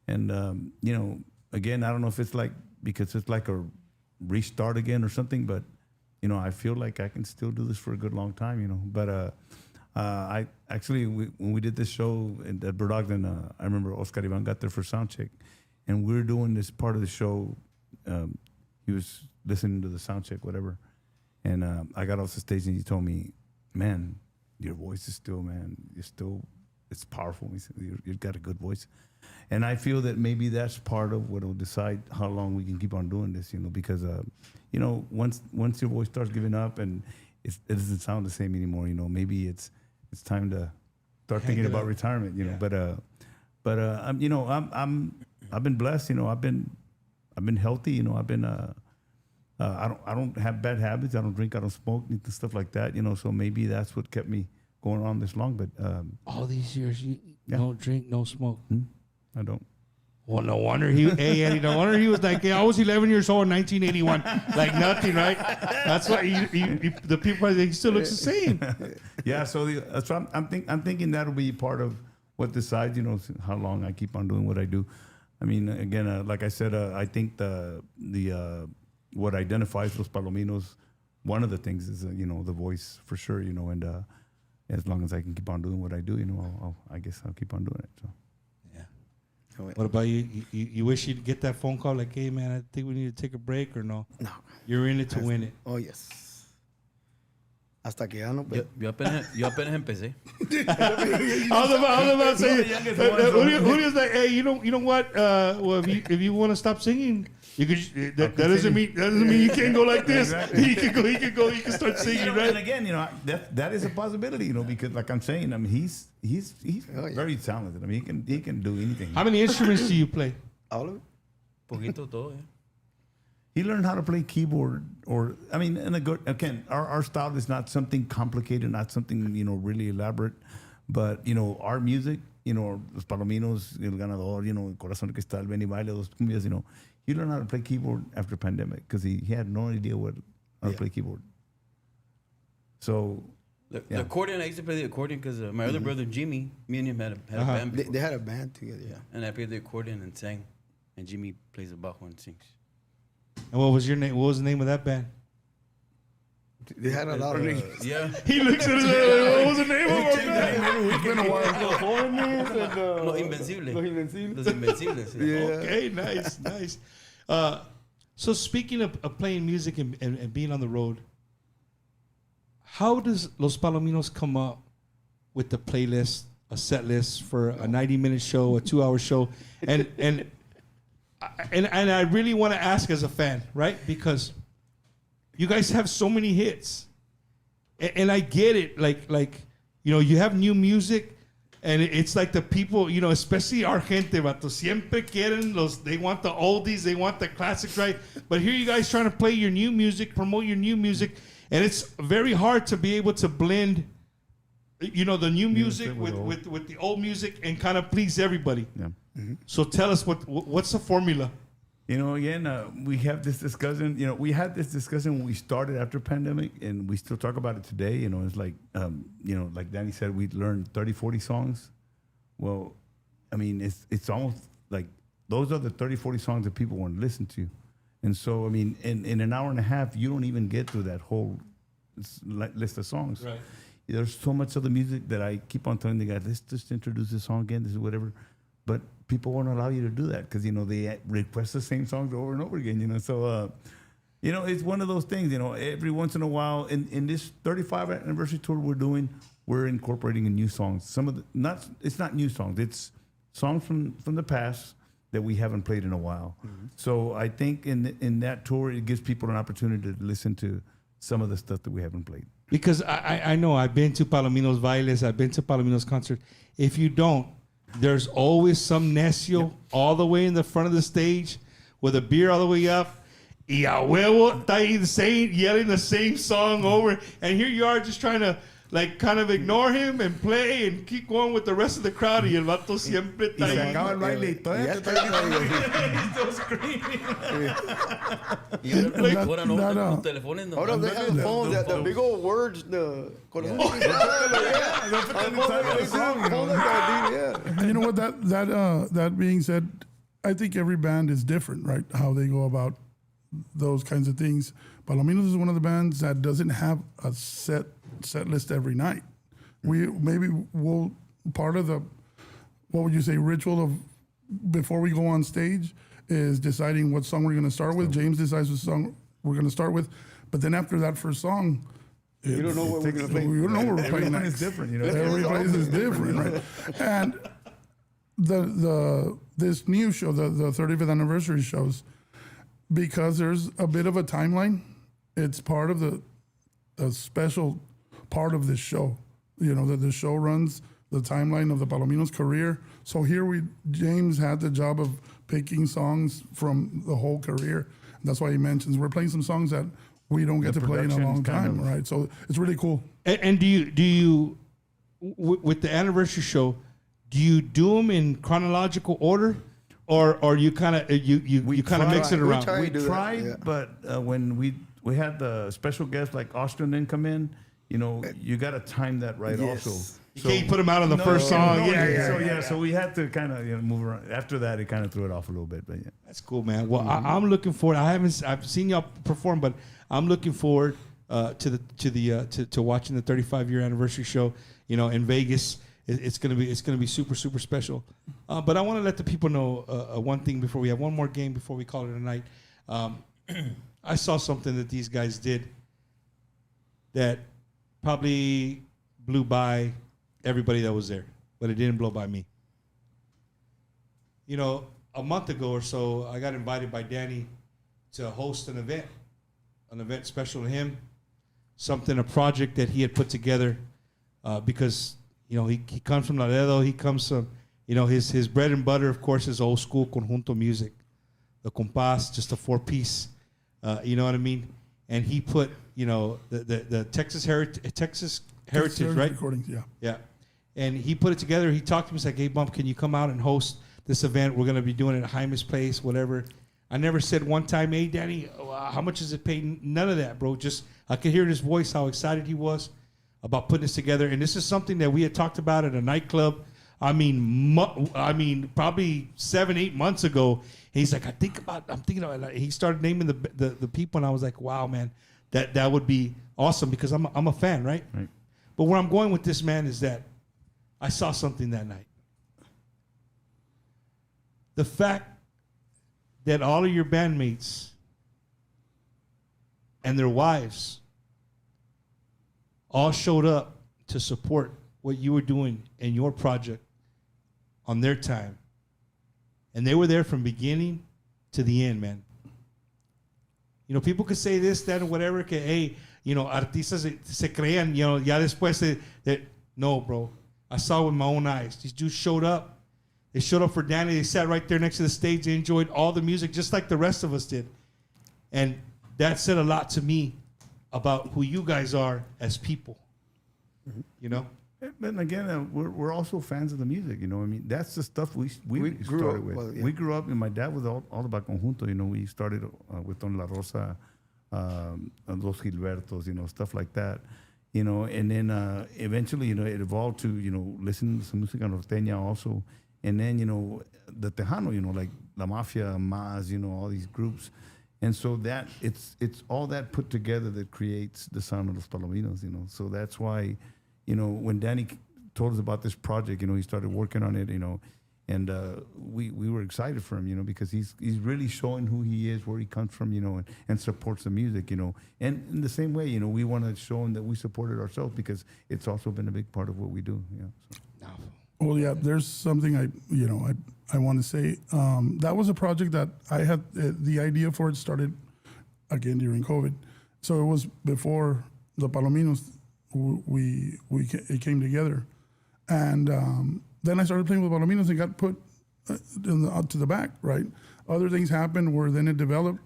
And again, I don't know if it's because it's like a restart again or something, but I feel like I can still do this for a good long time. But I actually when we did this show at Bird Ogden, I remember Oscar Ivan got there for sound check. And we were doing this part of the show. He was listening to the sound check, whatever. And I got off the stage and he told me, man, your voice is still, man, it's powerful. He said, you've got a good voice. And I feel that maybe that's part of what will decide how long we can keep on doing this, because, once your voice starts giving up and it doesn't sound the same anymore, maybe it's time to start thinking about retirement, But I've been blessed, I've been healthy, I've been I don't have bad habits. I don't drink. I don't smoke. Stuff like that. So maybe that's what kept me going on this long. But all these years, you don't drink, no smoke. I don't. Well, no wonder Eddie. No wonder he was like, I was 11 years old in 1981, like nothing, right? That's why the people he still looks the same. Yeah. So I'm thinking that'll be part of what decides, how long I keep on doing what I do. I mean, again, like I said, I think the what identifies Los Palominos, one of the things is, the voice for sure, and as long as I can keep on doing what I do, I guess I'll keep on doing it. So. Yeah. What about you? You wish you'd get that phone call like, hey, man, I think we need to take a break, or no? No. You're in it to win it. Oh, yes. Hasta que ya no. Yo apenas empecé. I was about to say, Julio's like, hey, you know what? Well, if you want to stop singing, you could. That doesn't mean you can't go like this. Exactly. He can start singing, right? And again, that is a possibility, because like I'm saying, I mean, he's very talented. I mean, he can do anything. How many instruments do you play? All of it. Poquito todo, He learned how to play keyboard, again, our style is not something complicated, not something, really elaborate, but, our music, Los Palominos, El Ganador, El Corazón de Cristal, Ven y Baile, Dos Cumbias, he learned how to play keyboard after pandemic because he had no idea how to play keyboard. So, the accordion, I used to play the accordion because my other brother, Jimmy, me and him had a band before. They had a band together, yeah. And I played the accordion and sang, and Jimmy plays the bajo and sings. And what was your name? What was the name of that band? They had a lot of names. Yeah. He looks at it. What was the name of it? It's been a while. Los Invencibles. Los Invencibles. Los Invencibles. Yeah. Okay, nice. So speaking of playing music and being on the road, how does Los Palominos come up with the playlist, a set list for a 90-minute show, a 2-hour show, and I really want to ask as a fan, right? Because you guys have so many hits, and I get it. Like you have new music, and it's like the people, especially our gente, vato, siempre quieren they want the oldies, they want the classics, right? But here you guys trying to play your new music, promote your new music, and it's very hard to be able to blend, the new music with the old music and kind of please everybody. Yeah. Mm-hmm. So tell us what's the formula? Again, we have this discussion. We had this discussion when we started after pandemic, and we still talk about it today. It's like, like Danny said, we learned 30, 40 songs. Well, I mean, it's almost like those are the 30, 40 songs that people want to listen to. And so, I mean, in an hour and a half, you don't even get through that whole list of songs. Right. There's so much of the music that I keep on telling the guys, let's just introduce this song again, this is whatever. But people won't allow you to do that because, they request the same songs over and over again, So, it's one of those things, every once in a while, in this 35th anniversary tour we're incorporating a new songs. It's not new songs, it's songs from the past that we haven't played in a while. Mm-hmm. So I think in that tour, it gives people an opportunity to listen to some of the stuff that we haven't played. Because I know I've been to Palominos bailes, I've been to Palominos concerts. If you don't, there's always some necio all the way in the front of the stage with a beer all the way up. Y a huevo está ahí yelling the same song over. And here you are just trying to kind of ignore him and play and keep going with the rest of the crowd. Y el vato siempre está ahí. Acaba el baile y todavía Still screaming. Ahora they have the phones, the big old words, the And you know what? That being said, I think every band is different, right? How they go about those kinds of things. Palominos is one of the bands that doesn't have a set list every night. We'll part of the, what would you say, ritual of before we go on stage is deciding what song we're going to start with. James decides what song we're going to start with, but then after that first song, you don't know what we're going to play. We don't know what we're playing next. It's different, Every place is different, right? And this new show, the 35th anniversary shows, because there's a bit of a timeline. It's part of the special part of this show. You know, that the show runs the timeline of the Palominos' career. So here James had the job of picking songs from the whole career. That's why he mentions we're playing some songs that we don't get to play in a long time, right? So it's really cool. And do you with the anniversary show, do you do them in chronological order, or you kind of you kind of mix it around? We tried, but when we had the special guests like Austin then come in, you know, you got to time that right also. You can't put them out on the first song. So we had to kind of move around. After that, it kind of threw it off a little bit, but yeah. That's cool, man. Well, I'm looking forward. I've seen y'all perform, but I'm looking forward to watching the 35-year anniversary show. You know, in Vegas, it's gonna be super special. But I want to let the people know one thing before we have one more game before we call it a night. I saw something that these guys did that probably blew by everybody that was there, but it didn't blow by me. You know, a month ago or so, I got invited by Danny to host an event special to him, a project that he had put together because, you know, he comes from Laredo. He comes from, you know, his bread and butter, of course, is old school conjunto music, the compás, just a 4-piece, you know what I mean? And he put, you know, the Texas Heritage, right? Recordings, yeah. Yeah. And he put it together. He talked to me. He's like, hey, Bump, can you come out and host this event? We're going to be doing it at Jaime's place, whatever. I never said one time, hey, Danny, how much is it paid? None of that, bro. Just I could hear in his voice how excited he was about putting this together. And this is something that we had talked about at a nightclub. I mean, probably 7-8 months ago. And he's like, I'm thinking about it. He started naming the people, and I was like, wow, man, that would be awesome because I'm a fan, right? But where I'm going with this, man, is that I saw something that night. The fact that all of your bandmates and their wives all showed up to support what you were doing in your project on their time. And they were there from beginning to the end, man. You know, people could say this, that, or whatever, que, hey, you know, artistas se crean, you know, ya después that. No, bro. I saw it with my own eyes. These dudes showed up. They showed up for Danny. They sat right there next to the stage. They enjoyed all the music just like the rest of us did. And that said a lot to me about who you guys are as people. You know? But again, we're also fans of the music, you know. I mean, that's the stuff we started with. Well, yeah. We grew up, and my dad was all about conjunto. You know, we started with Don La Rosa, Los Gilbertos, you know, stuff like that. You know, and then eventually, you know, it evolved to, you know, listen to some música norteña also. And then, you know, the Tejano, you know, like La Mafia, Maz, you know, all these groups. And so that, it's all that put together that creates the sound of Los Palominos, you know. So that's why, you know, when Danny told us about this project, you know, he started working on it, you know, and we were excited for him, you know, because he's really showing who he is, where he comes from, you know, and supports the music, you know. And in the same way, you know, we want to show him that we support it ourselves because it's also been a big part of what we do, you know. So. Well, yeah, there's something I want to say. That was a project that I had, the idea for it started, again, during COVID. So it was before the Palominos, it came together. And then I started playing with Palominos and got put to the back, right? Other things happened where then it developed,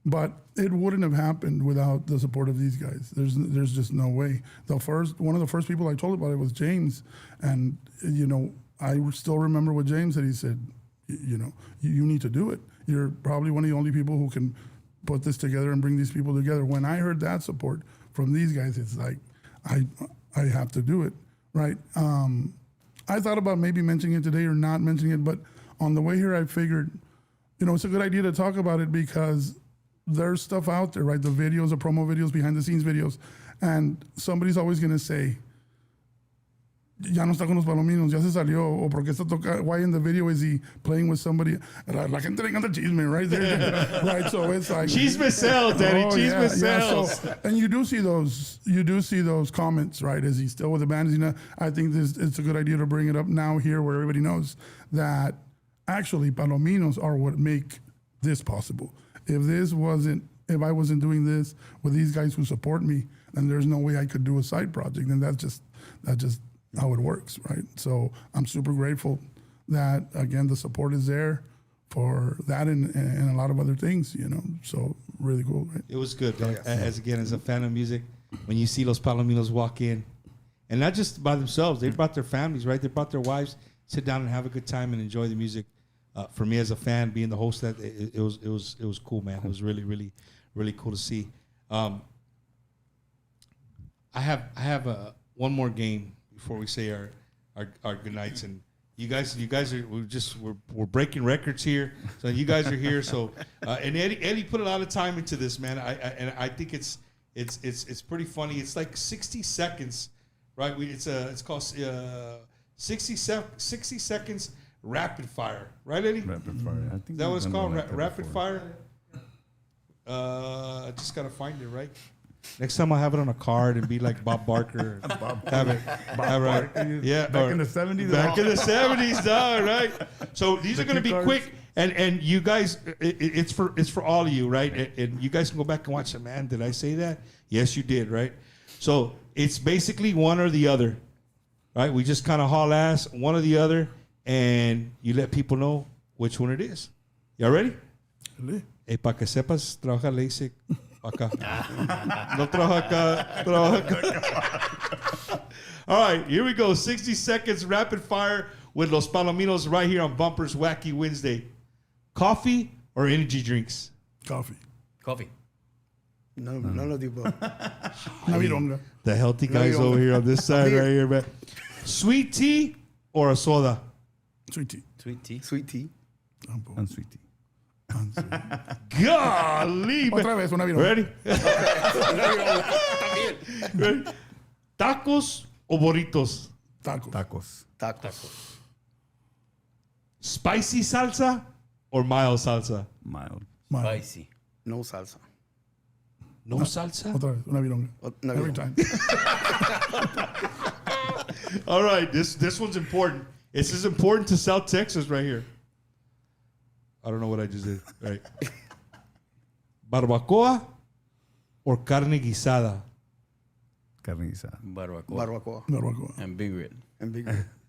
but it wouldn't have happened without the support of these guys. There's just no way. One of the first people I told about it was James, and you know, I still remember what James said. He said, you know, you need to do it. You're probably one of the only people who can put this together and bring these people together. When I heard that support from these guys, it's like, I have to do it, right? I thought about maybe mentioning it today or not mentioning it, but on the way here, I figured, you know, it's a good idea to talk about it because there's stuff out there, right? The videos, the promo videos, behind the scenes videos, and somebody's always going to say, ya no está con los Palominos, ya se salió, o porque está toca, why in the video is he playing with somebody? La gente le encanta chisme, right? Right, so it's like Chisme sells, Daddy. Chisme sells. So, and you do see those comments, right? Is he still with the band? Is he not? I think it's a good idea to bring it up now here, where everybody knows that actually Palominos are what make this possible. If I wasn't doing this with these guys who support me, then there's no way I could do a side project, and that's just how it works, right? So I'm super grateful that, again, the support is there for that and a lot of other things, you know. So really cool, right? It was good, man. As a fan of music, when you see Los Palominos walk in, and not just by themselves, they brought their families, right? They brought their wives, sit down and have a good time and enjoy the music. For me as a fan, being the host, that it was cool, man. It was really, really, really cool to see. I have one more game before we say our good nights, and you guys are we're breaking records here. So you guys are here. So and Eddie put a lot of time into this, man. I think it's pretty funny. It's like 60 seconds, right? It's called 60 seconds rapid fire, right, Eddie? Rapid fire. I think Is that what it's called? Rapid fire. Fire. I just gotta find it, right? Next time I'll have it on a card and be like Bob Barker. Have it. Barker. Yeah. Back in the 70s. Back in the 70s, dog, right? So these are going to be quick, and you guys, it's for all of you, right? And you guys can go back and watch it. Man, did I say that? Yes, you did, right? So it's basically one or the other, right? We just kind of haul ass, one or the other, and you let people know which one it is. Y'all ready? Hey, para que sepas, trabaja LASIK. Acá. No trabaja acá. Trabaja acá. All right, here we go. 60 seconds rapid fire with Los Palominos right here on Bumpers Wacky Wednesday. Coffee or energy drinks? Coffee. None of the above. The healthy guys over here on this side right here, man. Sweet tea or a soda? Sweet tea. Sweet tea. Unsweet tea. Golly, man. Otra vez, una viroma. Ready? Ready? Tacos o burritos? Tacos. Spicy salsa or mild salsa? Mild. Spicy. No salsa. No salsa? Otra vez, una viroma. Every time. All right, this one's important. This is important to South Texas right here. I don't know what I just did. Right. Barbacoa or carne guisada? Carne guisada. Barbacoa. And big red.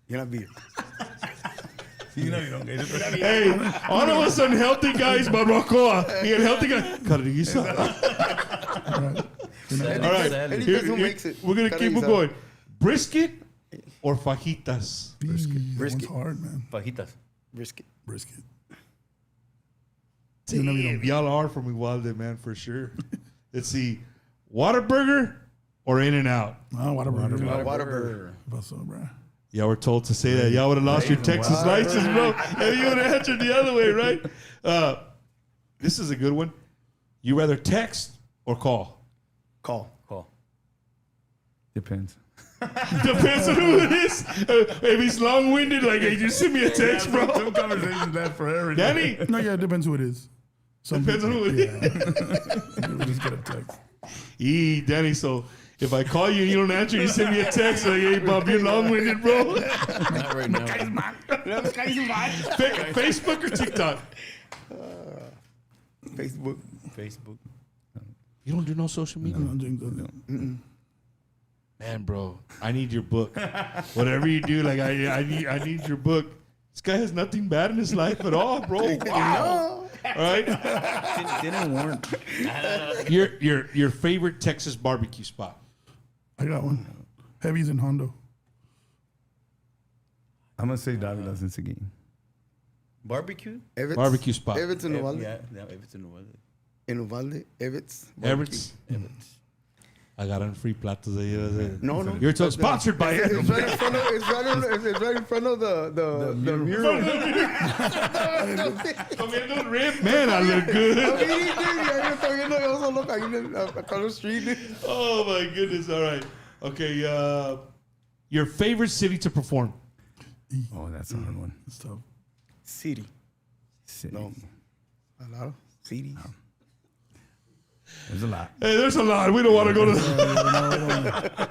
You're not beer. Hey, all of us unhealthy guys, barbacoa. You're healthy guy. Carne guisada. All right. Here, we're going to keep it going. Brisket or fajitas? Brisket. Hard, man. Fajitas. Brisket. Damn, y'all are from Igualde, man, for sure. Let's see. Whataburger or In-N-Out? Whataburger. What's up, bro? Y'all were told to say that. Y'all would have lost your Texas license, bro. And you would have answered the other way, right? This is a good one. You rather text or call? Call. Depends. Depends on who it is. If he's long-winded, like, hey, you send me a text, bro. Some conversations last forever. Danny? No, yeah, it depends who it is. Depends on who it is. You just get a text. Danny, so if I call you and you don't answer, you send me a text like, hey, Bob, you're long-winded, bro. Not right now. Facebook or TikTok? Facebook. You don't do no social media? No. Man, bro, I need your book. Whatever you do, like I need your book. This guy has nothing bad in his life at all, bro. Wow. All right. Didn't warn. Your favorite Texas barbecue spot? I got one. Heavy's in Hondo. I'm gonna say Davila's in Seguin. Barbecue? Barbecue spot. Evans in Uvalde. Yeah, Evans in Uvalde. In Uvalde, Evans. Everett's. I got on free platos ahí. No. You're sponsored by it. It's right in front of. It's right in front of the mural. Comiendo rib, man. I look good. Across the street. Oh my goodness! All right. Okay. Your favorite city to perform? Oh, that's a hard one. It's tough. City. City. No. A lot of cities. There's a lot. Hey, there's a lot. We don't want to go to the...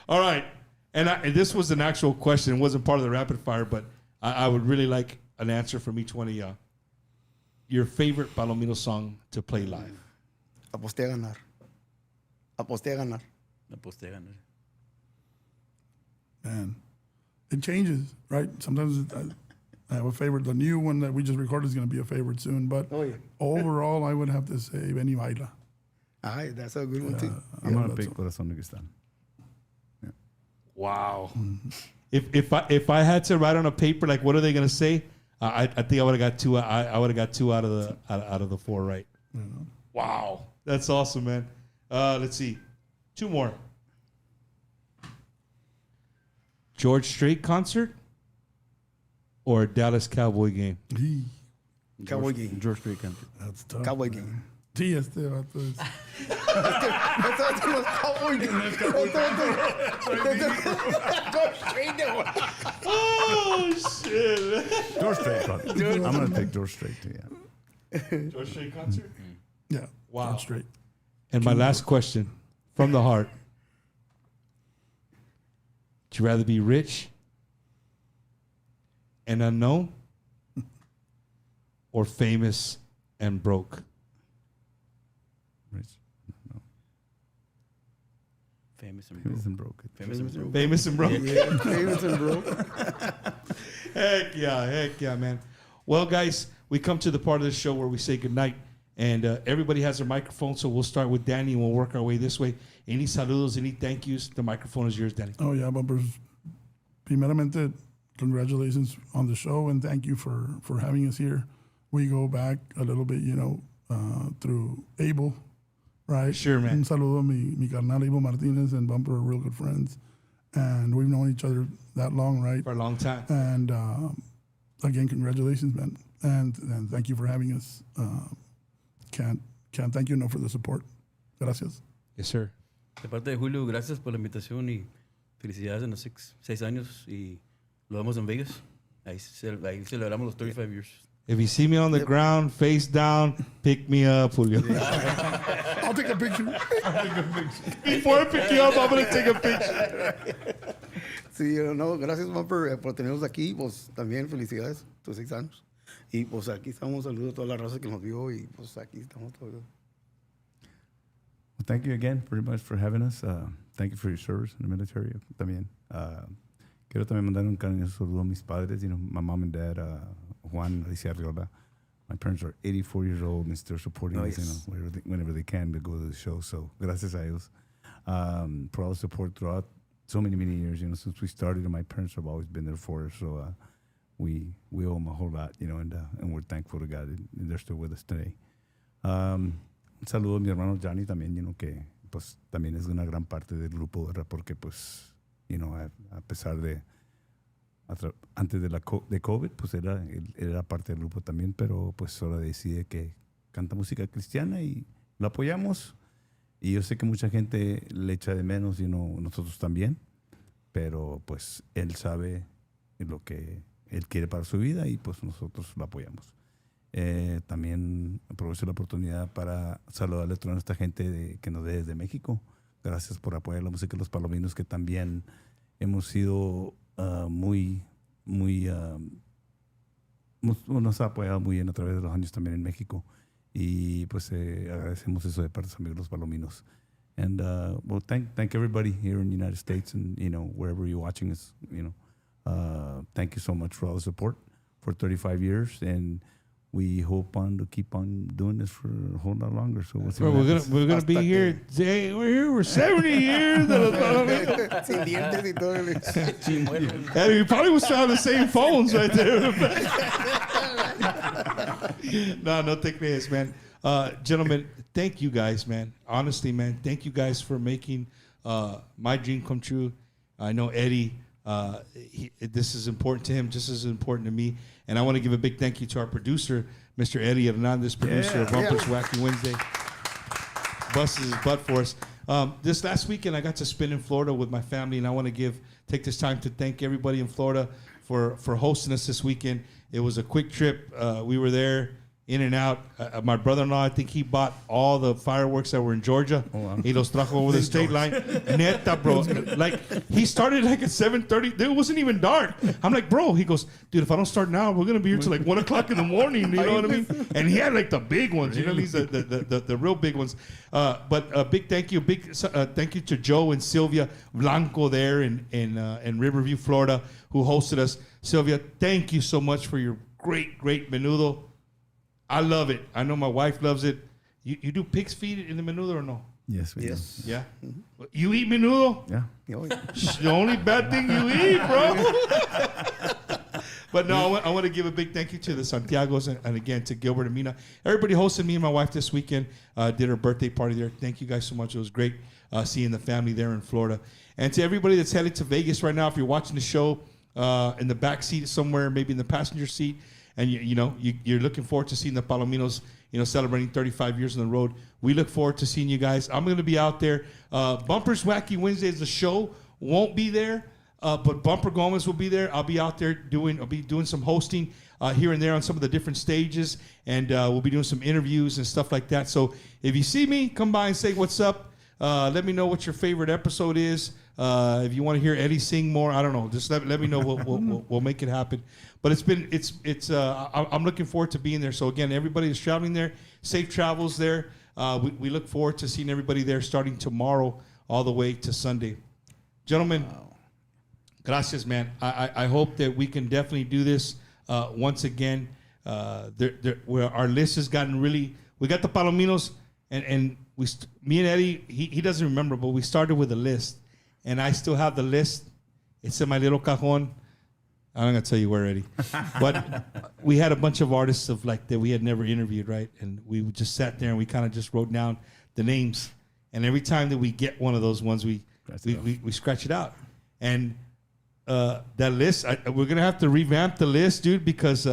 All right. And this was an actual question. It wasn't part of the rapid fire, but I would really like an answer from each one of y'all. Your favorite Palomino song to play live? Aposté a ganar. Aposté a ganar. Aposté a ganar. Man, it changes, right? Sometimes I have a favorite. The new one that we just recorded is going to be a favorite soon. But overall, I would have to say Ven y Baila. Ay, that's a good one too. I'm going to pick Corazón de Cristal. Wow. If I had to write on a paper, like, what are they going to say? I think I would have got two. I would have got two out of the four, right? Wow. That's awesome, man. Let's see. Two more. George Strait concert or a Dallas Cowboy game? Cowboy game. George Strait concert. That's tough. Cowboy game. Sí, vato es. Oh, shit. George Strait. I'm going to take George Strait, yeah. George Strait concert? Yeah. Wow. George Strait. And my last question, from the heart. Would you rather be rich and unknown or famous and broke? Rich. No. Famous and broke. Famous and broke. Famous and broke. Yeah, famous and broke. Heck yeah, man. Well, guys, we come to the part of the show where we say goodnight. And everybody has their microphone, so we'll start with Danny and we'll work our way this way. Any saludos, any thank yous? The microphone is yours, Danny. Oh, yeah, Bumpers. Primeramente, congratulations on the show and thank you for having us here. We go back a little bit, through Abel, right? Sure, man. Un saludo a mi carnal Abel Martinez and Bumper are real good friends. And we've known each other that long, right? For a long time. And again, congratulations, man. And thank you for having us. Can't thank you enough for the support. Gracias. Yes, sir. De parte de Julio, gracias por la invitación y felicidades en los 6 años y lo vemos en Vegas. Ahí celebramos los 35 years. If you see me on the ground, face down, pick me up, Julio. I'll take a picture. Before I pick you up, I'm going to take a picture. Sí, no, gracias, Bumper, por tenernos aquí. Pues también felicidades, tus 6 años. Y pues aquí estamos, saludos a toda la raza que nos vio y pues aquí estamos todos. Well, thank you again very much for having us. Thank you for your service in the military también. Quiero también mandar un cariñoso saludo a mis padres, my mom and dad, Juan, Alicia Arriola. My parents are 84 years old and still supporting us, whenever they can to go to the show. So, gracias a ellos for all the support throughout so many years. Since we started, and my parents have always been there for us. So, we owe them a whole lot, and we're thankful to God, and they're still with us today. Un saludo a mi hermano Johnny también, que pues también es una gran parte del grupo, ¿verdad? Porque pues, a pesar de antes de COVID, pues él era parte del grupo también, pero pues ahora decide que canta música cristiana y lo apoyamos. Y yo sé que mucha gente le echa de menos, nosotros también, pero pues él sabe lo que él quiere para su vida y pues nosotros lo apoyamos. También aprovecho la oportunidad para saludarle a toda nuestra gente que nos ve desde México. Gracias por apoyar la música de los Palominos, que también hemos sido nos ha apoyado muy bien a través de los años también en México. Y pues agradecemos eso de parte de los amigos de los Palominos. And well, thank everybody here in the United States and wherever you're watching us. Thank you so much for all the support for 35 years, and we hope to keep on doing this for a whole lot longer. So we're gonna be here. We're here for 70 years. Sin dientes y todo. And we probably will still have the same phones right there. No take this, man. Gentlemen, thank you guys, man. Honestly, man, thank you guys for making my dream come true. I know Eddie. This is important to him, just as important to me. And I want to give a big thank you to our producer, Mr. Eddie Hernandez, producer of Bumpers Wacky Wednesday. Busts his butt for us. This last weekend, I got to spend in Florida with my family, and I want to give take this time to thank everybody in Florida for hosting us this weekend. It was a quick trip. We were there in and out. My brother-in-law, I think he bought all the fireworks that were in Georgia. He los trajo over the state line. Neta, bro. Like, he started like at 7:30. It wasn't even dark. I'm like, bro. He goes, dude, if I don't start now, we're going to be here till like 1 o'clock in the morning. You know what I mean? And he had like the big ones. You know, these the real big ones. But a big thank you. Thank you to Joe and Sylvia Blanco there in Riverview, Florida, who hosted us. Sylvia, thank you so much for your great menudo. I love it. I know my wife loves it. You do pig's feet in the menudo or no? Yes, we do. Yeah? You eat menudo? Yeah. The only bad thing you eat, bro. But no, I want to give a big thank you to the Santiagos and again to Gilbert and Mina. Everybody hosted me and my wife this weekend. Did her birthday party there. Thank you guys so much. It was great seeing the family there in Florida. And to everybody that's headed to Vegas right now, if you're watching the show in the back seat somewhere, maybe in the passenger seat, and you're looking forward to seeing the Palominos, celebrating 35 years on the road. We look forward to seeing you guys. I'm going to be out there. Bumpers Wacky Wednesdays, the show won't be there, but Bumper Gomez will be there. I'll be out there doing some hosting here and there on some of the different stages, and we'll be doing some interviews and stuff like that. So if you see me, come by and say what's up. Let me know what your favorite episode is. If you want to hear Eddie sing more, I don't know. Just let me know. We'll make it happen. But I'm looking forward to being there. So again, everybody is traveling there. Safe travels there. We look forward to seeing everybody there starting tomorrow all the way to Sunday. Gentlemen, gracias, man. I hope that we can definitely do this once again. Where our list has gotten really. We got the Palominos, and me and Eddie. He doesn't remember, but we started with a list. And I still have the list. It's in my little cajon. I'm not gonna tell you where, Eddie. But we had a bunch of artists that we had never interviewed, right? And we just sat there and we kind of just wrote down the names. And every time that we get one of those ones, we scratch it out. And that list, we're gonna have to revamp the list, dude, because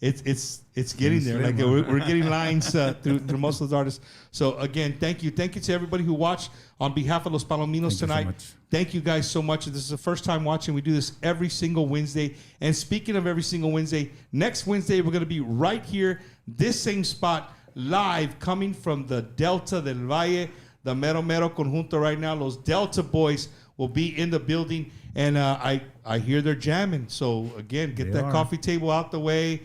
it's getting there. Like we're getting lines through most of those artists. So again, thank you to everybody who watched on behalf of Los Palominos tonight. Thank you guys so much. This is the first time watching. We do this every single Wednesday. And speaking of every single Wednesday, next Wednesday we're going to be right here, this same spot, live, coming from the Delta del Valle, the Mero Mero Conjunto right now. Los Delta boys will be in the building, and I hear they're jamming. So again, get that coffee table out the way.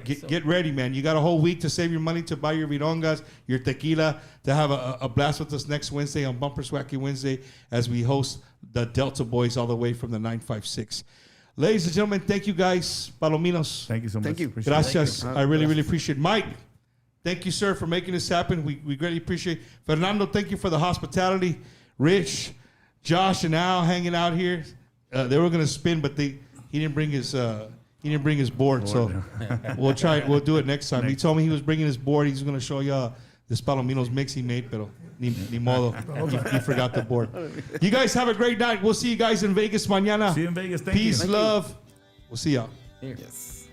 Get ready, man. You got a whole week to save your money, to buy your virongas, your tequila, to have a blast with us next Wednesday on Bumpers Wacky Wednesday as we host the Delta Boys all the way from the 956. Ladies and gentlemen, thank you guys. Palominos. Thank you so much. Thank you. Gracias. I really appreciate it. Mike, thank you, sir, for making this happen. We greatly appreciate it. Fernando, thank you for the hospitality. Rich, Josh, and Al hanging out here. They were going to spin, but he didn't bring his... He didn't bring his board, so we'll try. We'll do it next time. He told me he was bringing his board. He's going to show you this Palominos mix he made, pero ni modo. He forgot the board. You guys have a great night. We'll see you guys in Vegas mañana. See you in Vegas. Thank you. Peace, love. We'll see y'all. Yes.